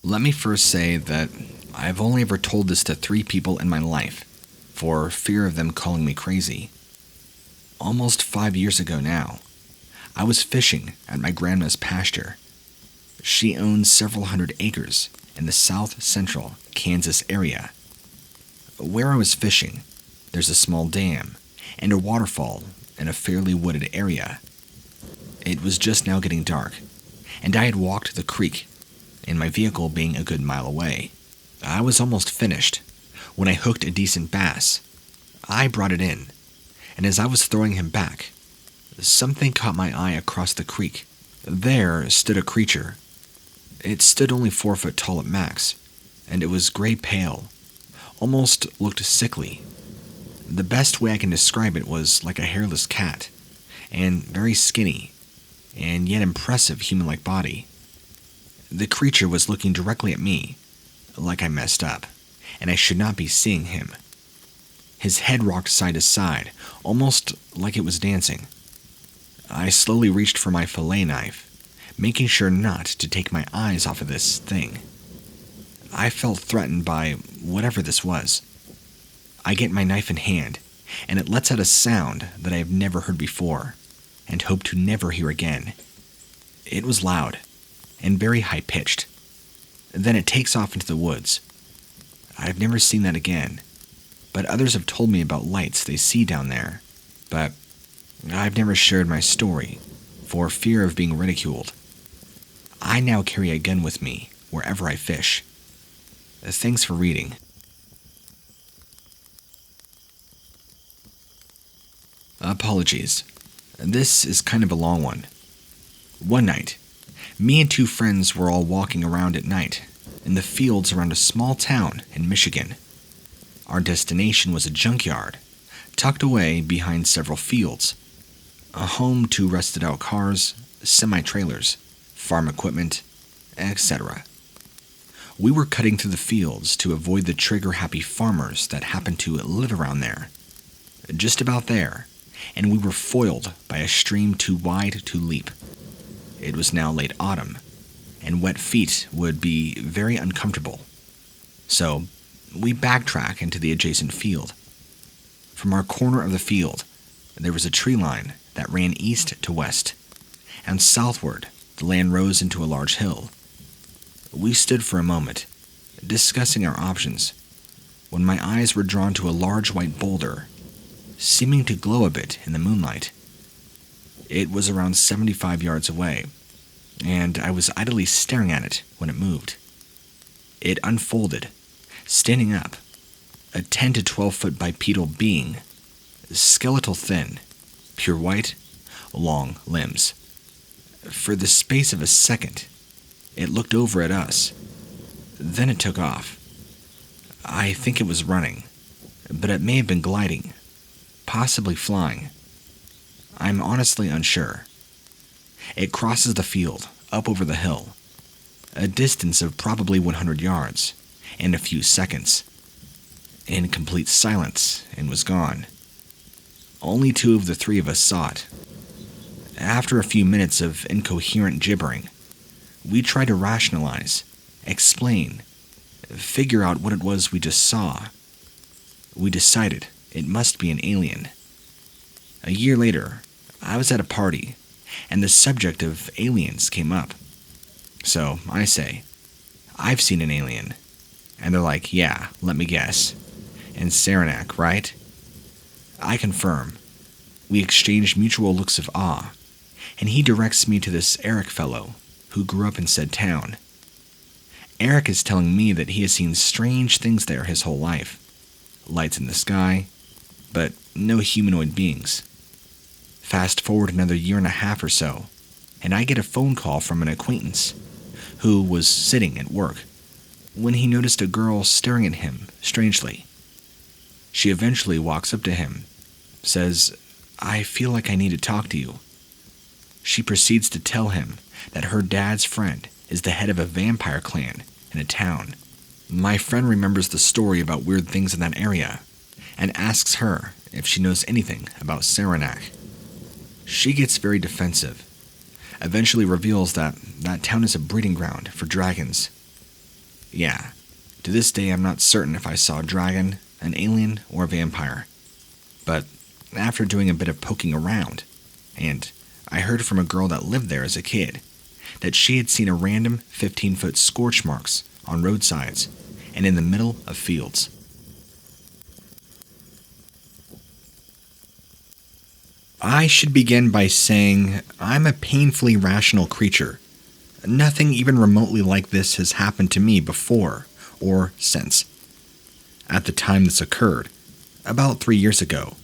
Let me first say that I've only ever told this to 3 people in my life, for fear of them calling me crazy. Almost 5 years ago now, I was fishing at my grandma's pasture. She owns several hundred acres in the south-central Kansas area. Where I was fishing, there's a small dam and a waterfall in a fairly wooded area. It was just now getting dark, and I had walked the creek, in my vehicle being a good mile away. I was almost finished when I hooked a decent bass. I brought it in, and as I was throwing him back, something caught my eye across the creek. There stood a creature. It stood only 4 foot tall at max, and it was gray pale, almost looked sickly. The best way I can describe it was like a hairless cat, and very skinny, and yet impressive human-like body. The creature was looking directly at me, like I messed up, and I should not be seeing him. His head rocked side to side, almost like it was dancing. I slowly reached for my fillet knife, making sure not to take my eyes off of this thing. I felt threatened by whatever this was. I get my knife in hand, and it lets out a sound that I have never heard before, and hope to never hear again. It was loud, and very high-pitched. Then it takes off into the woods. I've never seen that again, but others have told me about lights they see down there, but I've never shared my story for fear of being ridiculed. I now carry a gun with me wherever I fish. Thanks for reading. Apologies. This is kind of a long one. One night, me and 2 friends were all walking around at night in the fields around a small town in Michigan. Our destination was a junkyard, tucked away behind several fields, a home to rusted-out cars, semi-trailers, farm equipment, etc. We were cutting through the fields to avoid the trigger-happy farmers that happened to live around there. Just about there, and we were foiled by a stream too wide to leap. It was now late autumn, and wet feet would be very uncomfortable. So, we backtrack into the adjacent field. From our corner of the field, there was a tree line that ran east to west, and southward, the land rose into a large hill. We stood for a moment, discussing our options, when my eyes were drawn to a large white boulder, seeming to glow a bit in the moonlight. It was around 75 yards away, and I was idly staring at it when it moved. It unfolded, standing up, a 10 to 12 foot bipedal being, skeletal thin, pure white, long limbs. For the space of a second, it looked over at us. Then it took off. I think it was running, but it may have been gliding, possibly flying. I'm honestly unsure. It crosses the field, up over the hill, a distance of probably 100 yards, in a few seconds, in complete silence, and was gone. Only 2 of the 3 of us saw it. After a few minutes of incoherent gibbering, we tried to rationalize, explain, figure out what it was we just saw. We decided it must be an alien. A year later, I was at a party, and the subject of aliens came up. So I say, I've seen an alien. And they're like, yeah, let me guess. In Saranac, right? I confirm. We exchanged mutual looks of awe, and he directs me to this Eric fellow who grew up in said town. Eric is telling me that he has seen strange things there his whole life. Lights in the sky, but no humanoid beings. Fast forward another year and a half or so, and I get a phone call from an acquaintance who was sitting at work when he noticed a girl staring at him strangely. She eventually walks up to him, says, "I feel like I need to talk to you." She proceeds to tell him that her dad's friend is the head of a vampire clan in a town. My friend remembers the story about weird things in that area and asks her if she knows anything about Saranac. She gets very defensive, eventually reveals that that town is a breeding ground for dragons. Yeah, to this day I'm not certain if I saw a dragon, an alien, or a vampire. But after doing a bit of poking around, and I heard from a girl that lived there as a kid, that she had seen a random 15-foot scorch marks on roadsides and in the middle of fields. I should begin by saying I'm a painfully rational creature. Nothing even remotely like this has happened to me before or since. At the time this occurred, about 3 years ago,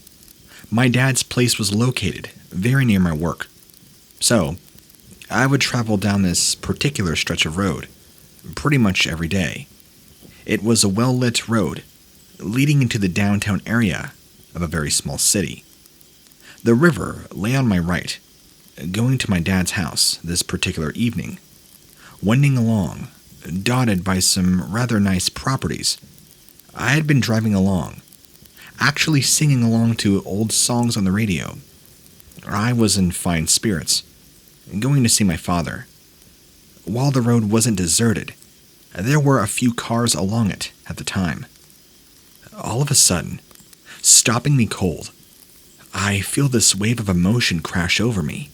my dad's place was located very near my work. So, I would travel down this particular stretch of road pretty much every day. It was a well-lit road leading into the downtown area of a very small city. The river lay on my right, going to my dad's house this particular evening, wending along, dotted by some rather nice properties. I had been driving along, actually singing along to old songs on the radio. I was in fine spirits, going to see my father. While the road wasn't deserted, there were a few cars along it at the time. All of a sudden, stopping me cold, I feel this wave of emotion crash over me.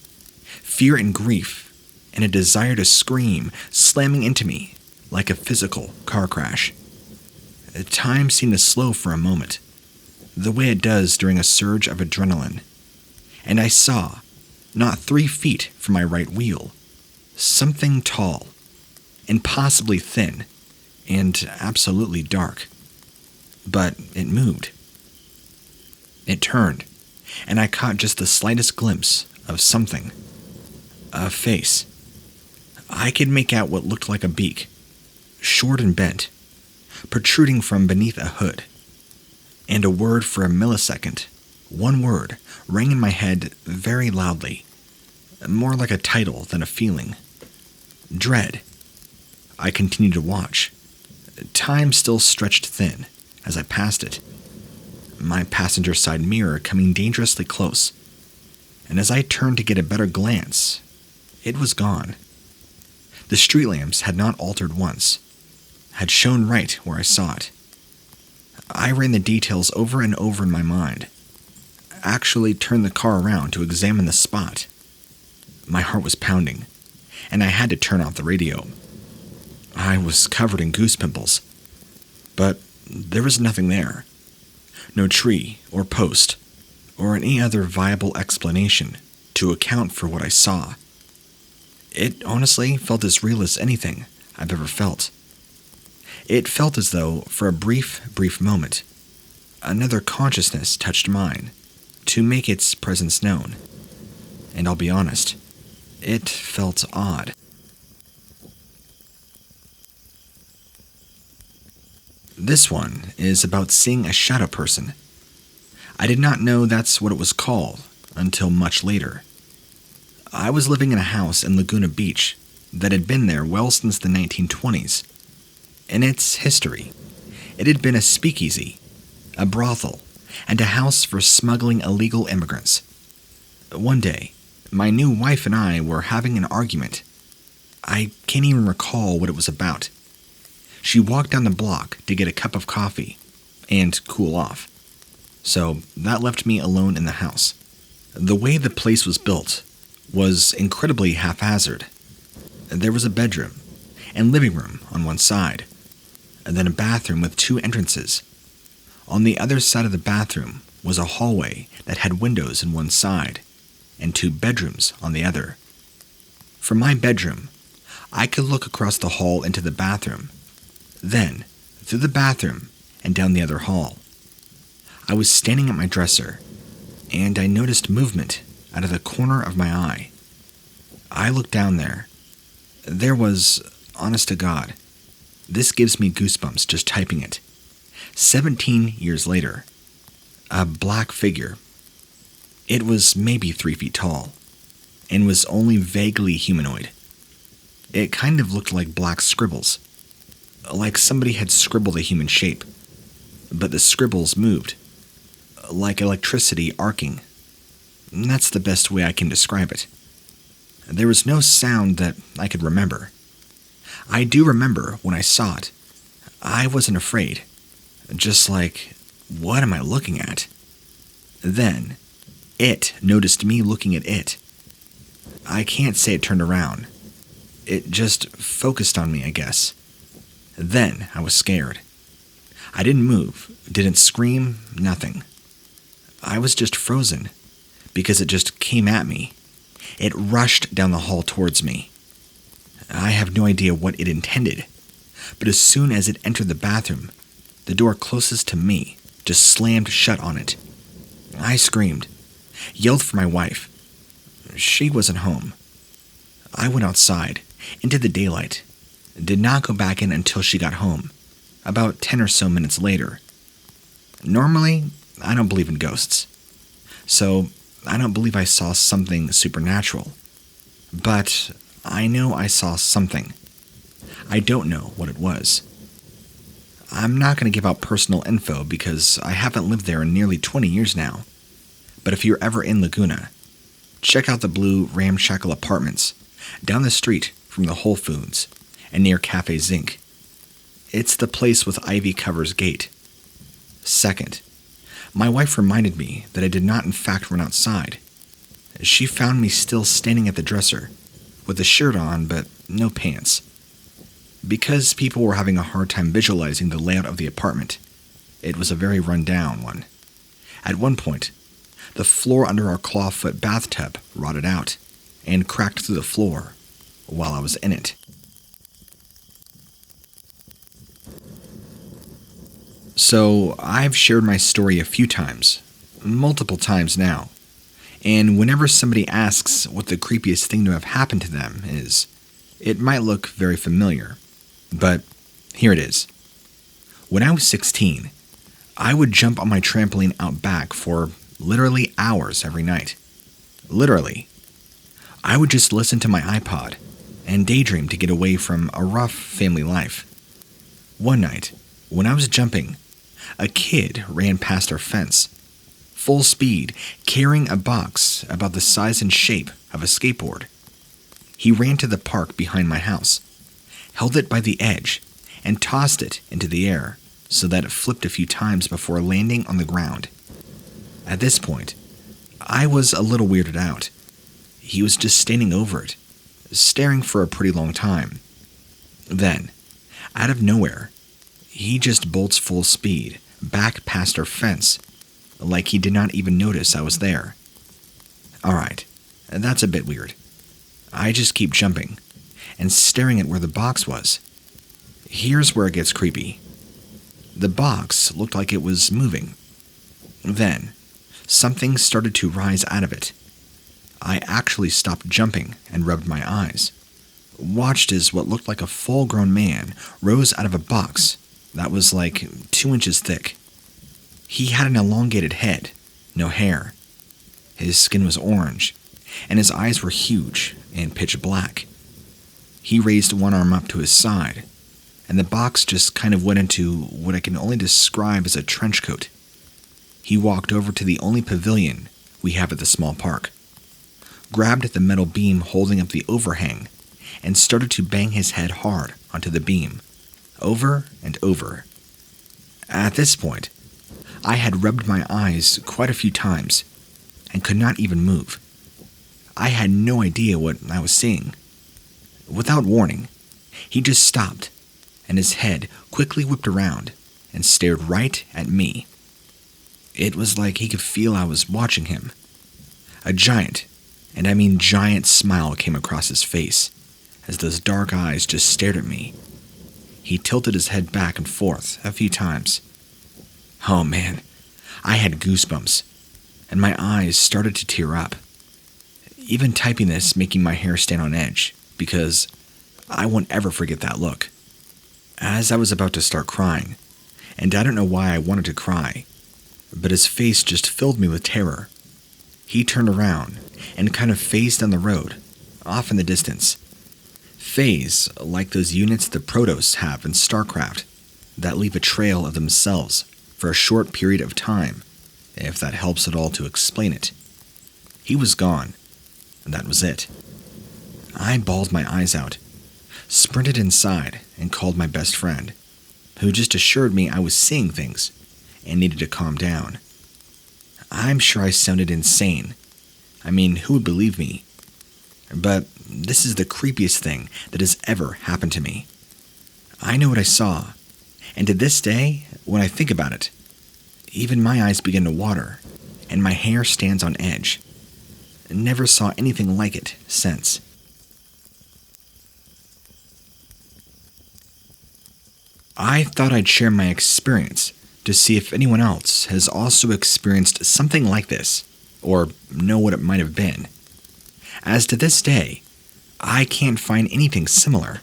Fear and grief, and a desire to scream, slamming into me like a physical car crash. Time seemed to slow for a moment, the way it does during a surge of adrenaline. And I saw, not 3 feet from my right wheel, something tall, impossibly thin, and absolutely dark. But it moved. It turned, and I caught just the slightest glimpse of something. A face. I could make out what looked like a beak, short and bent, protruding from beneath a hood. And a word for a millisecond, one word, rang in my head very loudly, more like a title than a feeling. Dread. I continued to watch. Time still stretched thin as I passed it, my passenger side mirror coming dangerously close, and as I turned to get a better glance, it was gone. The street lamps had not altered once, had shone right where I saw it. I ran the details over and over in my mind, actually turned the car around to examine the spot. My heart was pounding, and I had to turn off the radio. I was covered in goose pimples, but there was nothing there. No tree or post or any other viable explanation to account for what I saw. It honestly felt as real as anything I've ever felt. It felt as though, for a brief moment, another consciousness touched mine to make its presence known. And I'll be honest, it felt odd. This one is about seeing a shadow person. I did not know that's what it was called until much later. I was living in a house in Laguna Beach that had been there well since the 1920s. In its history, it had been a speakeasy, a brothel, and a house for smuggling illegal immigrants. One day, my new wife and I were having an argument. I can't even recall what it was about. She walked down the block to get a cup of coffee and cool off, so that left me alone in the house. The way the place was built was incredibly haphazard. There was a bedroom and living room on one side, and then a bathroom with 2 entrances. On the other side of the bathroom was a hallway that had windows in one side, and 2 bedrooms on the other. From my bedroom, I could look across the hall into the bathroom, then through the bathroom and down the other hall. I was standing at my dresser, and I noticed movement out of the corner of my eye. I looked down there. There was, honest to God, this gives me goosebumps just typing it. 17 years later, a black figure. It was maybe 3 feet tall, and was only vaguely humanoid. It kind of looked like black scribbles, like somebody had scribbled a human shape, but the scribbles moved, like electricity arcing. And that's the best way I can describe it. There was no sound that I could remember. I do remember when I saw it, I wasn't afraid, just like, what am I looking at? Then, it noticed me looking at it. I can't say it turned around. It just focused on me, I guess. Then I was scared. I didn't move, didn't scream, nothing. I was just frozen, because it just came at me. It rushed down the hall towards me. I have no idea what it intended, but as soon as it entered the bathroom, the door closest to me just slammed shut on it. I screamed, yelled for my wife. She wasn't home. I went outside, into the daylight, did not go back in until she got home, about 10 or so minutes later. Normally, I don't believe in ghosts, so I don't believe I saw something supernatural. But I know I saw something. I don't know what it was. I'm not going to give out personal info because I haven't lived there in nearly 20 years now. But if you're ever in Laguna, check out the blue ramshackle apartments down the street from the Whole Foods and near Cafe Zinc. It's the place with ivy covers gate. Second, my wife reminded me that I did not in fact run outside. She found me still standing at the dresser, with a shirt on but no pants. Because people were having a hard time visualizing the layout of the apartment, it was a very run-down one. At one point, the floor under our clawfoot bathtub rotted out and cracked through the floor while I was in it. So, I've shared my story a few times, multiple times now, and whenever somebody asks what the creepiest thing to have happened to them is, it might look very familiar, but here it is. When I was 16, I would jump on my trampoline out back for literally hours every night. Literally. I would just listen to my iPod and daydream to get away from a rough family life. One night, when I was jumping, a kid ran past our fence, full speed, carrying a box about the size and shape of a skateboard. He ran to the park behind my house, held it by the edge, and tossed it into the air so that it flipped a few times before landing on the ground. At this point, I was a little weirded out. He was just standing over it, staring for a pretty long time. Then, out of nowhere, he just bolts full speed back past our fence, like he did not even notice I was there. Alright, that's a bit weird. I just keep jumping and staring at where the box was. Here's where it gets creepy. The box looked like it was moving. Then, something started to rise out of it. I actually stopped jumping and rubbed my eyes. Watched as what looked like a full-grown man rose out of a box that was like 2 inches thick. He had an elongated head, no hair. His skin was orange, and his eyes were huge and pitch black. He raised one arm up to his side, and the box just kind of went into what I can only describe as a trench coat. He walked over to the only pavilion we have at the small park, grabbed the metal beam holding up the overhang, and started to bang his head hard onto the beam, over and over. At this point, I had rubbed my eyes quite a few times and could not even move. I had no idea what I was seeing. Without warning, he just stopped, and his head quickly whipped around and stared right at me. It was like he could feel I was watching him. A giant, and I mean giant smile came across his face as those dark eyes just stared at me. He tilted his head back and forth a few times. Oh man, I had goosebumps, and my eyes started to tear up. Even typing this making my hair stand on edge, because I won't ever forget that look. As I was about to start crying, and I don't know why I wanted to cry, but his face just filled me with terror. He turned around and kind of phased down the road, off in the distance. Phase like those units the Protoss have in StarCraft that leave a trail of themselves for a short period of time, if that helps at all to explain it. He was gone, and that was it. I bawled my eyes out, sprinted inside, and called my best friend, who just assured me I was seeing things and needed to calm down. I'm sure I sounded insane. I mean, who would believe me? But this is the creepiest thing that has ever happened to me. I know what I saw, and to this day, when I think about it, even my eyes begin to water, and my hair stands on edge. Never saw anything like it since. I thought I'd share my experience to see if anyone else has also experienced something like this, or know what it might have been. As to this day, I can't find anything similar.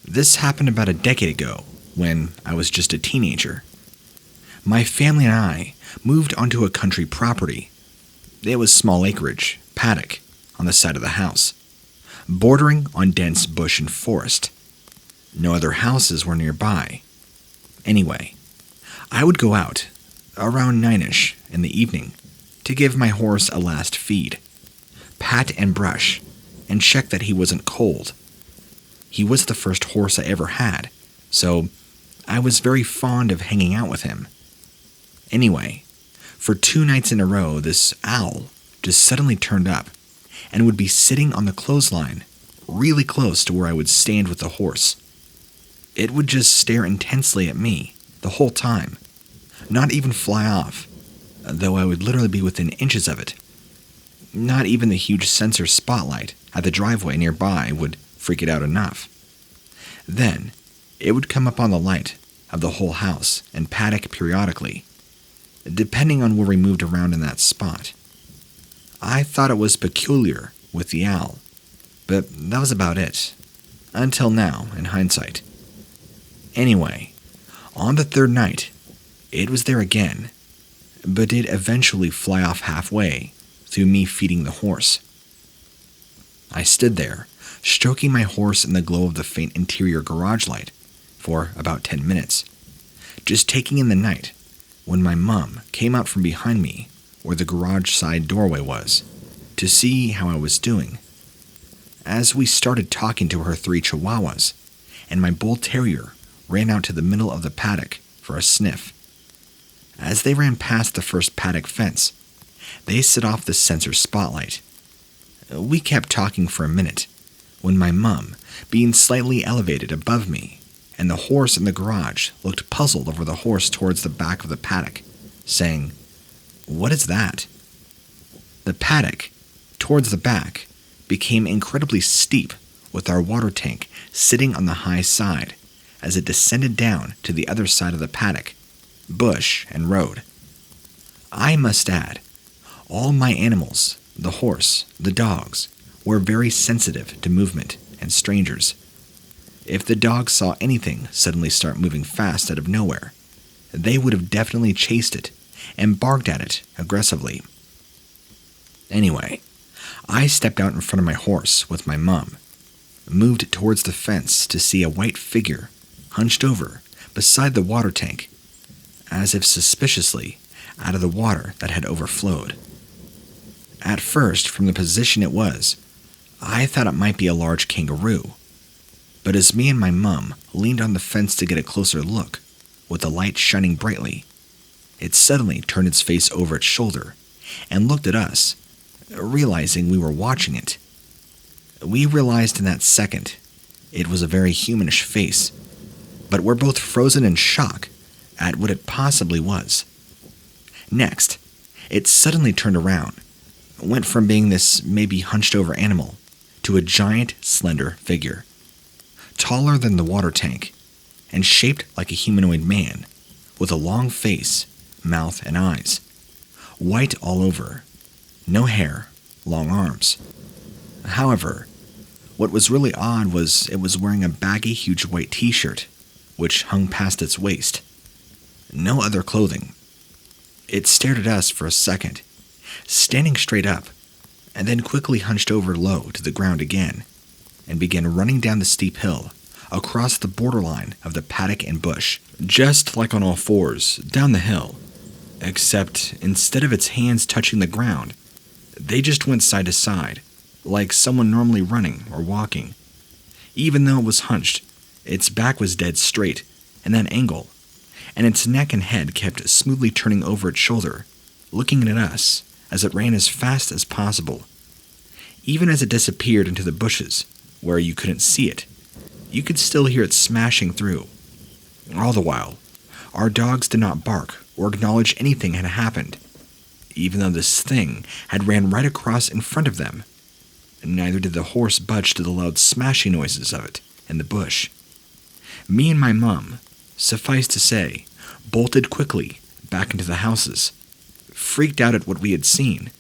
This happened about a decade ago, when I was just a teenager. My family and I moved onto a country property. It was small acreage, paddock, on the side of the house, bordering on dense bush and forest. No other houses were nearby. Anyway, I would go out, around 9ish in the evening, to give my horse a last feed, pat and brush, and check that he wasn't cold. He was the first horse I ever had, so I was very fond of hanging out with him. Anyway, for 2 nights in a row, this owl just suddenly turned up and would be sitting on the clothesline, really close to where I would stand with the horse. It would just stare intensely at me the whole time, not even fly off, though I would literally be within inches of it. Not even the huge sensor spotlight at the driveway nearby would freak it out enough. Then, it would come up on the light of the whole house and paddock periodically, depending on where we moved around in that spot. I thought it was peculiar with the owl, but that was about it, until now, in hindsight. Anyway, on the 3rd night, it was there again, but did eventually fly off halfway through me feeding the horse. I stood there, stroking my horse in the glow of the faint interior garage light for about 10 minutes, just taking in the night, when my mom came out from behind me where the garage side doorway was to see how I was doing. As we started talking to her 3 chihuahuas, and my bull terrier ran out to the middle of the paddock for a sniff. As they ran past the first paddock fence, they set off the sensor spotlight. We kept talking for a minute, when my mom, being slightly elevated above me, and the horse in the garage looked puzzled over the horse towards the back of the paddock, saying, "What is that?" The paddock, towards the back, became incredibly steep with our water tank sitting on the high side as it descended down to the other side of the paddock, bush and road. I must add, all my animals, the horse, the dogs, were very sensitive to movement and strangers. If the dogs saw anything suddenly start moving fast out of nowhere, they would have definitely chased it and barked at it aggressively. Anyway, I stepped out in front of my horse with my mom, moved towards the fence to see a white figure hunched over beside the water tank, as if suspiciously out of the water that had overflowed. At first, from the position it was, I thought it might be a large kangaroo, but as me and my mum leaned on the fence to get a closer look, with the light shining brightly, it suddenly turned its face over its shoulder and looked at us, realizing we were watching it. We realized in that second it was a very humanish face, but were both frozen in shock at what it possibly was. Next, it suddenly turned around, went from being this maybe hunched over animal to a giant, slender figure, taller than the water tank, and shaped like a humanoid man, with a long face, mouth, and eyes, white all over, no hair, long arms. However, what was really odd was it was wearing a baggy, huge white t-shirt, which hung past its waist. No other clothing. It stared at us for a second, standing straight up, and then quickly hunched over low to the ground again, and began running down the steep hill, across the borderline of the paddock and bush, just like on all fours, down the hill. Except instead of its hands touching the ground, they just went side to side, like someone normally running or walking. Even though it was hunched, its back was dead straight, in that angle, and its neck and head kept smoothly turning over its shoulder, looking at us as it ran as fast as possible. Even as it disappeared into the bushes, where you couldn't see it, you could still hear it smashing through. All the while, our dogs did not bark or acknowledge anything had happened, even though this thing had ran right across in front of them. Neither did the horse budge to the loud smashing noises of it in the bush. Me and my mom, suffice to say, bolted quickly back into the houses, freaked out at what we had seen.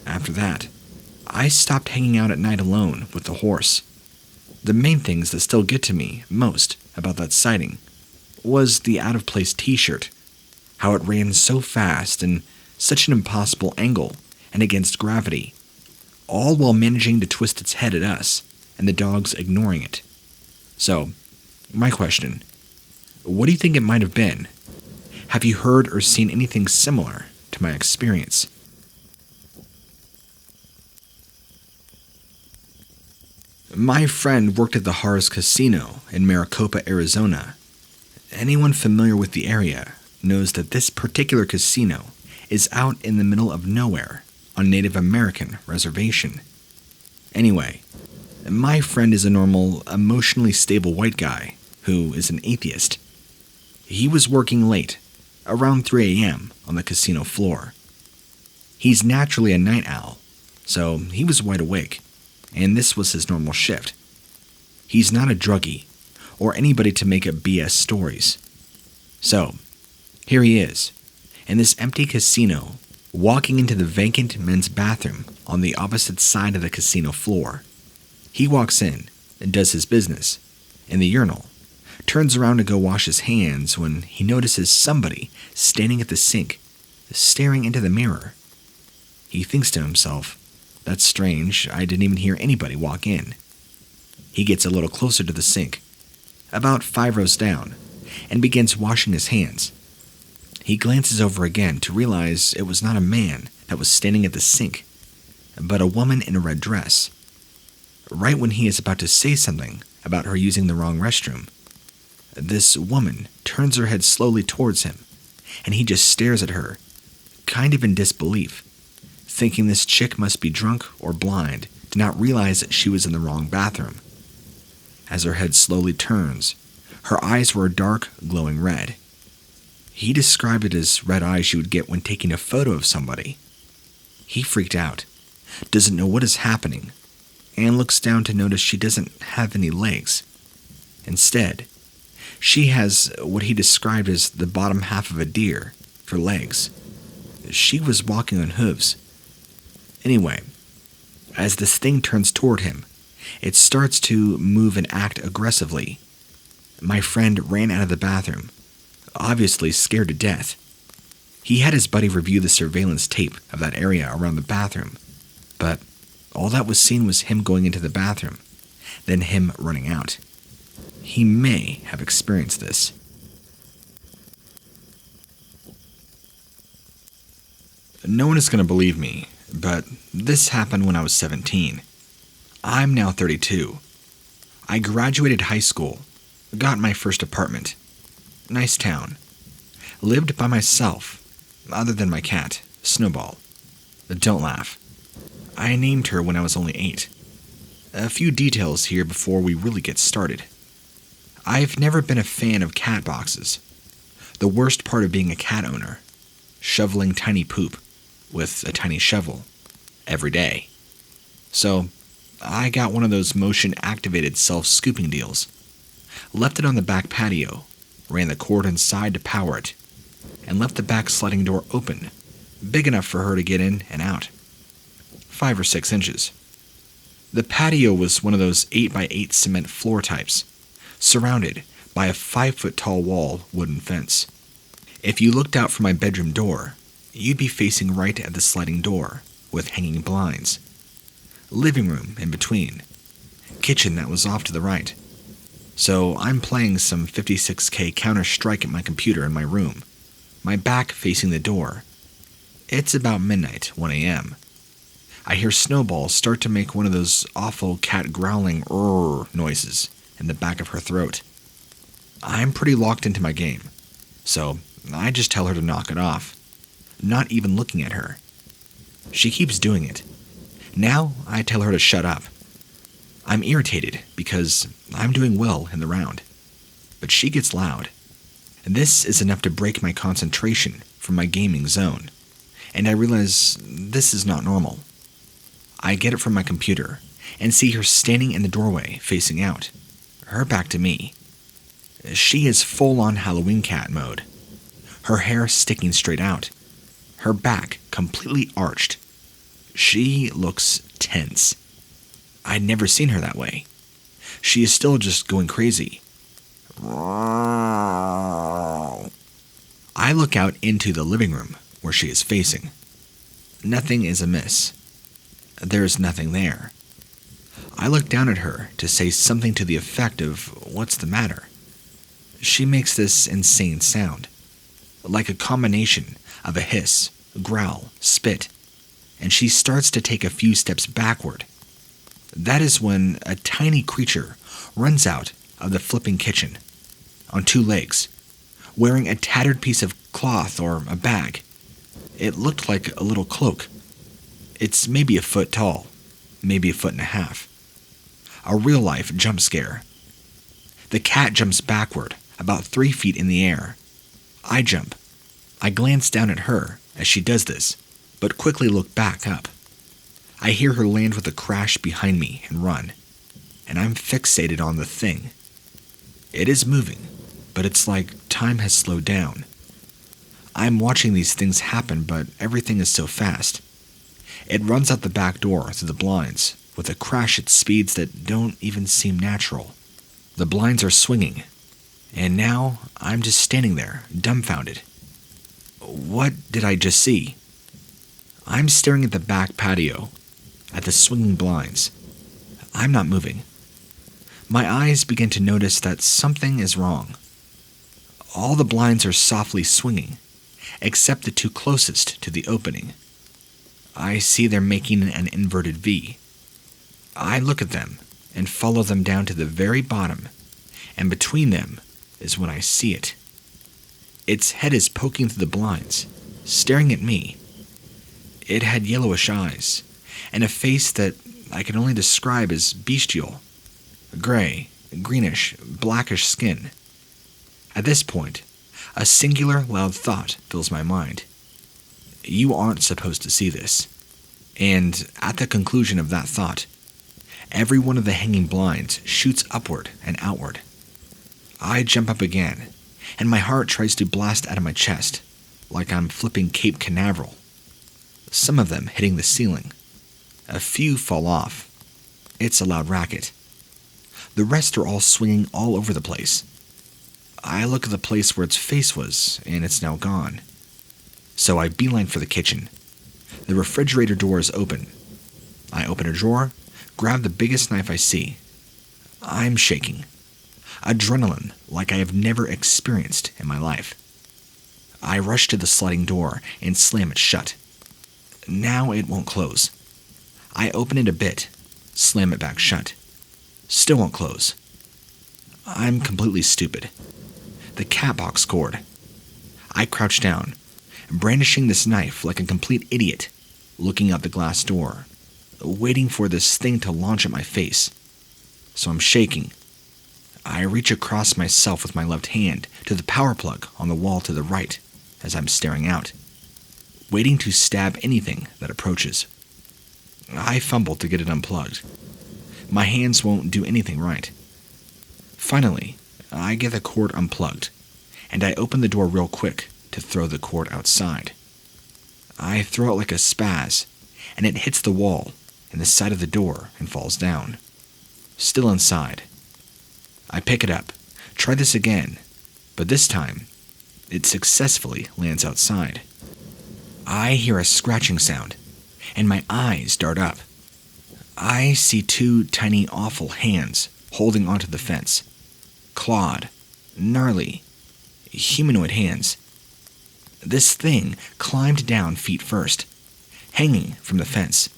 After that, I stopped hanging out at night alone with the horse. The main things that still get to me most about that sighting was the out-of-place t-shirt, how it ran so fast and such an impossible angle and against gravity, all while managing to twist its head at us and the dogs ignoring it. So, my question, what do you think it might have been? Have you heard or seen anything similar to my experience? My friend worked at the Harrah's Casino in Maricopa, Arizona. Anyone familiar with the area knows that this particular casino is out in the middle of nowhere on Native American reservation. Anyway, my friend is a normal, emotionally stable white guy who is an atheist. He was working late, around 3 a.m. on the casino floor. He's naturally a night owl, so he was wide awake, and this was his normal shift. He's not a druggie, or anybody to make up BS stories. So, here he is, in this empty casino, walking into the vacant men's bathroom on the opposite side of the casino floor. He walks in and does his business in the urinal, turns around to go wash his hands when he notices somebody standing at the sink, staring into the mirror. He thinks to himself, "That's strange, I didn't even hear anybody walk in." He gets a little closer to the sink, about 5 rows down, and begins washing his hands. He glances over again to realize it was not a man that was standing at the sink, but a woman in a red dress. Right when he is about to say something about her using the wrong restroom, this woman turns her head slowly towards him, and he just stares at her, kind of in disbelief, thinking this chick must be drunk or blind to not realize that she was in the wrong bathroom. As her head slowly turns, her eyes were a dark, glowing red. He described it as red eyes you would get when taking a photo of somebody. He freaked out, doesn't know what is happening, and looks down to notice she doesn't have any legs. Instead, she has what he described as the bottom half of a deer for legs. She was walking on hooves. Anyway, as this thing turns toward him, it starts to move and act aggressively. My friend ran out of the bathroom, obviously scared to death. He had his buddy review the surveillance tape of that area around the bathroom, but all that was seen was him going into the bathroom, then him running out. He may have experienced this. No one is going to believe me, but this happened when I was 17. I'm now 32. I graduated high school, got my first apartment. Nice town. Lived by myself, other than my cat, Snowball. Don't laugh. I named her when I was only 8. A few details here before we really get started. I've never been a fan of cat boxes. The worst part of being a cat owner, shoveling tiny poop with a tiny shovel. every day. So I got one of those motion-activated self-scooping deals, left it on the back patio, ran the cord inside to power it, and left the back sliding door open, big enough for her to get in and out. 5 or 6 inches. The patio was one of those 8x8 cement floor types, surrounded by a 5-foot-tall wall wooden fence. If you looked out from my bedroom door, you'd be facing right at the sliding door, with hanging blinds. Living room in between. Kitchen that was off to the right. So I'm playing some 56K Counter-Strike at my computer in my room, my back facing the door. It's about midnight, 1 a.m. I hear Snowball start to make one of those awful cat growling noises in the back of her throat. I'm pretty locked into my game, so I just tell her to knock it off, not even looking at her. She keeps doing it. Now I tell her to shut up. I'm irritated because I'm doing well in the round, but she gets loud. This is enough to break my concentration from my gaming zone, and I realize this is not normal. I get it from my computer and see her standing in the doorway facing out, her back to me. She is full-on Halloween cat mode, her hair sticking straight out, her back completely arched. She looks tense. I'd never seen her that way. She is still just going crazy. I look out into the living room where she is facing. Nothing is amiss. There's nothing there. I look down at her to say something to the effect of, "What's the matter?" She makes this insane sound, like a combination of a hiss, growl, spit, and she starts to take a few steps backward. That is when a tiny creature runs out of the flipping kitchen, on 2 legs, wearing a tattered piece of cloth or a bag. It looked like a little cloak. It's maybe a foot tall, maybe a foot and a half. A real-life jump scare. The cat jumps backward, about 3 feet in the air. I jump. I glance down at her as she does this, but quickly look back up. I hear her land with a crash behind me and run, and I'm fixated on the thing. It is moving, but it's like time has slowed down. I'm watching these things happen, but everything is so fast. It runs out the back door through the blinds with a crash at speeds that don't even seem natural. The blinds are swinging, and now I'm just standing there, dumbfounded. What did I just see? I'm staring at the back patio, at the swinging blinds. I'm not moving. My eyes begin to notice that something is wrong. All the blinds are softly swinging, except the 2 closest to the opening. I see they're making an inverted V. I look at them and follow them down to the very bottom, and between them is when I see it. Its head is poking through the blinds, staring at me. It had yellowish eyes, and a face that I can only describe as bestial. Gray, greenish, blackish skin. At this point, a singular loud thought fills my mind. You aren't supposed to see this. And at the conclusion of that thought, every one of the hanging blinds shoots upward and outward. I jump up again, and my heart tries to blast out of my chest, like I'm flipping Cape Canaveral. Some of them hitting the ceiling. A few fall off. It's a loud racket. The rest are all swinging all over the place. I look at the place where its face was, and it's now gone. So I beeline for the kitchen. The refrigerator door is open. I open a drawer, grab the biggest knife I see. I'm shaking. Adrenaline like I have never experienced in my life. I rush to the sliding door and slam it shut. Now it won't close. I open it a bit, slam it back shut. Still won't close. I'm completely stupid. The cat box cord. I crouch down, brandishing this knife like a complete idiot, looking out the glass door, waiting for this thing to launch at my face. So I'm shaking. I reach across myself with my left hand to the power plug on the wall to the right as I'm staring out, waiting to stab anything that approaches. I fumble to get it unplugged. My hands won't do anything right. Finally, I get the cord unplugged, and I open the door real quick to throw the cord outside. I throw it like a spaz, and it hits the wall and the side of the door and falls down. Still inside. I pick it up, try this again, but this time, it successfully lands outside. I hear a scratching sound, and my eyes dart up. I see two tiny, awful hands holding onto the fence. Clawed, gnarly, humanoid hands. This thing climbed down feet first, hanging from the fence.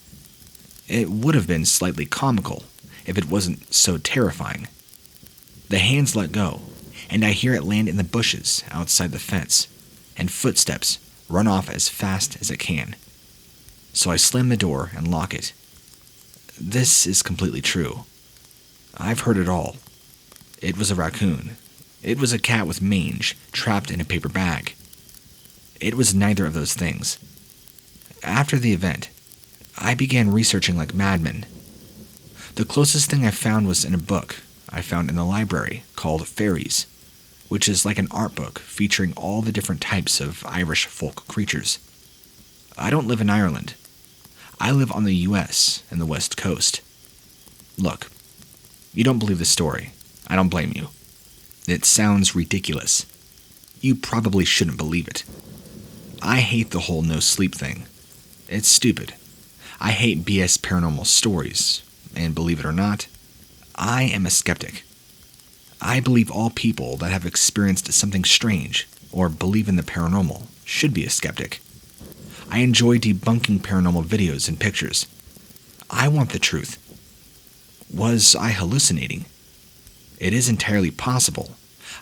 It would have been slightly comical if it wasn't so terrifying. The hands let go, and I hear it land in the bushes outside the fence, and footsteps run off as fast as it can. So I slam the door and lock it. This is completely true. I've heard it all. It was a raccoon. It was a cat with mange trapped in a paper bag. It was neither of those things. After the event, I began researching like madmen. The closest thing I found was in a book I found in the library called Fairies, which is like an art book featuring all the different types of Irish folk creatures. I don't live in Ireland. I live on the US and the West Coast. Look, you don't believe the story. I don't blame you. It sounds ridiculous. You probably shouldn't believe it. I hate the whole no sleep thing. It's stupid. I hate BS paranormal stories, and believe it or not, I am a skeptic. I believe all people that have experienced something strange or believe in the paranormal should be a skeptic. I enjoy debunking paranormal videos and pictures. I want the truth. Was I hallucinating? It is entirely possible.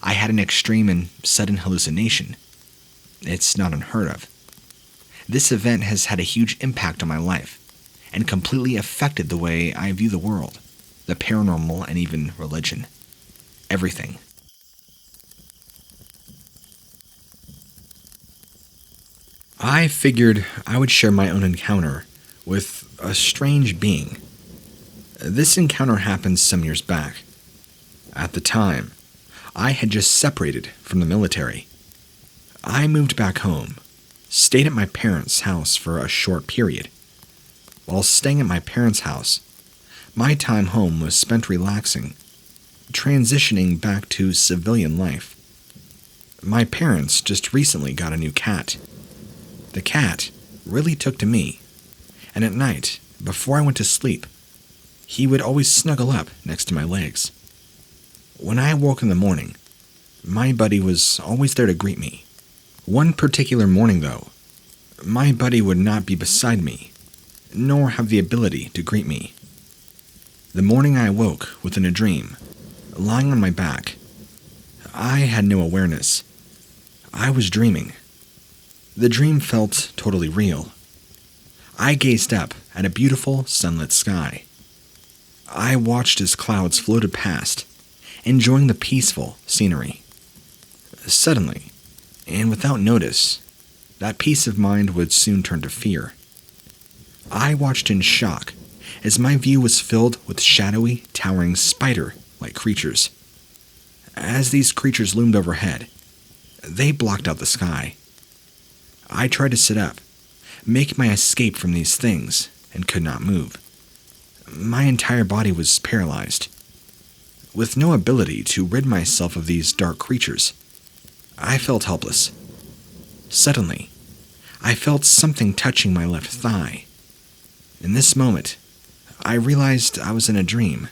I had an extreme and sudden hallucination. It's not unheard of. This event has had a huge impact on my life and completely affected the way I view the world, the paranormal, and even religion. Everything. I figured I would share my own encounter with a strange being. This encounter happened some years back. At the time, I had just separated from the military. I moved back home, stayed at my parents' house for a short period. While staying at my parents' house, my time home was spent relaxing, transitioning back to civilian life. My parents just recently got a new cat. The cat really took to me, and at night, before I went to sleep, he would always snuggle up next to my legs. When I woke in the morning, my buddy was always there to greet me. One particular morning, though, my buddy would not be beside me, nor have the ability to greet me. The morning I awoke within a dream, lying on my back. I had no awareness. I was dreaming. The dream felt totally real. I gazed up at a beautiful sunlit sky. I watched as clouds floated past, enjoying the peaceful scenery. Suddenly, and without notice, that peace of mind would soon turn to fear. I watched in shock as my view was filled with shadowy, towering spider-like creatures. As these creatures loomed overhead, they blocked out the sky. I tried to sit up, make my escape from these things, and could not move. My entire body was paralyzed. With no ability to rid myself of these dark creatures, I felt helpless. Suddenly, I felt something touching my left thigh. In this moment, I realized I was in a dream.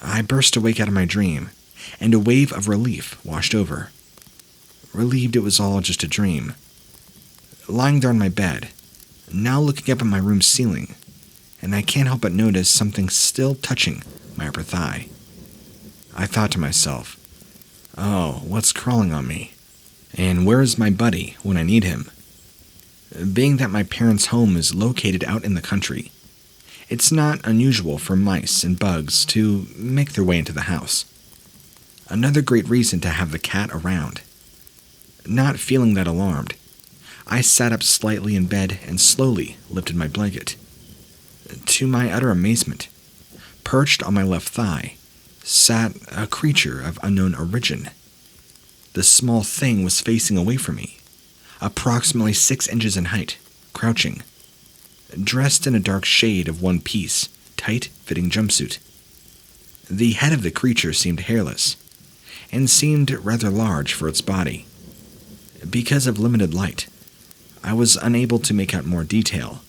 I burst awake out of my dream, and a wave of relief washed over. Relieved it was all just a dream. Lying there on my bed, now looking up at my room's ceiling, and I can't help but notice something still touching my upper thigh. I thought to myself, oh, what's crawling on me? And where is my buddy when I need him? Being that my parents' home is located out in the country, it's not unusual for mice and bugs to make their way into the house. Another great reason to have the cat around. Not feeling that alarmed, I sat up slightly in bed and slowly lifted my blanket. To my utter amazement, perched on my left thigh, sat a creature of unknown origin. The small thing was facing away from me, approximately 6 inches in height, crouching, dressed in a dark shade of one-piece, tight-fitting jumpsuit. The head of the creature seemed hairless, and seemed rather large for its body. Because of limited light, I was unable to make out more detail.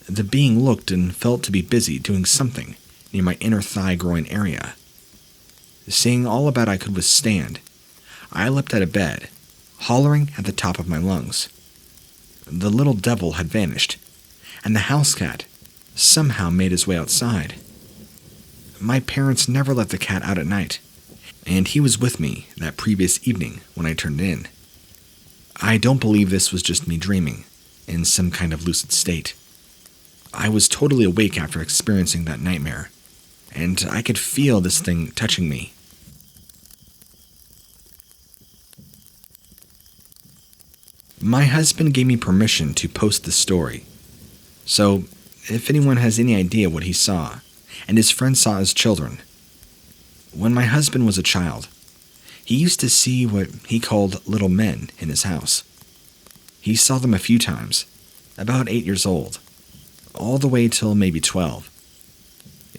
The being looked and felt to be busy doing something near my inner thigh groin area. Seeing all about I could withstand, I leapt out of bed, hollering at the top of my lungs. The little devil had vanished, and the house cat somehow made his way outside. My parents never let the cat out at night, and he was with me that previous evening when I turned in. I don't believe this was just me dreaming, in some kind of lucid state. I was totally awake after experiencing that nightmare, and I could feel this thing touching me. My husband gave me permission to post this story, so if anyone has any idea what he saw, and his friend saw as children. When my husband was a child, he used to see what he called little men in his house. He saw them a few times, about 8 years old, all the way till maybe 12.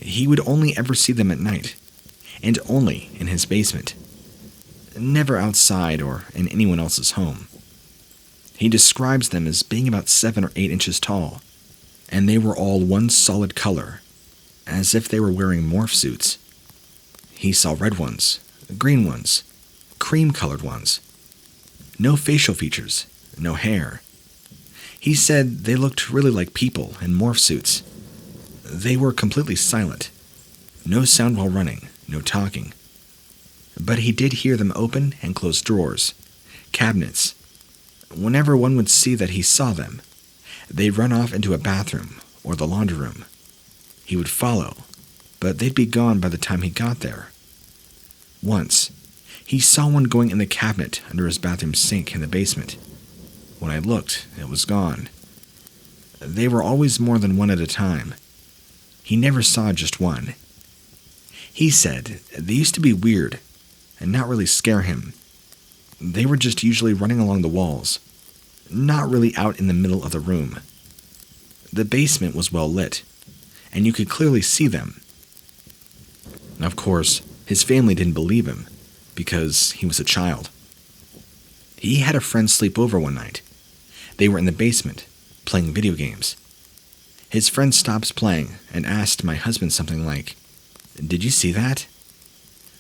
He would only ever see them at night, and only in his basement, never outside or in anyone else's home. He describes them as being about 7 or 8 inches tall, and they were all one solid color, as if they were wearing morph suits. He saw red ones, green ones, cream-colored ones. No facial features, no hair. He said they looked really like people in morph suits. They were completely silent. No sound while running, no talking. But he did hear them open and close drawers, cabinets. Whenever one would see that he saw them, they'd run off into a bathroom or the laundry room. He would follow, but they'd be gone by the time he got there. Once, he saw one going in the cabinet under his bathroom sink in the basement. When I looked, it was gone. They were always more than one at a time. He never saw just one. He said they used to be weird and not really scare him. They were just usually running along the walls, not really out in the middle of the room. The basement was well lit, and you could clearly see them. Of course, his family didn't believe him, because he was a child. He had a friend sleep over one night. They were in the basement, playing video games. His friend stops playing and asked my husband something like, "Did you see that?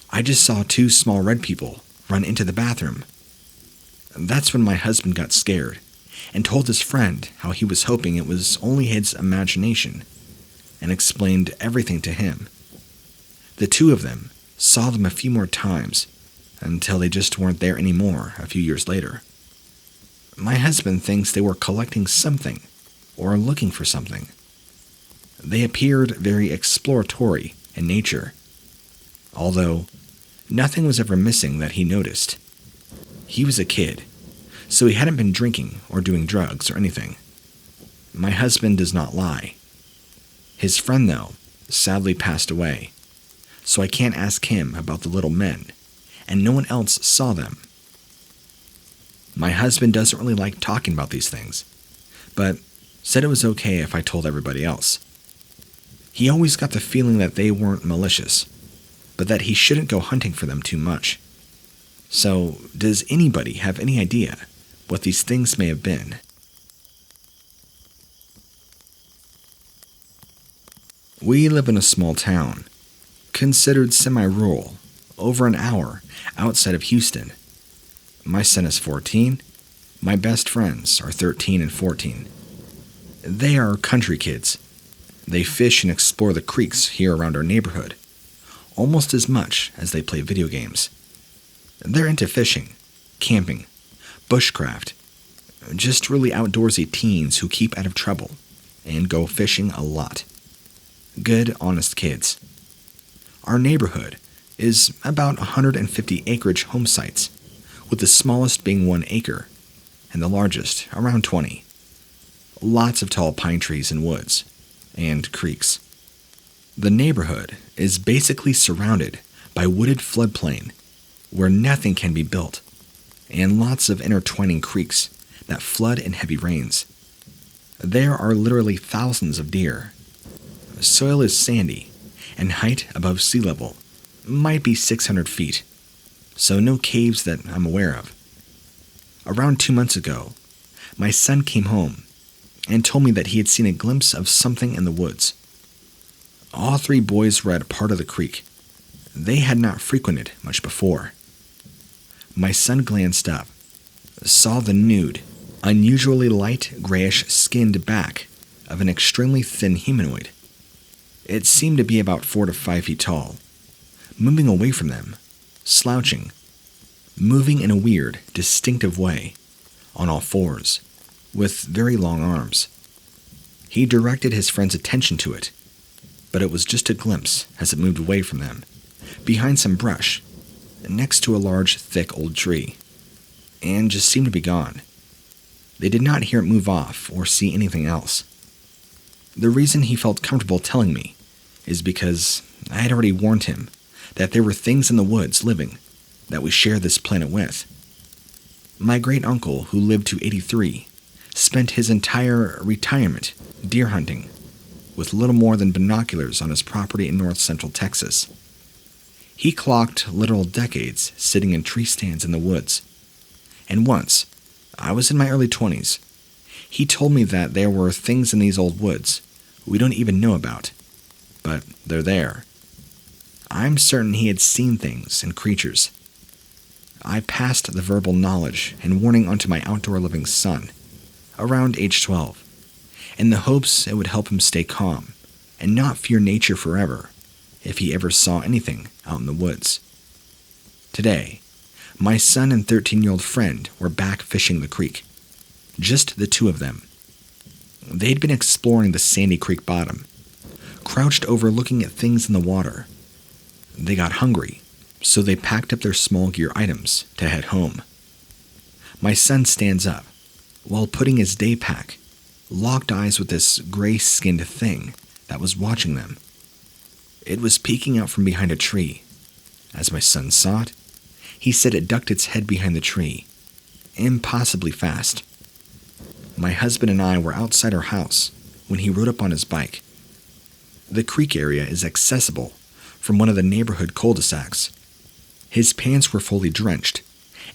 I just saw 2 small red people run into the bathroom." That's when my husband got scared and told his friend how he was hoping it was only his imagination, and explained everything to him. The 2 of them saw them a few more times until they just weren't there anymore a few years later. My husband thinks they were collecting something or looking for something. They appeared very exploratory in nature, although nothing was ever missing that he noticed. He was a kid, so he hadn't been drinking or doing drugs or anything. My husband does not lie. His friend, though, sadly passed away, so I can't ask him about the little men, and no one else saw them. My husband doesn't really like talking about these things, but said it was okay if I told everybody else. He always got the feeling that they weren't malicious, but that he shouldn't go hunting for them too much. So, does anybody have any idea what these things may have been? We live in a small town, considered semi-rural, over an hour outside of Houston. My son is 14. My best friends are 13 and 14. They are country kids. They fish and explore the creeks here around our neighborhood, almost as much as they play video games. They're into fishing, camping, bushcraft, just really outdoorsy teens who keep out of trouble and go fishing a lot. Good, honest kids. Our neighborhood is about 150 acreage home sites, with the smallest being 1 acre, and the largest around 20. Lots of tall pine trees and woods, and creeks. The neighborhood is basically surrounded by wooded floodplain where nothing can be built, and lots of intertwining creeks that flood in heavy rains. There are literally thousands of deer. Soil is sandy, and height above sea level might be 600 feet, so no caves that I'm aware of. Around 2 months ago, my son came home and told me that he had seen a glimpse of something in the woods. All 3 boys were at a part of the creek they had not frequented much before. My son glanced up, saw the nude, unusually light grayish-skinned back of an extremely thin humanoid. It seemed to be about 4 to 5 feet tall, moving away from them, slouching, moving in a weird, distinctive way, on all fours, with very long arms. He directed his friend's attention to it, but it was just a glimpse as it moved away from them, behind some brush, next to a large, thick old tree, and just seemed to be gone. They did not hear it move off or see anything else. The reason he felt comfortable telling me is because I had already warned him that there were things in the woods living that we share this planet with. My great-uncle, who lived to 83, spent his entire retirement deer hunting with little more than binoculars on his property in north-central Texas. He clocked literal decades sitting in tree stands in the woods. And once, I was in my early 20s, he told me that there were things in these old woods we don't even know about, but they're there. I'm certain he had seen things and creatures. I passed the verbal knowledge and warning onto my outdoor living son, around age 12, in the hopes it would help him stay calm and not fear nature forever if he ever saw anything out in the woods. Today, my son and 13-year-old friend were back fishing the creek, just the 2 of them. They'd been exploring the sandy creek bottom, crouched over looking at things in the water. They got hungry, so they packed up their small gear items to head home. My son stands up, while putting his day pack, locked eyes with this gray-skinned thing that was watching them. It was peeking out from behind a tree. As my son saw it, he said it ducked its head behind the tree, impossibly fast. My husband and I were outside our house when he rode up on his bike. The creek area is accessible from one of the neighborhood cul-de-sacs. His pants were fully drenched,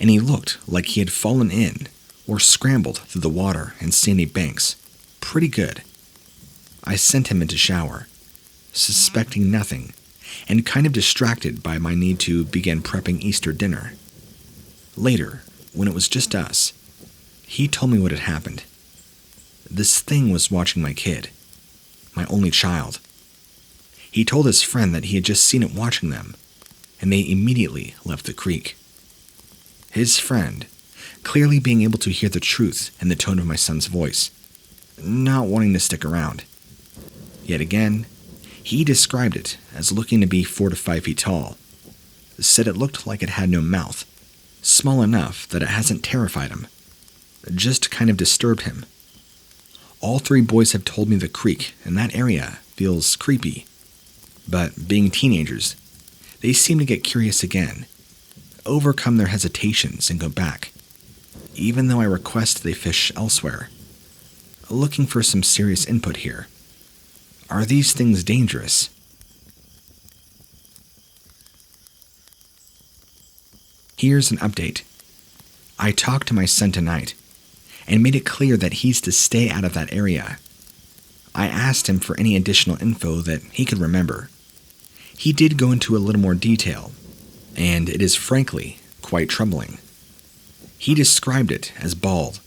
and he looked like he had fallen in or scrambled through the water and sandy banks. Pretty good. I sent him into shower, suspecting nothing, and kind of distracted by my need to begin prepping Easter dinner. Later, when it was just us, he told me what had happened. This thing was watching my kid, my only child. He told his friend that he had just seen it watching them, and they immediately left the creek. His friend, clearly being able to hear the truth in the tone of my son's voice, not wanting to stick around. Yet again, he described it as looking to be 4 to 5 feet tall, said it looked like it had no mouth, small enough that it hasn't terrified him, just kind of disturbed him. All 3 boys have told me the creek in that area feels creepy, but being teenagers, they seem to get curious again, overcome their hesitations and go back, even though I request they fish elsewhere. Looking for some serious input here. Are these things dangerous? Here's an update. I talked to my son tonight and made it clear that he's to stay out of that area. I asked him for any additional info that he could remember. He did go into a little more detail, and it is frankly quite troubling. He described it as bald,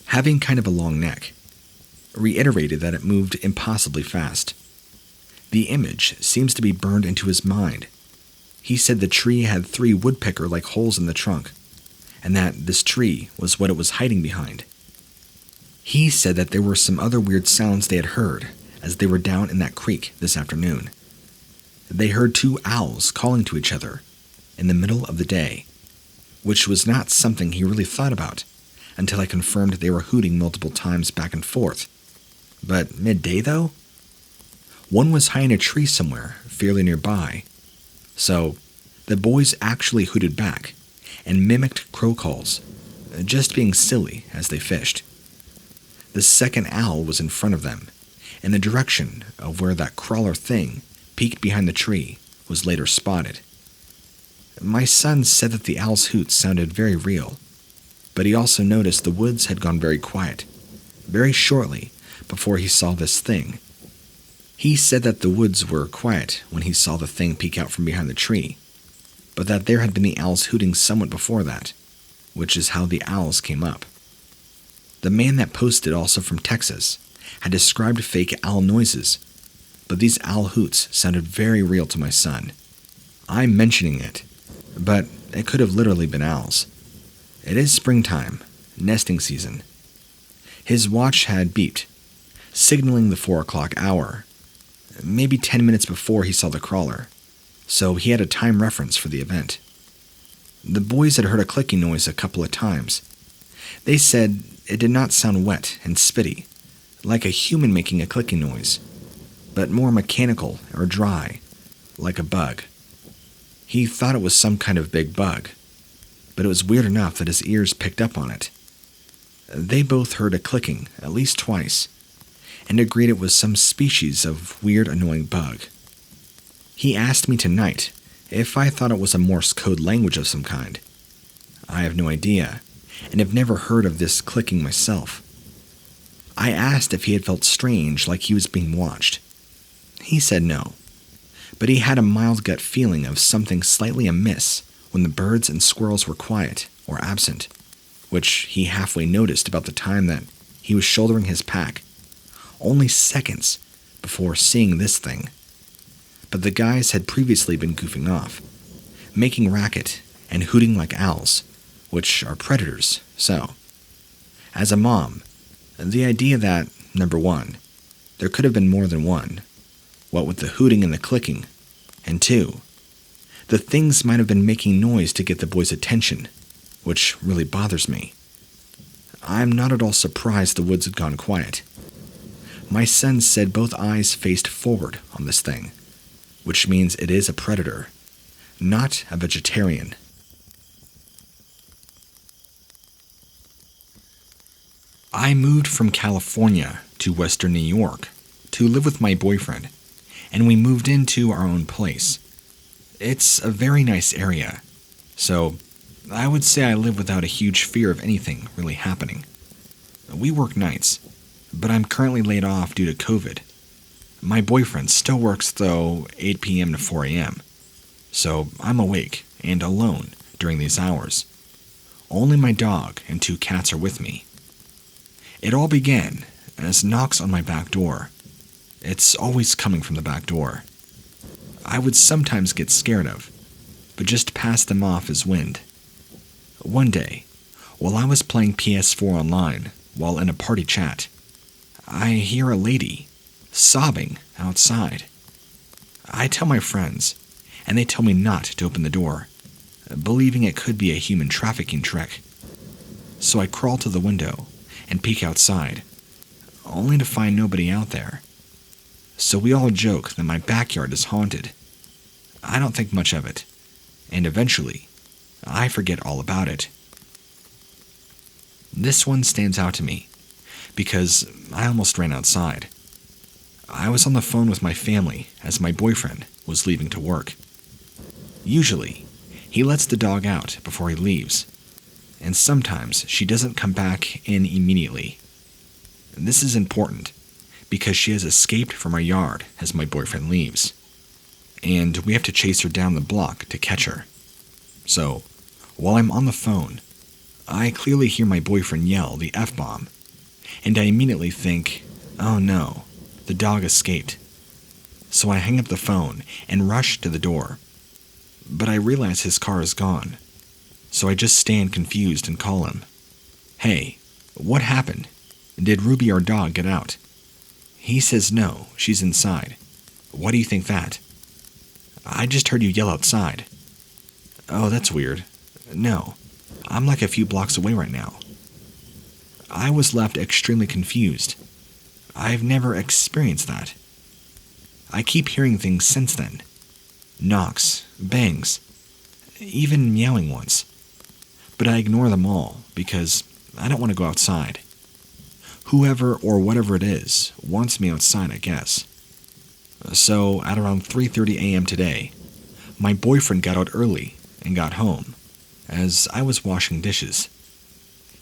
having kind of a long neck, reiterated that it moved impossibly fast. The image seems to be burned into his mind. He said the tree had 3 woodpecker-like holes in the trunk, and that this tree was what it was hiding behind. He said that there were some other weird sounds they had heard as they were down in that creek this afternoon. They heard 2 owls calling to each other in the middle of the day, which was not something he really thought about until I confirmed they were hooting multiple times back and forth. But midday, though? One was high in a tree somewhere, fairly nearby. So, the boys actually hooted back and mimicked crow calls, just being silly as they fished. The second owl was in front of them, in the direction of where that crawler thing peeked behind the tree was later spotted. My son said that the owl's hoots sounded very real, but he also noticed the woods had gone very quiet, very shortly before he saw this thing. He said that the woods were quiet when he saw the thing peek out from behind the tree, but that there had been the owls hooting somewhat before that, which is how the owls came up. The man that posted, also from Texas, had described fake owl noises, but these owl hoots sounded very real to my son. I'm mentioning it, but it could have literally been owls. It is springtime, nesting season. His watch had beeped, signaling the 4 o'clock hour, maybe 10 minutes before he saw the crawler, so he had a time reference for the event. The boys had heard a clicking noise a couple of times. They said it did not sound wet and spitty, like a human making a clicking noise, but more mechanical or dry, like a bug. He thought it was some kind of big bug, but it was weird enough that his ears picked up on it. They both heard a clicking at least twice, and agreed it was some species of weird annoying bug. He asked me tonight if I thought it was a Morse code language of some kind. I have no idea, and have never heard of this clicking myself. I asked if he had felt strange, like he was being watched. He said no, but he had a mild gut feeling of something slightly amiss when the birds and squirrels were quiet or absent, which he halfway noticed about the time that he was shouldering his pack, only seconds before seeing this thing. But the guys had previously been goofing off, making racket and hooting like owls, which are predators, so. As a mom, the idea that, number one, there could have been more than one, what with the hooting and the clicking, and two, the things might have been making noise to get the boys' attention, which really bothers me. I'm not at all surprised the woods had gone quiet. My son said both eyes faced forward on this thing, which means it is a predator, not a vegetarian. I moved from California to Western New York to live with my boyfriend, and we moved into our own place. It's a very nice area, so I would say I live without a huge fear of anything really happening. We work nights, but I'm currently laid off due to COVID. My boyfriend still works, though, 8 p.m. to 4 a.m., so I'm awake and alone during these hours. Only my dog and 2 cats are with me. It all began as knocks on my back door. It's always coming from the back door. I would sometimes get scared of, but just pass them off as wind. One day, while I was playing PS4 online while in a party chat, I hear a lady sobbing outside. I tell my friends, and they tell me not to open the door, believing it could be a human trafficking trick. So I crawl to the window and peek outside, only to find nobody out there. So we all joke that my backyard is haunted. I don't think much of it, and eventually, I forget all about it. This one stands out to me, because I almost ran outside. I was on the phone with my family as my boyfriend was leaving to work. Usually, he lets the dog out before he leaves, and sometimes she doesn't come back in immediately. This is important, because she has escaped from our yard as my boyfriend leaves, and we have to chase her down the block to catch her. So, while I'm on the phone, I clearly hear my boyfriend yell the F-bomb, and I immediately think, oh no, the dog escaped. So I hang up the phone and rush to the door. But I realize his car is gone, so I just stand confused and call him. Hey, what happened? Did Ruby, our dog, get out? He says no, she's inside. Why do you think that? I just heard you yell outside. Oh, that's weird. No, I'm like a few blocks away right now. I was left extremely confused. I've never experienced that. I keep hearing things since then. Knocks, bangs, even meowing ones. But I ignore them all because I don't want to go outside. Whoever or whatever it is wants me outside, I guess. So, at around 3:30 a.m. today, my boyfriend got out early and got home, as I was washing dishes.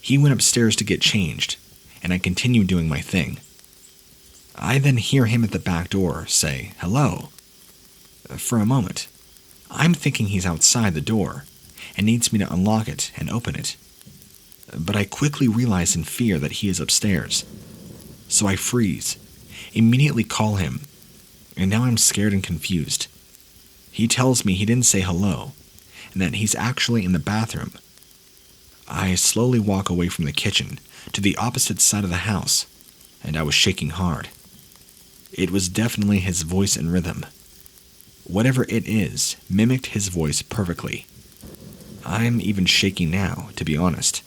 He went upstairs to get changed, and I continued doing my thing. I then hear him at the back door say, "Hello." For a moment, I'm thinking he's outside the door and needs me to unlock it and open it. But I quickly realize in fear that he is upstairs. So I freeze, immediately call him, and now I'm scared and confused. He tells me he didn't say hello, and that he's actually in the bathroom. I slowly walk away from the kitchen to the opposite side of the house, and I was shaking hard. It was definitely his voice and rhythm. Whatever it is mimicked his voice perfectly. I'm even shaking now, to be honest.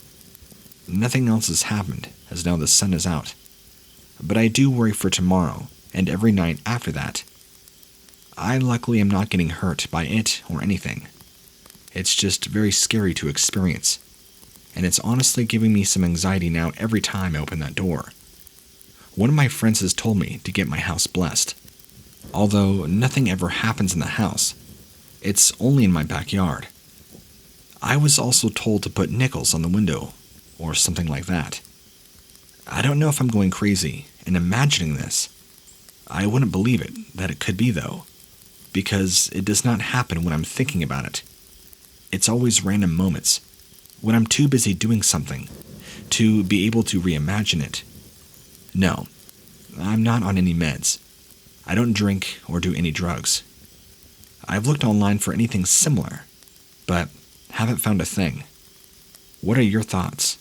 Nothing else has happened, as now the sun is out. But I do worry for tomorrow, and every night after that. I luckily am not getting hurt by it or anything. It's just very scary to experience, and it's honestly giving me some anxiety now every time I open that door. One of my friends has told me to get my house blessed. Although nothing ever happens in the house, it's only in my backyard. I was also told to put nickels on the window, or something like that. I don't know if I'm going crazy and imagining this. I wouldn't believe it, that it could be though, because it does not happen when I'm thinking about it. It's always random moments, when I'm too busy doing something to be able to reimagine it. No, I'm not on any meds. I don't drink or do any drugs. I've looked online for anything similar, but haven't found a thing. What are your thoughts?